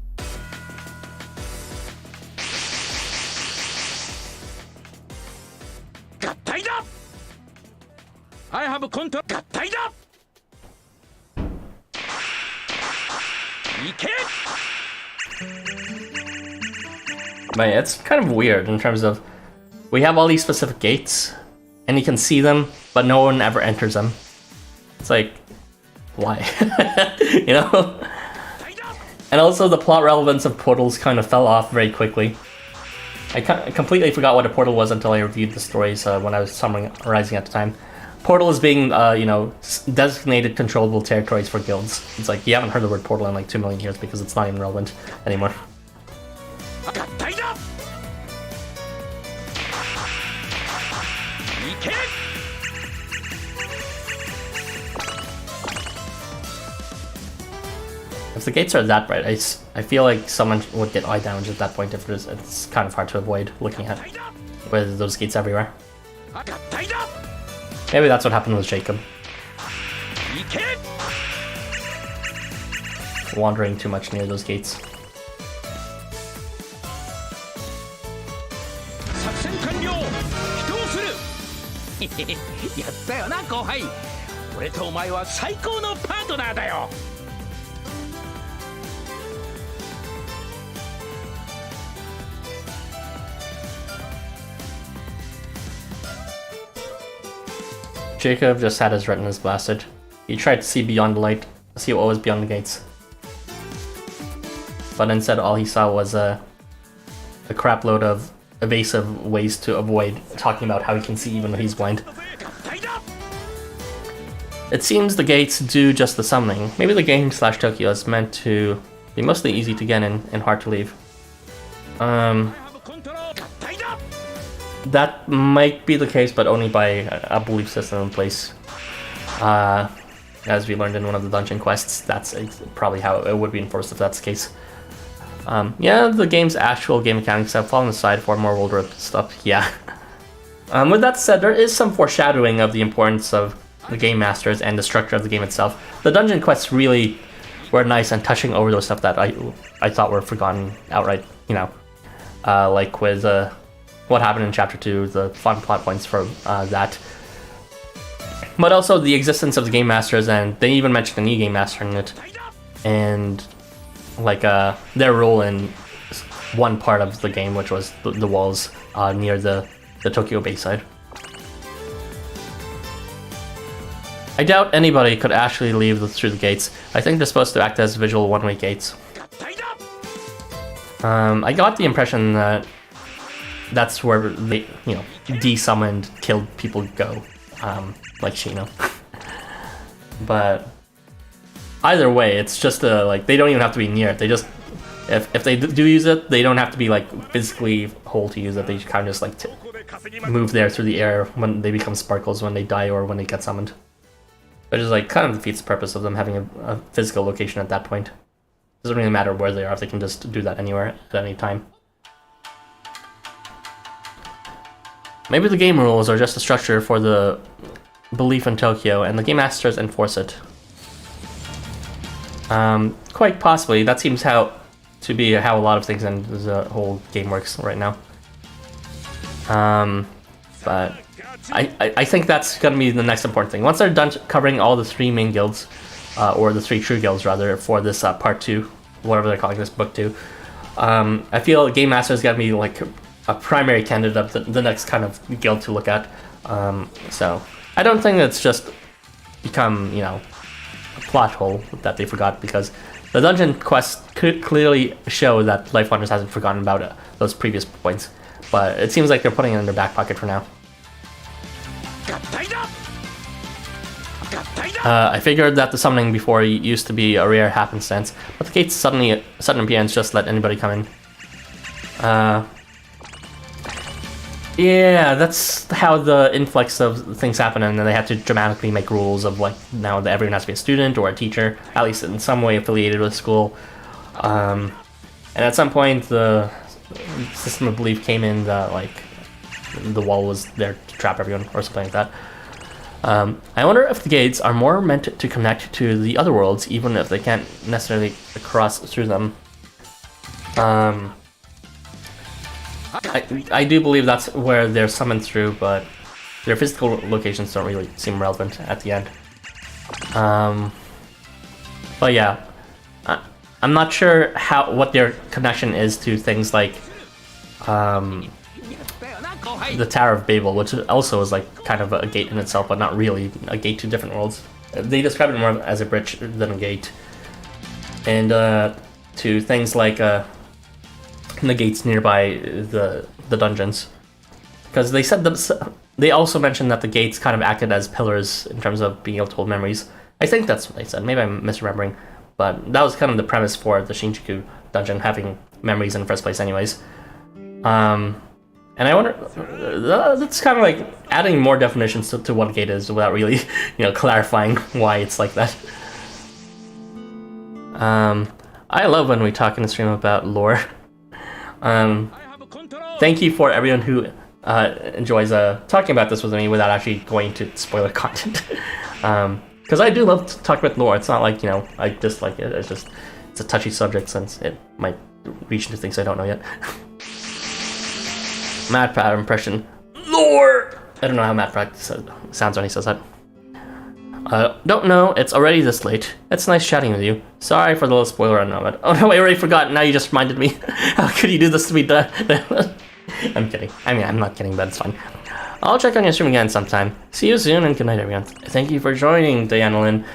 Speaker 2: I have control. 合体だ
Speaker 1: But yeah, it's kind of weird in terms of we have all these specific gates and you can see them, but no one ever enters them. It's like, why? You know? And also the plot relevance of portals kind of fell off very quickly. I completely forgot what a portal was until I reviewed the stories when I was summarizing at the time. Portal is being, you know, designated controllable territories for guilds. It's like, you haven't heard the word portal in like 2 million years because it's not even relevant anymore. If the gates are that bright, I feel like someone would get eye damage at that point if it's kind of hard to avoid looking at with those gates everywhere. Maybe that's what happened with Jacob. Wandering too much near those gates. Jacob just had his retinas blasted. He tried to see beyond the light, see what was beyond the gates. But instead, all he saw was a crapload of evasive ways to avoid talking about how he can see even though he's blind. It seems the gates do just the summoning. Maybe the game / Tokyo is meant to be mostly easy to get in and hard to leave. That might be the case, but only by a belief system in place. As we learned in one of the dungeon quests, that's probably how it would be enforced if that's the case. Yeah, the game's actual game mechanics have fallen aside for more world rip stuff, yeah. With that said, there is some foreshadowing of the importance of the game masters and the structure of the game itself. The dungeon quests really were nice and touching over those stuff that I thought were forgotten outright, you know. Like with what happened in Chapter 2, the fun plot points for that. But also the existence of the game masters, and they even mentioned a new game master in it. And like their role in one part of the game, which was the walls near the Tokyo Bayside. I doubt anybody could actually leave through the gates. I think they're supposed to act as visual one-way gates. I got the impression that that's where they, you know, de-summoned, killed people go, like Shino. But either way, it's just like they don't even have to be near it. They just, if they do use it, they don't have to be like physically whole to use it. They kind of just like move there through the air when they become sparkles when they die or when they get summoned. Which is like kind of defeats the purpose of them having a physical location at that point. Doesn't really matter where they are if they can just do that anywhere at any time. Maybe the game rules are just a structure for the belief in Tokyo, and the game masters enforce it. Quite possibly. That seems to be how a lot of things in the whole game works right now. But I think that's going to be the next important thing. Once they're done covering all the 3 main guilds, or the 3 true guilds rather, for this part 2, whatever they're calling this, book 2, I feel Game Master is going to be like a primary candidate of the next kind of guild to look at. So I don't think it's just become, you know, a plot hole that they forgot, because the dungeon quests could clearly show that LifeWonders hasn't forgotten about those previous points. But it seems like they're putting it in their back pocket for now. I figured that the summoning before used to be a rare happenstance, but the gate's sudden appearance just let anybody come in. Yeah, that's how the influx of things happen, and then they have to dramatically make rules of like now that everyone has to be a student or a teacher, at least in some way affiliated with school. And at some point, the system of belief came in that like the wall was there to trap everyone or something like that. I wonder if the gates are more meant to connect to the other worlds, even if they can't necessarily cross through them. I do believe that's where they're summoned through, but their physical locations don't really seem relevant at the end. But yeah, I'm not sure what their connection is to things like the Tower of Babel, which also is like kind of a gate in itself, but not really a gate to different worlds. They describe it more as a bridge than a gate. And to things like the gates nearby the dungeons, because they said they also mentioned that the gates kind of acted as pillars in terms of being able to hold memories. I think that's what they said. Maybe I'm misremembering, but that was kind of the premise for the Shinjuku dungeon having memories in the first place, anyways. And I wonder, that's kind of like adding more definitions to what a gate is without really, you know, clarifying why it's like that. I love when we talk in the stream about lore. Thank you for everyone who enjoys talking about this with me without actually going to spoiler content. Because I do love to talk about lore. It's not like, you know, I dislike it. It's a touchy subject since it might reach into things I don't know yet. Matt Pratt impression. Lore! I don't know how Matt Pratt sounds when he says that. Don't know, it's already this late. It's nice chatting with you. Sorry for the little spoiler on it. Oh no, I already forgot, now you just reminded me. How could you do this to me? I'm kidding. I mean, I'm not kidding, but it's fine. I'll check on your stream again sometime. See you soon, and good night, everyone. Thank you for joining, Diana Lynn.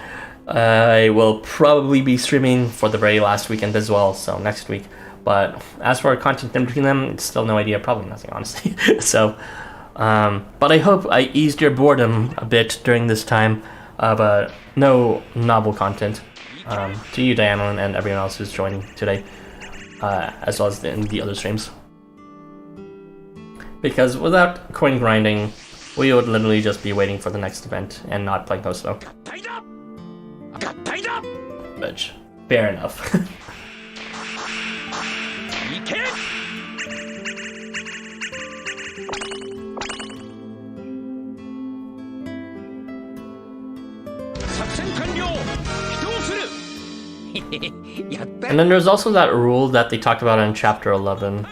Speaker 1: I will probably be streaming for the very last weekend as well, so next week. But as for content in between them, it's still no idea. Probably nothing, honestly. So, but I hope I eased your boredom a bit during this time of no novel content. To you, Diana, and everyone else who's joining today, as well as in the other streams. Because without coin grinding, we would literally just be waiting for the next event and not playing Housamo. Which, fair enough. And then there's also that rule that they talked about in chapter 11.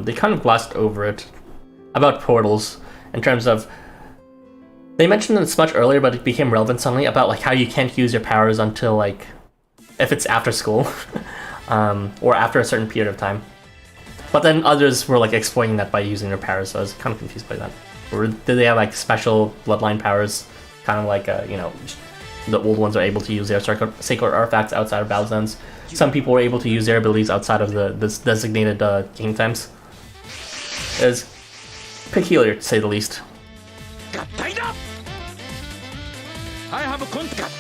Speaker 1: They kind of glossed over it about portals in terms of, they mentioned this much earlier, but it became relevant suddenly about like how you can't use your powers until like if it's after school or after a certain period of time. But then others were like explaining that by using their powers, so I was kind of confused by that. Or did they have like special bloodline powers, kind of like you know, the old ones are able to use their sacred artifacts outside of battle zones. Some people were able to use their abilities outside of the designated game times. It's peculiar, to say the least.
Speaker 2: I have a contact.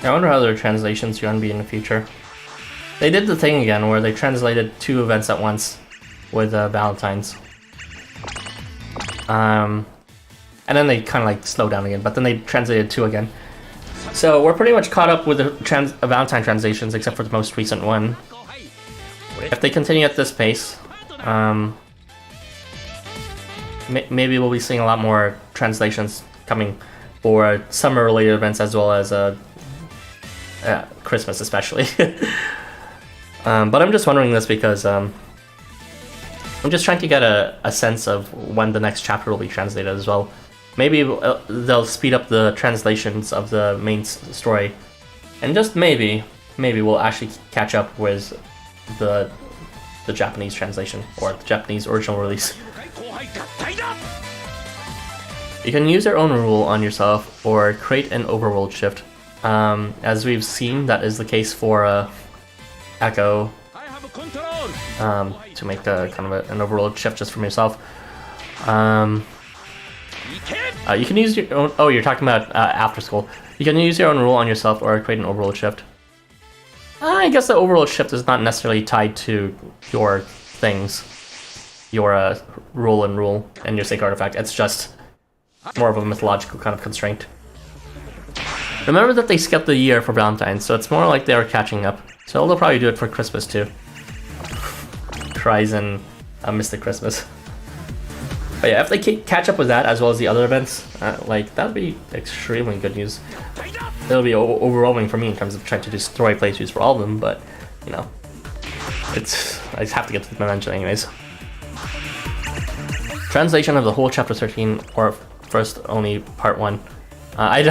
Speaker 1: I wonder how their translations are going to be in the future. They did the thing again where they translated 2 events at once with Valentine's. And then they kind of like slowed down again, but then they translated 2 again. So we're pretty much caught up with the Valentine translations except for the most recent one. If they continue at this pace, maybe we'll be seeing a lot more translations coming for summer-related events as well as Christmas especially. But I'm just wondering this because I'm just trying to get a sense of when the next chapter will be translated as well. Maybe they'll speed up the translations of the main story, and just maybe we'll actually catch up with the Japanese translation or the Japanese original release. You can use your own rule on yourself or create an overworld shift. As we've seen, that is the case for Echo, to make a kind of an overworld shift just from yourself. You can use your own. Oh, you're talking about Afterschool. You can use your own rule on yourself or create an overworld shift. I guess the overworld shift is not necessarily tied to your things, your rule and your sacred artifact. It's just more of a mythological kind of constraint. Remember that they skipped the year for Valentine's, so it's more like they were catching up. So they'll probably do it for Christmas too. Cries and Mystic Christmas. But yeah, if they catch up with that as well as the other events, like that'd be extremely good news. It'll be overwhelming for me in terms of trying to destroy playthroughs for all of them, but you know, I just have to get to the mention anyways. Translation of the whole chapter 13 or first only part 1. I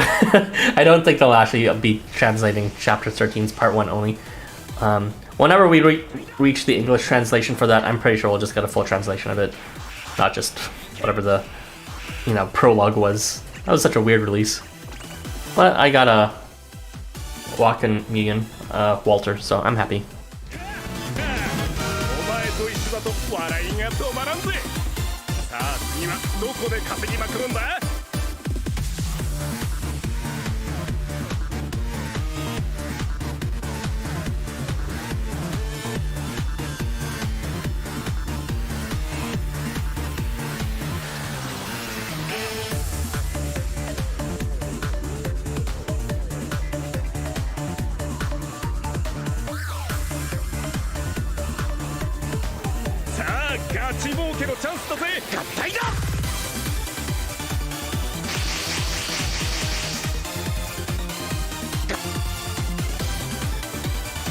Speaker 1: don't think they'll actually be translating chapter 13's part 1 only. Whenever we reach the English translation for that, I'm pretty sure we'll just get a full translation of it, not just whatever the prologue was. That was such a weird release. But I got a walk-in Mugen, Walter, so I'm happy.
Speaker 2: ガチ儲けのチャンスだぜ。合体だ。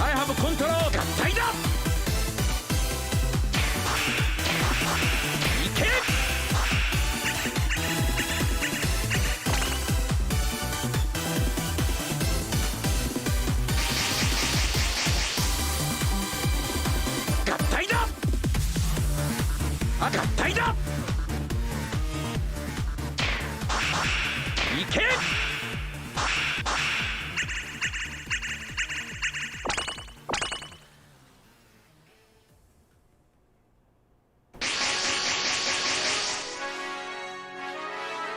Speaker 2: I have control。合体だ。いけ。合体だ。合体だ。いけ。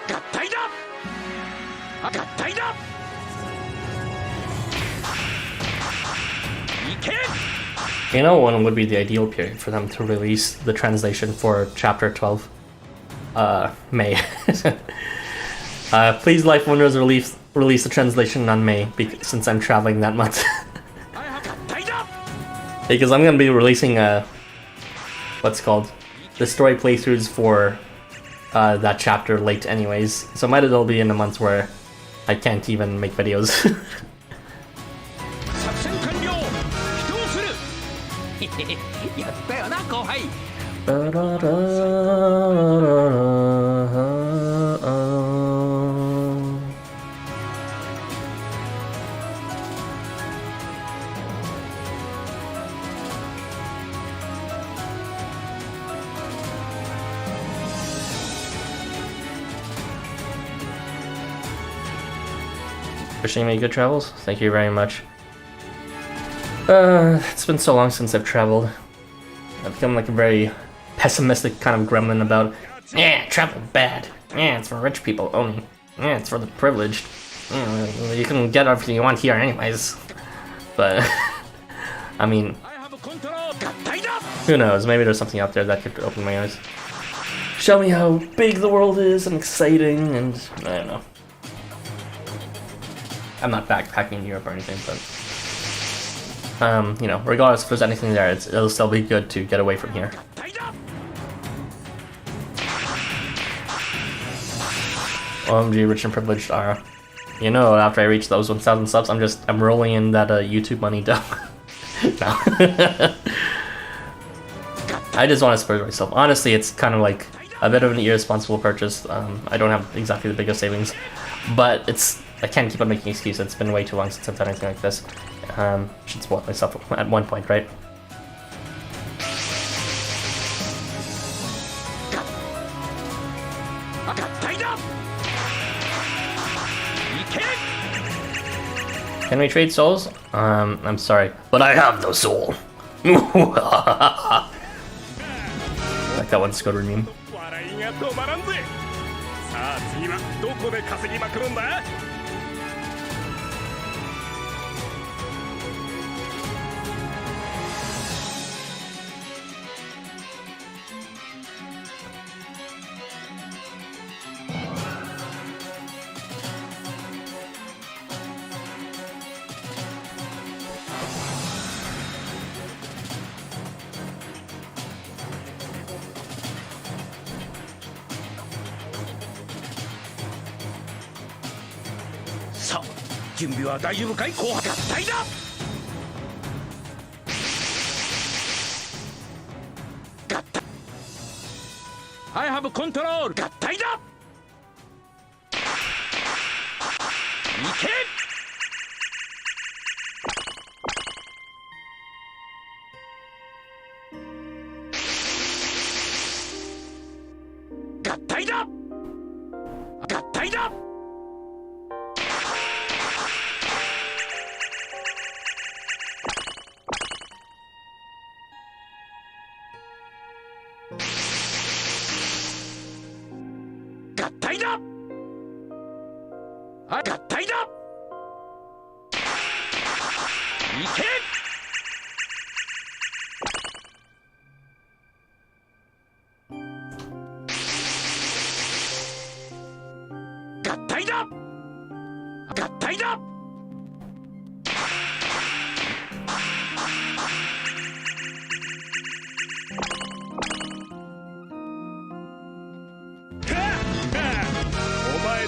Speaker 2: 合体だ。合体だ。いけ。
Speaker 1: You know when would be the ideal period for them to release the translation for Chapter 12? May. Please, LifeWonders, release the translation on May, since I'm traveling that month. Because I'm going to be releasing, what's called, the story playthroughs for that chapter late anyways. So might as well be in a month where I can't even make videos.
Speaker 3: やったよな後輩。
Speaker 1: Wishing me good travels. Thank you very much. It's been so long since I've traveled. I've become like a very pessimistic kind of gremlin about, yeah, travel bad. Yeah, it's for rich people only. Yeah, it's for the privileged. You can get everything you want here anyways. But, I mean, who knows? Maybe there's something out there that could open my eyes. Show me how big the world is and exciting, and I don't know. I'm not backpacking in Europe or anything, but you know, regardless if there's anything there, it'll still be good to get away from here. OMG, rich and privileged are. You know, after I reach those 1,000 subs, I'm rolling in that YouTube money down. No. I just want to spur myself. Honestly, it's kind of like a bit of an irresponsible purchase. I don't have exactly the biggest savings, but I can't keep on making excuses. It's been way too long since I've done anything like this. Should spoil myself at one point, right? Can we trade souls? I'm sorry, but I have no soul. Like that one Scudder meme.
Speaker 2: さあ次はどこで稼ぎまくるんだ。さあ準備は大丈夫かい後輩。合体だ。合体。I have control。合体だ。いけ。合体だ。合体だ。合体だ。合体だ。いけ。合体だ。合体だ。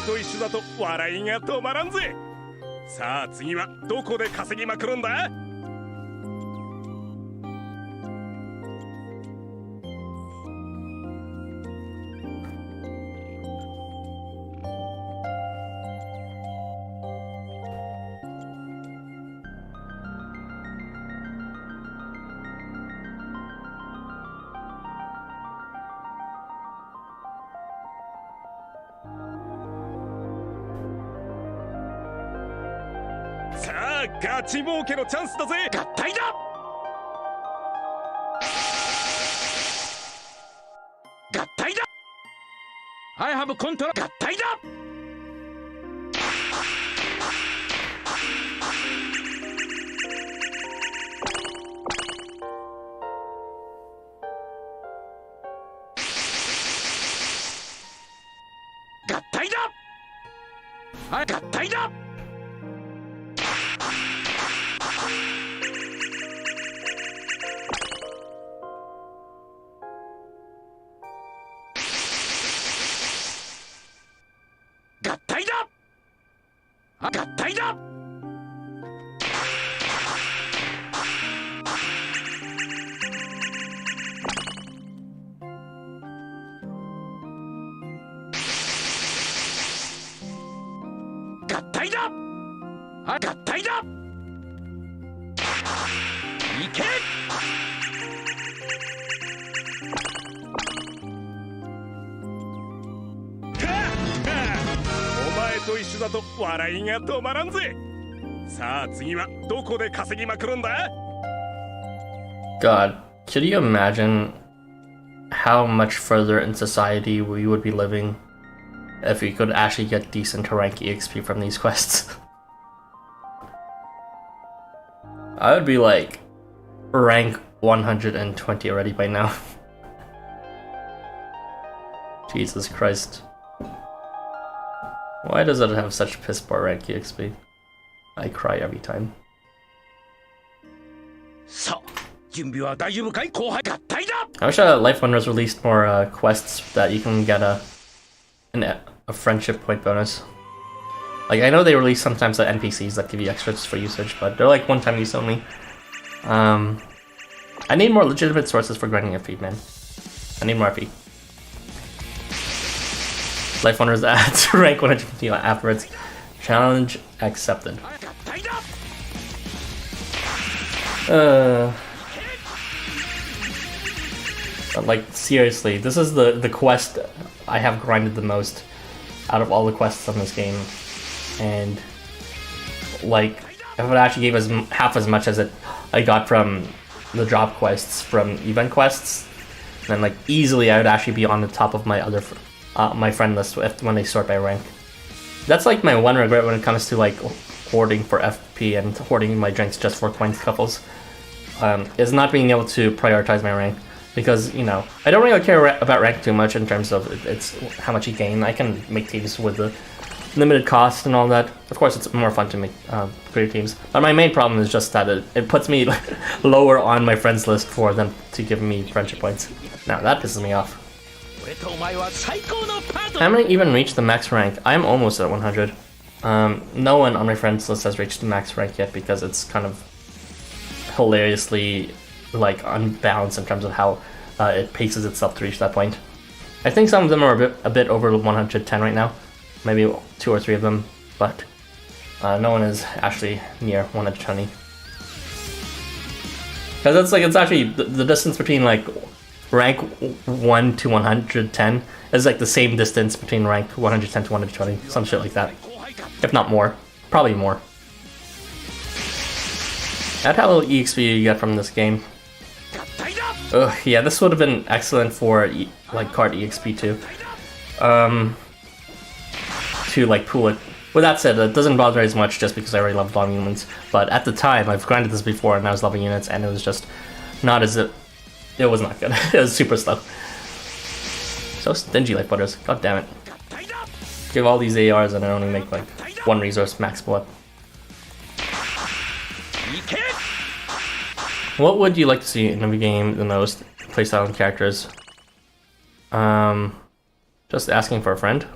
Speaker 2: と一緒だと笑いが止まらんぜ。さあ次はどこで稼ぎまくるんだ。さあガチ儲けのチャンスだぜ。合体だ。合体だ。I have control。合体だ。合体だ。はい、合体だ。合体だ。合体だ。合体だ。合体だ。いけ。お前と一緒だと笑いが止まらんぜ。さあ次はどこで稼ぎまくるんだ。
Speaker 1: God, could you imagine how much further in society we would be living if we could actually get decent rank EXP from these quests? I would be like rank 120 already by now. Jesus Christ. Why does it have such piss poor rank EXP? I cry every time.
Speaker 3: さあ、準備は大丈夫かい後輩。合体だ。
Speaker 1: I wish LifeWonders released more quests that you can get a friendship point bonus. Like, I know they release sometimes the NPCs that give you extras for usage, but they're like one-time use only. I need more legitimate sources for grinding FP, man. I need more FP. LifeWonders adds rank 150 afterwards. Challenge accepted. But like, seriously, this is the quest I have grinded the most out of all the quests on this game. And like, if it actually gave us half as much as I got from the drop quests from event quests, then like easily I would actually be on the top of my other my friend list when they sort by rank. That's like my one regret when it comes to like hoarding for FP and hoarding my drinks just for coins couples, is not being able to prioritize my rank. Because, you know, I don't really care about rank too much in terms of it's how much you gain. I can make teams with the limited cost and all that. Of course, it's more fun to make great teams. But my main problem is just that it puts me lower on my friends list for them to give me friendship points. Now that pisses me off. I haven't even reached the max rank. I'm almost at 100. No one on my friends list has reached the max rank yet because it's kind of hilariously like unbalanced in terms of how it paces itself to reach that point. I think some of them are a bit over 110 right now, maybe 2 or 3 of them, but no one is actually near 120. Because it's actually the distance between like rank 1 to 110 is like the same distance between rank 110 to 120, some shit like that, if not more, probably more. That's how little EXP you get from this game. Ugh, yeah, this would have been excellent for like card EXP too. To like pool it. With that said, it doesn't bother as much just because I already love loving units. But at the time, I've grinded this before and I was loving units, and it was just not as it was not good. It was super slow. So stingy, LifeWonders. God damn it. Give all these ARs and I only make like 1 resource max blood. What would you like to see in the game the most? Playstyle and characters. Just asking for a friend.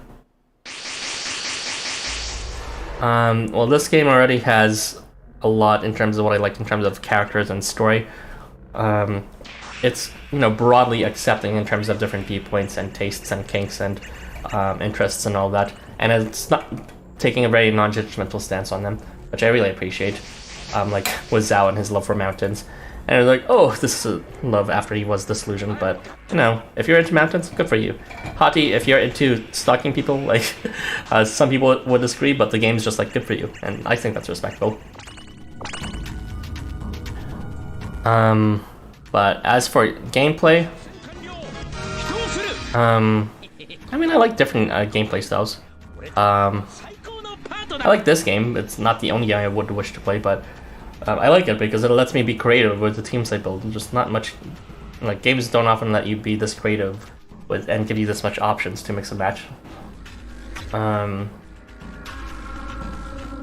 Speaker 1: Well, this game already has a lot in terms of what I like in terms of characters and story. It's, you know, broadly accepting in terms of different viewpoints and tastes and kinks and interests and all that. And it's not taking a very non-judgmental stance on them, which I really appreciate. Like with Zhao and his love for mountains. And it's like, oh, this is love after he was disillusioned, but, you know, if you're into mountains, good for you. Hati, if you're into stalking people, like, some people would disagree, but the game's just like, good for you, and I think that's respectable. But as for gameplay, I mean, I like different gameplay styles. I like this game. It's not the only game I would wish to play, but I like it because it lets me be creative with the teams I build. Just not much, like, games don't often let you be this creative with and give you this much options to mix and match. But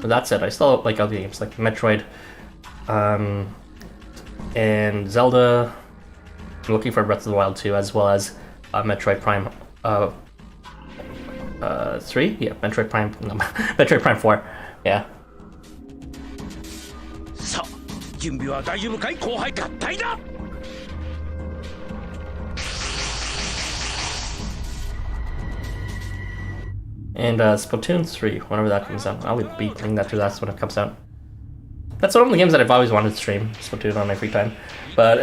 Speaker 1: that's it. I still like other games like Metroid, and Zelda. I'm looking for Breath of the Wild 2, as well as Metroid Prime 3? Yeah, Metroid Prime, no, Metroid Prime 4, yeah.
Speaker 3: さあ、準備は大丈夫かい後輩合体だ。
Speaker 1: And Splatoon 3, whenever that comes out. I'll be playing that too, that's when it comes out. That's one of the games that I've always wanted to stream, Splatoon, on my free time. But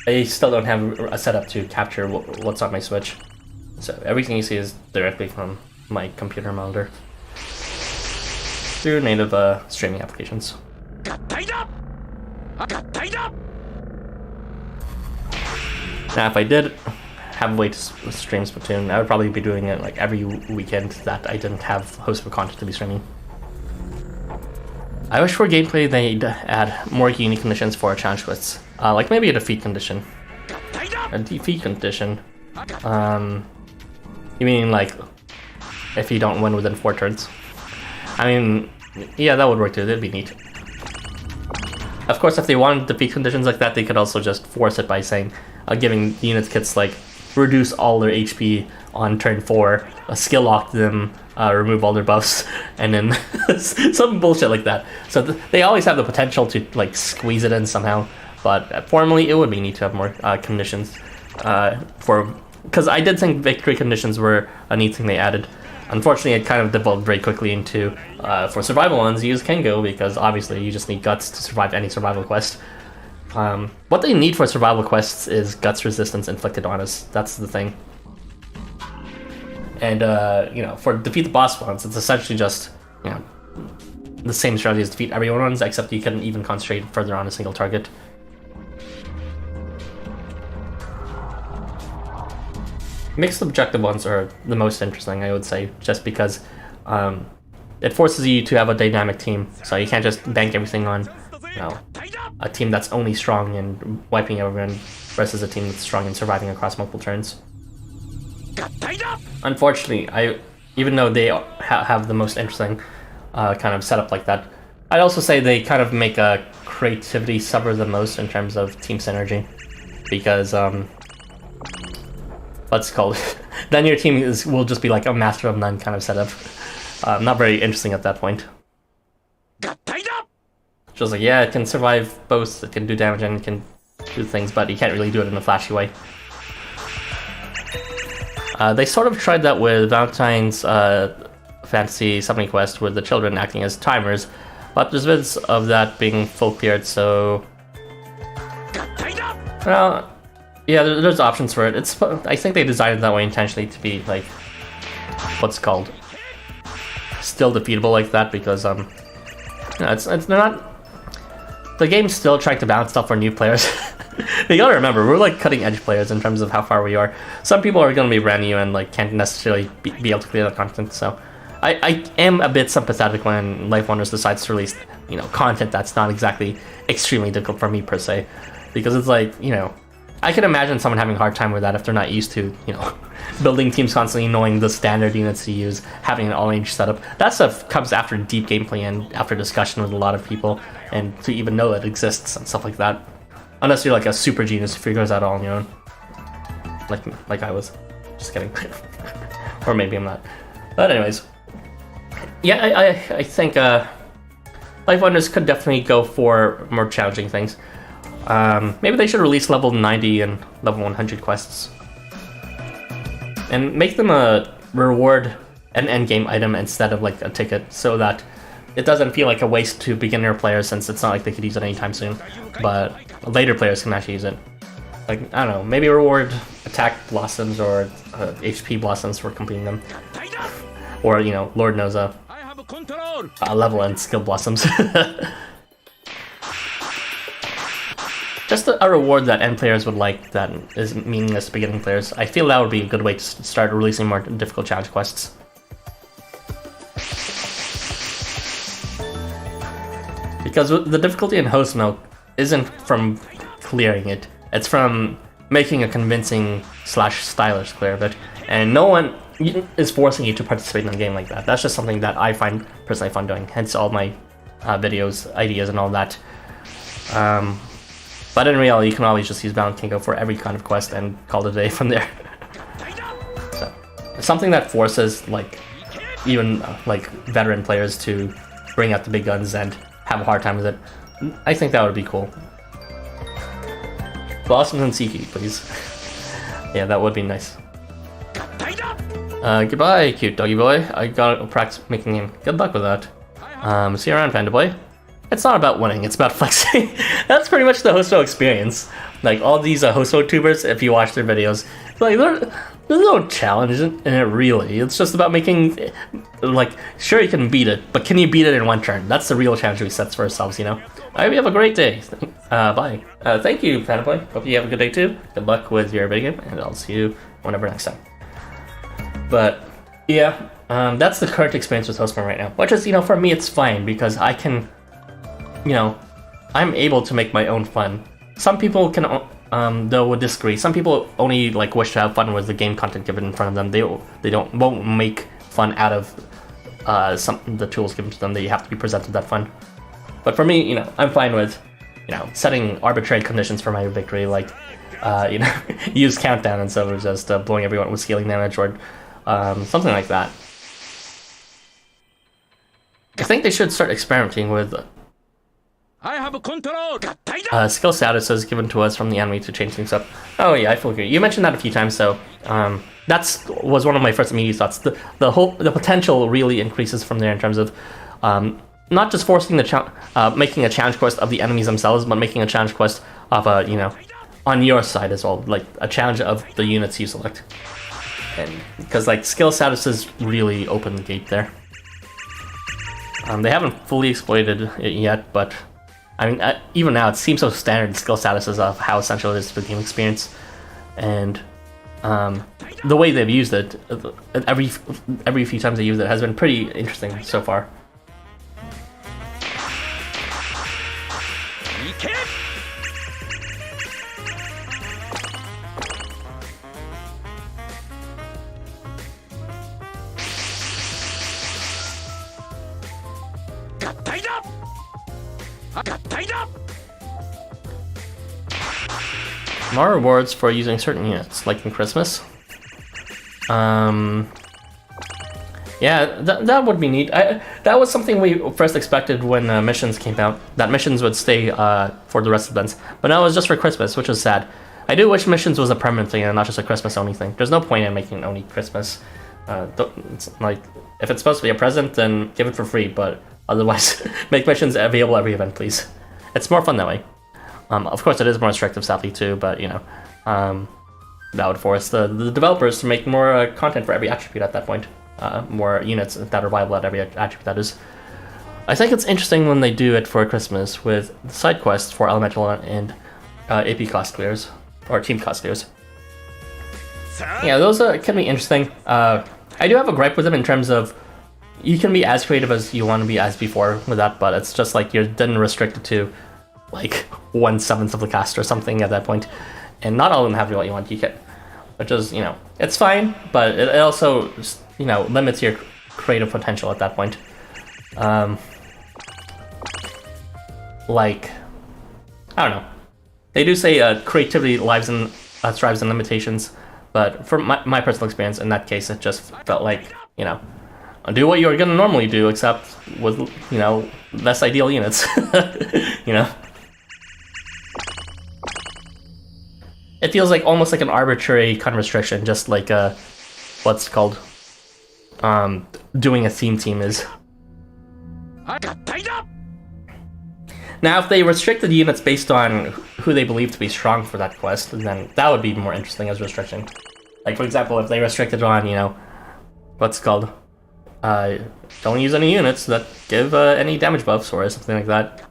Speaker 1: I still don't have a setup to capture what's on my Switch. So everything you see is directly from my computer monitor through native streaming applications. Now, if I did have a way to stream Splatoon, I would probably be doing it like every weekend that I didn't have hostable content to be streaming. I wish for gameplay they'd add more unique conditions for challenge quests, like maybe a defeat condition. A defeat condition. You mean like if you don't win within 4 turns? I mean, yeah, that would work too. That'd be neat. Of course, if they wanted defeat conditions like that, they could also just force it by saying, giving unit kits like reduce all their HP on turn 4, skill lock them, remove all their buffs, and then some bullshit like that. So they always have the potential to like squeeze it in somehow. But formally, it would be neat to have more conditions because I did think victory conditions were a neat thing they added. Unfortunately, it kind of devolved very quickly into for survival ones, use Kengo because obviously you just need guts to survive any survival quest. What they need for survival quests is guts resistance inflicted on us. That's the thing. And you know, for defeat the boss ones, it's essentially just, you know, the same strategy as defeat everyone ones, except you can even concentrate further on a single target. Mixed objective ones are the most interesting, I would say, just because it forces you to have a dynamic team, so you can't just bank everything on, you know, a team that's only strong in wiping everyone versus a team that's strong in surviving across multiple turns. Unfortunately, even though they have the most interesting kind of setup like that, I'd also say they kind of make creativity suffer the most in terms of team synergy, because what's it called? Then your team will just be like a master of none kind of setup. Not very interesting at that point. Just like, yeah, it can survive both, it can do damage and it can do things, but you can't really do it in a flashy way. They sort of tried that with Valentine's fantasy summoning quest with the children acting as timers, but there's vids of that being full cleared, so... Well, yeah, there's options for it. I think they designed it that way intentionally to be like, what's it called? Still defeatable like that because you know, they're not. The game's still trying to balance stuff for new players. You gotta remember, we're like cutting edge players in terms of how far we are. Some people are gonna be brand new and like can't necessarily be able to clear that content. So I am a bit sympathetic when LifeWonders decides to release, you know, content that's not exactly extremely difficult for me per se, because it's like, you know, I can imagine someone having a hard time with that if they're not used to, you know, building teams constantly, knowing the standard units to use, having an all-range setup. That stuff comes after deep gameplay and after discussion with a lot of people, and to even know it exists and stuff like that. Unless you're like a super genius who figures out all on your own. Like I was. Just kidding. Or maybe I'm not. But anyways. Yeah, I think LifeWonders could definitely go for more challenging things. Maybe they should release level 90 and level 100 quests. And make them a reward an endgame item instead of like a ticket, so that it doesn't feel like a waste to beginner players, since it's not like they could use it anytime soon, but later players can actually use it. Like, I don't know, maybe reward attack blossoms or HP blossoms for completing them. Or, you know, Lord knows a level and skill blossoms. Just a reward that end players would like that is meaningless to beginning players. I feel that would be a good way to start releasing more difficult challenge quests. Because the difficulty in Housamo isn't from clearing it, it's from making a convincing / stylish clear of it, and no one is forcing you to participate in a game like that. That's just something that I find personally fun doing, hence all my videos, ideas, and all that. But in reality, you can always just use Bound Kinko for every kind of quest and call it a day from there. So, something that forces like even like veteran players to bring out the big guns and have a hard time with it. I think that would be cool. Blossoms and Seiki, please. Yeah, that would be nice. Goodbye, cute doggy boy. I gotta practice making him. Good luck with that. See you around, panda boy. It's not about winning, it's about flexing. That's pretty much the Housamo experience. Like, all these Housamo tubers, if you watch their videos, like, there's no challenge in it, really. It's just about making, like, sure you can beat it, but can you beat it in one turn? That's the real challenge we set for ourselves, you know? I hope you have a great day. Bye. Thank you, panda boy. Hope you have a good day, too. Good luck with your video game, and I'll see you whenever next time. But, yeah, that's the current experience with Housamo right now. Which is, you know, for me, it's fine, because I can... You know, I'm able to make my own fun. Some people can, though, would disagree. Some people only like wish to have fun with the game content given in front of them. They won't make fun out of the tools given to them. They have to be presented that fun. But for me, you know, I'm fine with, you know, setting arbitrary conditions for my victory, like, you know, use countdown instead of just blowing everyone with scaling damage or something like that. I think they should start experimenting with.
Speaker 3: I have a control.
Speaker 1: Skill statuses given to us from the enemy to change things up. Oh yeah, I fully agree. You mentioned that a few times, so was one of my first immediate thoughts. The potential really increases from there in terms of not just forcing making a challenge quest of the enemies themselves, but making a challenge quest of you know, on your side as well, like a challenge of the units you select. And because like skill statuses really open the gate there. They haven't fully exploited it yet, but. I mean, even now, it seems so standard skill statuses of how essential it is to the game experience, and the way they've used it, every few times they use it, has been pretty interesting so far. More rewards for using certain units, like in Christmas. Yeah, that would be neat. That was something we first expected when missions came out, that missions would stay for the rest of the events. But now it's just for Christmas, which is sad. I do wish missions was a permanent thing and not just a Christmas-only thing. There's no point in making it only Christmas. It's like, if it's supposed to be a present, then give it for free, but otherwise, make missions available every event, please. It's more fun that way. Of course, it is more restrictive, sadly, too, but, you know, that would force the developers to make more content for every attribute at that point. More units that are viable at every attribute, that is. I think it's interesting when they do it for Christmas with side quests for elemental and AP cost clears, or team cost clears. Yeah, those can be interesting. I do have a gripe with them in terms of you can be as creative as you want to be as before with that, but it's just like you're then restricted to like 1/7 of the cast or something at that point, and not all of them have what you want. You can, which is, you know, it's fine, but it also, you know, limits your creative potential at that point. Like, I don't know. They do say creativity thrives in limitations, but from my personal experience, in that case, it just felt like, you know, do what you're gonna normally do, except with, you know, less ideal units. You know? It feels like almost like an arbitrary kind of restriction, just like what's it called? Doing a theme team is. Now, if they restricted units based on who they believe to be strong for that quest, then that would be more interesting as restriction. Like, for example, if they restricted on, you know, what's it called? Don't use any units that give any damage buffs or something like that.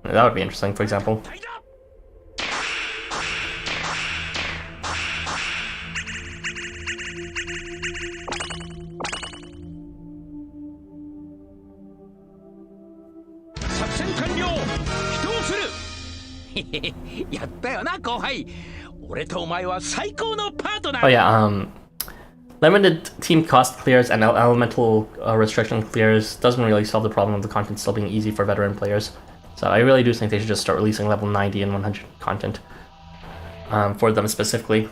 Speaker 1: That would be interesting, for example. Oh yeah, limited team cost clears and elemental restriction clears doesn't really solve the problem of the content still being easy for veteran players. So I really do think they should just start releasing level 90 and 100 content for them specifically.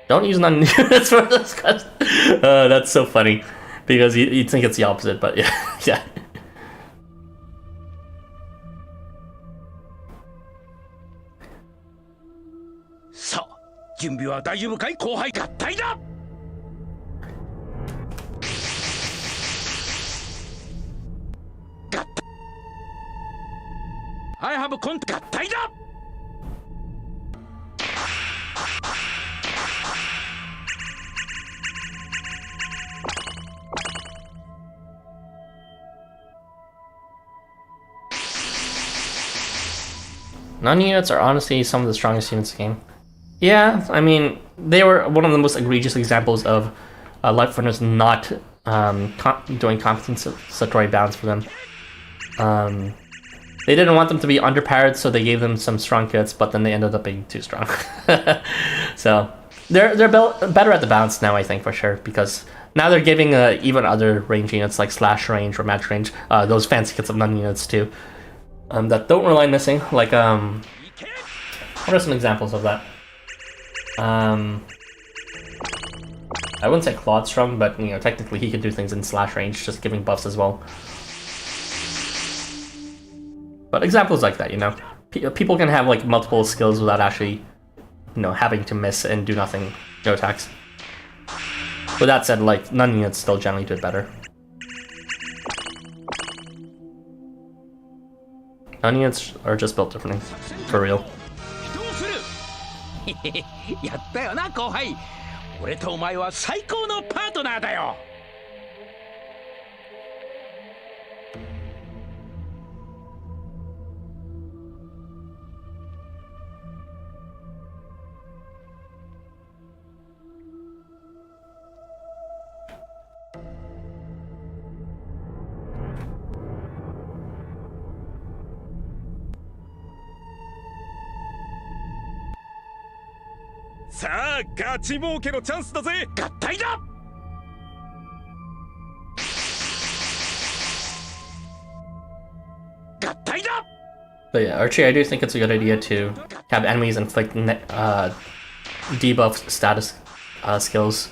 Speaker 1: Don't use non-units for this quest. That's so funny, because you'd think it's the opposite, but yeah, yeah.
Speaker 3: So, 準備は大丈夫かい後輩合体だ I have a con 合体だ
Speaker 1: Non-units are honestly some of the strongest units in the game. Yeah, I mean, they were one of the most egregious examples of LifeWonders not doing compensatory bounds for them. They didn't want them to be underpowered, so they gave them some strong kits, but then they ended up being too strong. So they're better at the bounce now, I think, for sure, because now they're giving even other range units like slash range or match range those fancy kits of non-units too. That don't rely on missing, like, what are some examples of that? I wouldn't say Claude's strong, but, you know, technically he could do things in slash range, just giving buffs as well. But examples like that, you know? People can have, like, multiple skills without actually, you know, having to miss and do nothing, no attacks. With that said, like, non-units still generally do it better. Non-units are just built differently, for real.
Speaker 3: やったよな後輩俺とお前は最高のパートナーだよ
Speaker 2: さあガチ儲けのチャンスだぜ
Speaker 3: 合体だ 合体だ
Speaker 1: But yeah, Archie, I do think it's a good idea to have enemies inflict debuff status skills.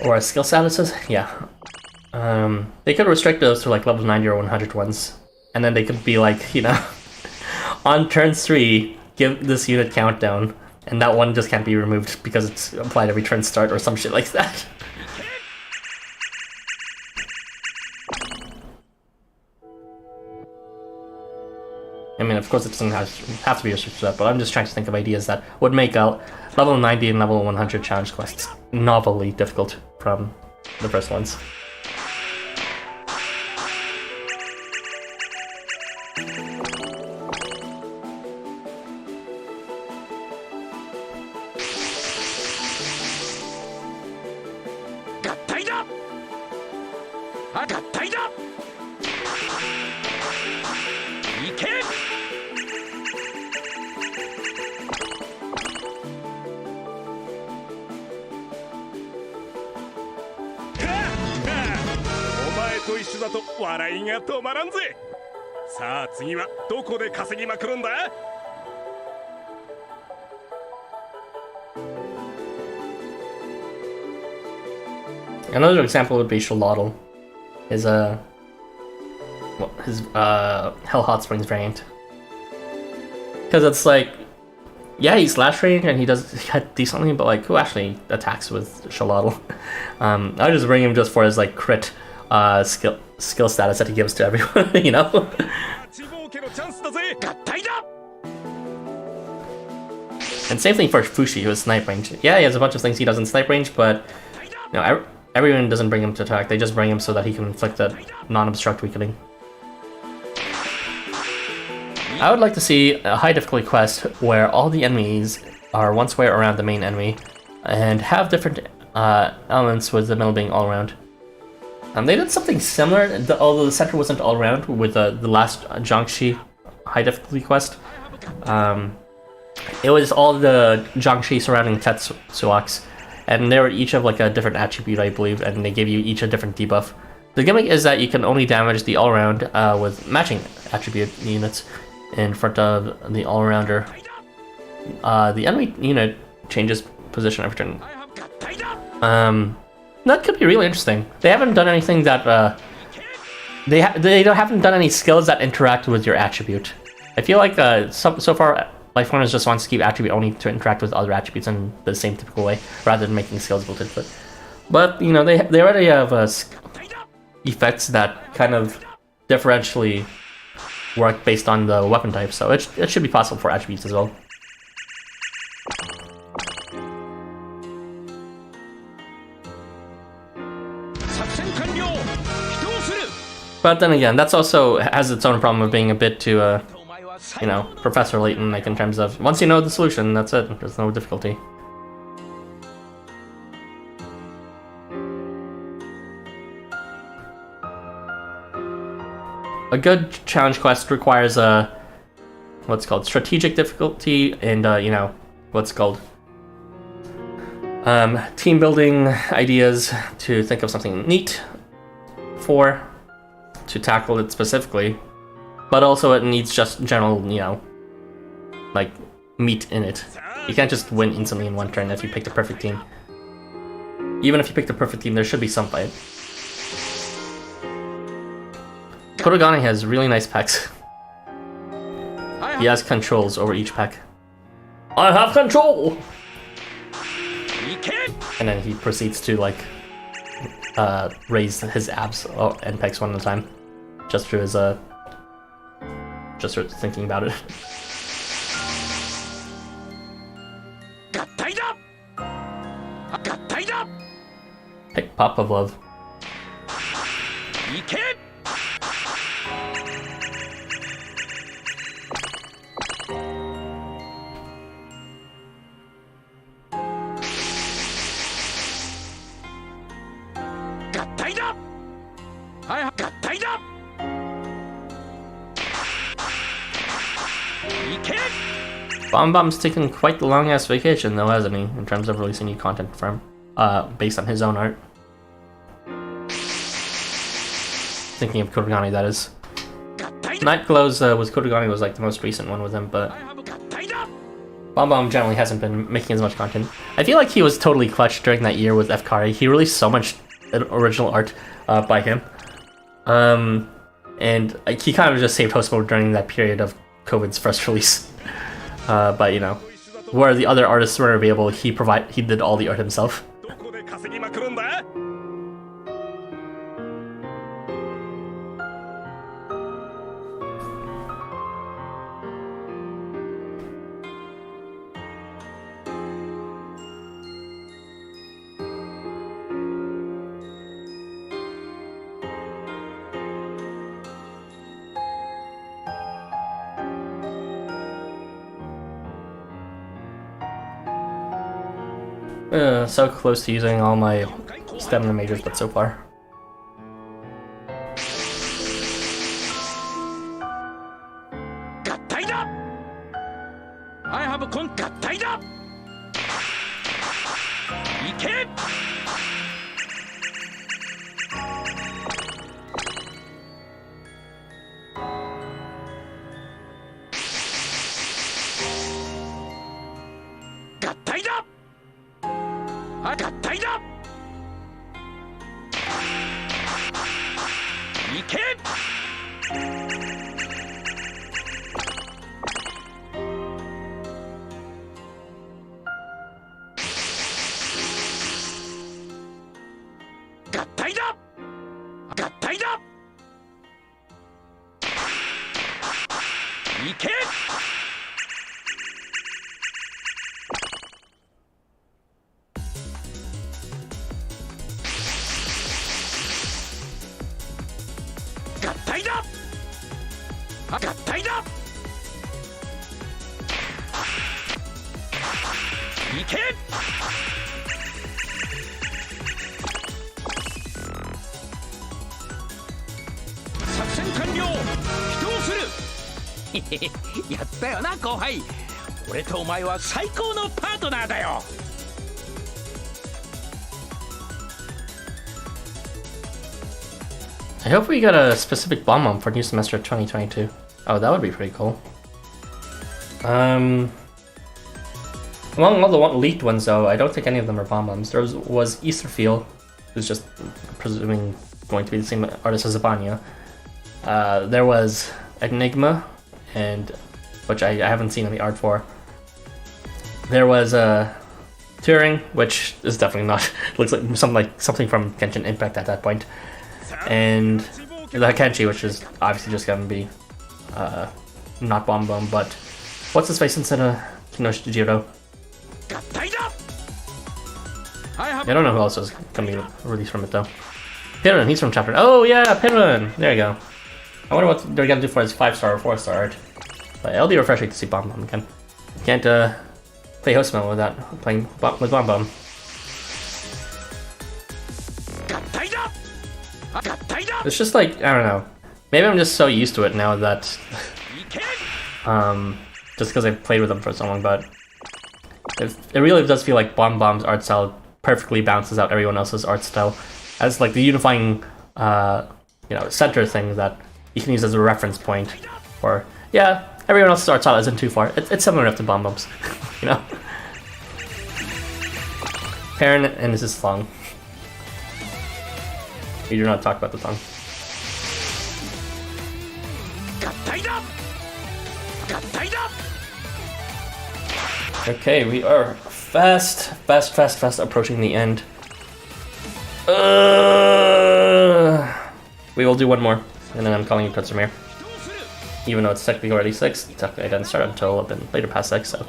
Speaker 1: Or skill statuses? Yeah. They could restrict those to like level 90 or 100 ones. And then they could be like, you know, on turn 3, give this unit countdown. And that one just can't be removed because it's applied every turn start or some shit like that. I mean, of course it doesn't have to be restricted to that, but I'm just trying to think of ideas that would make a level 90 and level 100 challenge quests novelly difficult from the first ones. Another example would be Shalotl, his Hell Hot Springs variant. Because it's like, yeah, he's slash range and he does hit decently, but like, who actually attacks with Shalotl? I just bring him just for his like crit skill status that he gives to everyone, you know? And same thing for Fushi, who is snipe range. Yeah, he has a bunch of things he does in snipe range, but you know, everyone doesn't bring him to attack. They just bring him so that he can inflict a non-obstruct weakening. I would like to see a high difficulty quest where all the enemies are one square around the main enemy and have different elements, with the middle being all around. They did something similar, although the center wasn't all around, with the last Jiangxi high difficulty quest. It was all the Jiangxi surrounding Tetsuaks, and they were each of like a different attribute, I believe, and they gave you each a different debuff. The gimmick is that you can only damage the all-around with matching attribute units in front of the all-rounder. The enemy unit changes position every turn. That could be really interesting. They haven't done anything that they haven't done any skills that interact with your attribute. I feel like so far LifeWonders just wants to keep attribute only to interact with other attributes in the same typical way, rather than making skills built into it. But you know, they already have effects that kind of differentially work based on the weapon type, so it should be possible for attributes as well. But then again, that's also has its own problem of being a bit too, you know, Professor Layton, like in terms of once you know the solution, that's it. There's no difficulty. A good challenge quest requires what's called strategic difficulty and you know, what's called team building ideas to think of something neat to tackle it specifically, but also it needs just general, you know, like meat in it. You can't just win instantly in one turn if you pick the perfect team. Even if you pick the perfect team, there should be some fight. Kodogane has really nice pecks. He has controls over each peck. I have control! And then he proceeds to like raise his abs and pecs one at a time, just through his just through thinking about it. Pick Pop of Love. Bomb's taken quite the long-ass vacation, though, hasn't he? In terms of releasing new content for him, based on his own art. Thinking of Kodogane, that is. Night Glows with Kodogane was like the most recent one with him, but Bomb generally hasn't been making as much content. I feel like he was totally clutch during that year with Fkari. He released so much original art by him. And he kind of just saved host mode during that period of COVID's first release. But you know, where the other artists weren't available, he did all the art himself. So close to using all my stamina majors, but so far.
Speaker 3: 合体だ。いけ。作戦完了。起動する。やったよな後輩。俺とお前は最高のパートナーだよ。
Speaker 1: I hope we get a specific bomb for new semester 2022. Oh, that would be pretty cool. Among all the leaked ones, though, I don't think any of them are bombs. There was Easterfield, who's just presuming going to be the same artist as Abanya. There was Enigma, which I haven't seen any art for. There was Turing, which is definitely not looks like something from Genshin Impact at that point. And the Kenshi, which is obviously just gonna be not Bomb, but what's his face instead of Kinoshijiro? I don't know who else is gonna be released from it though. Pinran, he's from chapter. Oh yeah, Pinran! There you go. I wonder what they're gonna do for his 5-star or 4-star art. But it'll be refreshing to see Bomb again. Can't play Housamo without playing with Bomb. It's just like, I don't know. Maybe I'm just so used to it now that just because I've played with them for so long, but it really does feel like Bomb's art style perfectly balances out everyone else's art style as like the unifying center thing that you can use as a reference point. Or yeah, everyone else's art style isn't too far. It's similar enough to Bomb's, you know. Perrin and his song. We do not talk about the tongue. Okay, we are fast approaching the end. We will do one more, and then I'm calling you Kutsumir. Even though it's technically already 6, technically I didn't start until a bit later past 6, so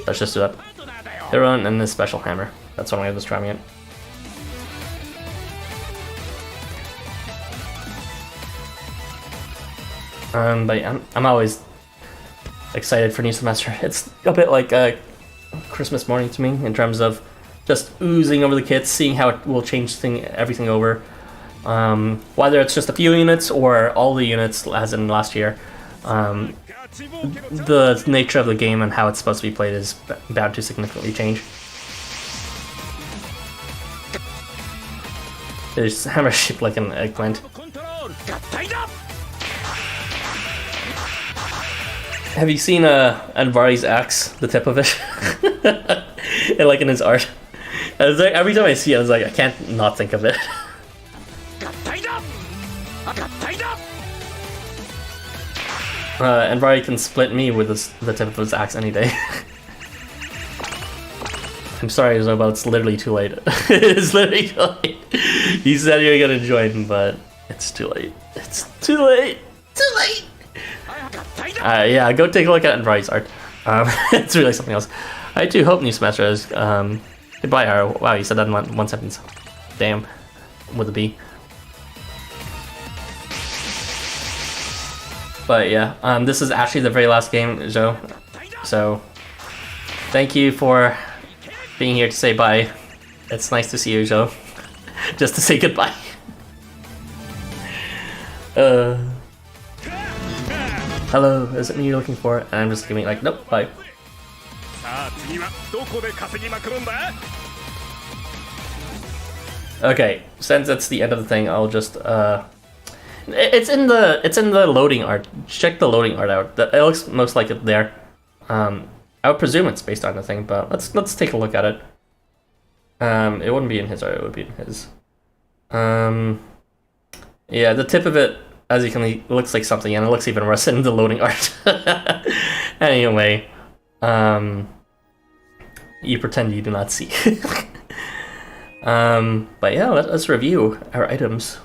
Speaker 1: let's just do that. Hiron and this special hammer. That's one way of describing it. But I'm always excited for new semester. It's a bit like Christmas morning to me in terms of just oozing over the kits, seeing how it will change everything over. Whether it's just a few units or all the units, as in last year. The nature of the game and how it's supposed to be played is bound to significantly change. There's hammer shaped like an eggplant. Have you seen Anvari's axe, the tip of it? And like in his art. Every time I see it, I was like, I can't not think of it. Anvari can split me with the tip of his axe any day. I'm sorry, Zobo, it's literally too late. It's literally too late. You said you were gonna join, but it's too late. It's too late. Too late. Yeah, go take a look at Anvari's art. It's really something else. I do hope new semester is goodbye. Wow, you said that in one sentence. Damn, with a B. But yeah, this is actually the very last game, Joe. So thank you for being here to say bye. It's nice to see you, Joe. Just to say goodbye. Hello, is it me you're looking for? And I'm just giving like, nope, bye. Okay, since it's the end of the thing, I'll just it's in the loading art. Check the loading art out. It looks most like it there. I would presume it's based on the thing, but let's take a look at it. It wouldn't be in his art, it would be in his. Yeah, the tip of it, as you can see, looks like something, and it looks even worse in the loading art. Anyway, you pretend you do not see. But yeah, let's review our items.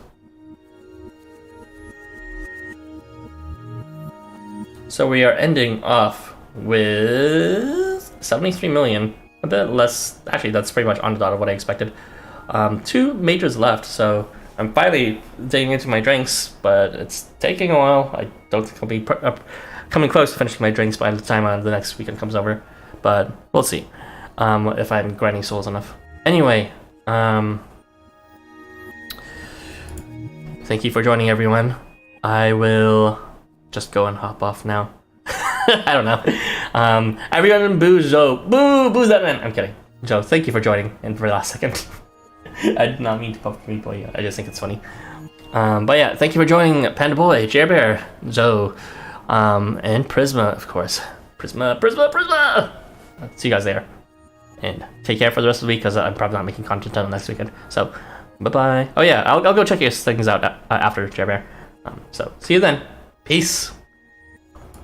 Speaker 1: So we are ending off with 73 million, a bit less. Actually, that's pretty much on the dot of what I expected. 2 majors left, so I'm finally digging into my drinks, but it's taking a while. I don't think I'll be coming close to finishing my drinks by the time the next weekend comes over, but we'll see if I'm grinding souls enough. Anyway, thank you for joining, everyone. I will just go and hop off now. I don't know. Everyone boo Joe. Boo's that man. I'm kidding. Joe, thank you for joining in for the last second. I did not mean to pop me boy. I just think it's funny. But yeah, thank you for joining Panda Boy, Jerbear, Joe, and Prisma, of course. Prisma. See you guys there. And take care for the rest of the week, because I'm probably not making content until next weekend. So, bye-bye. Oh yeah, I'll go check your things out after Jerbear. So, see you then. Peace.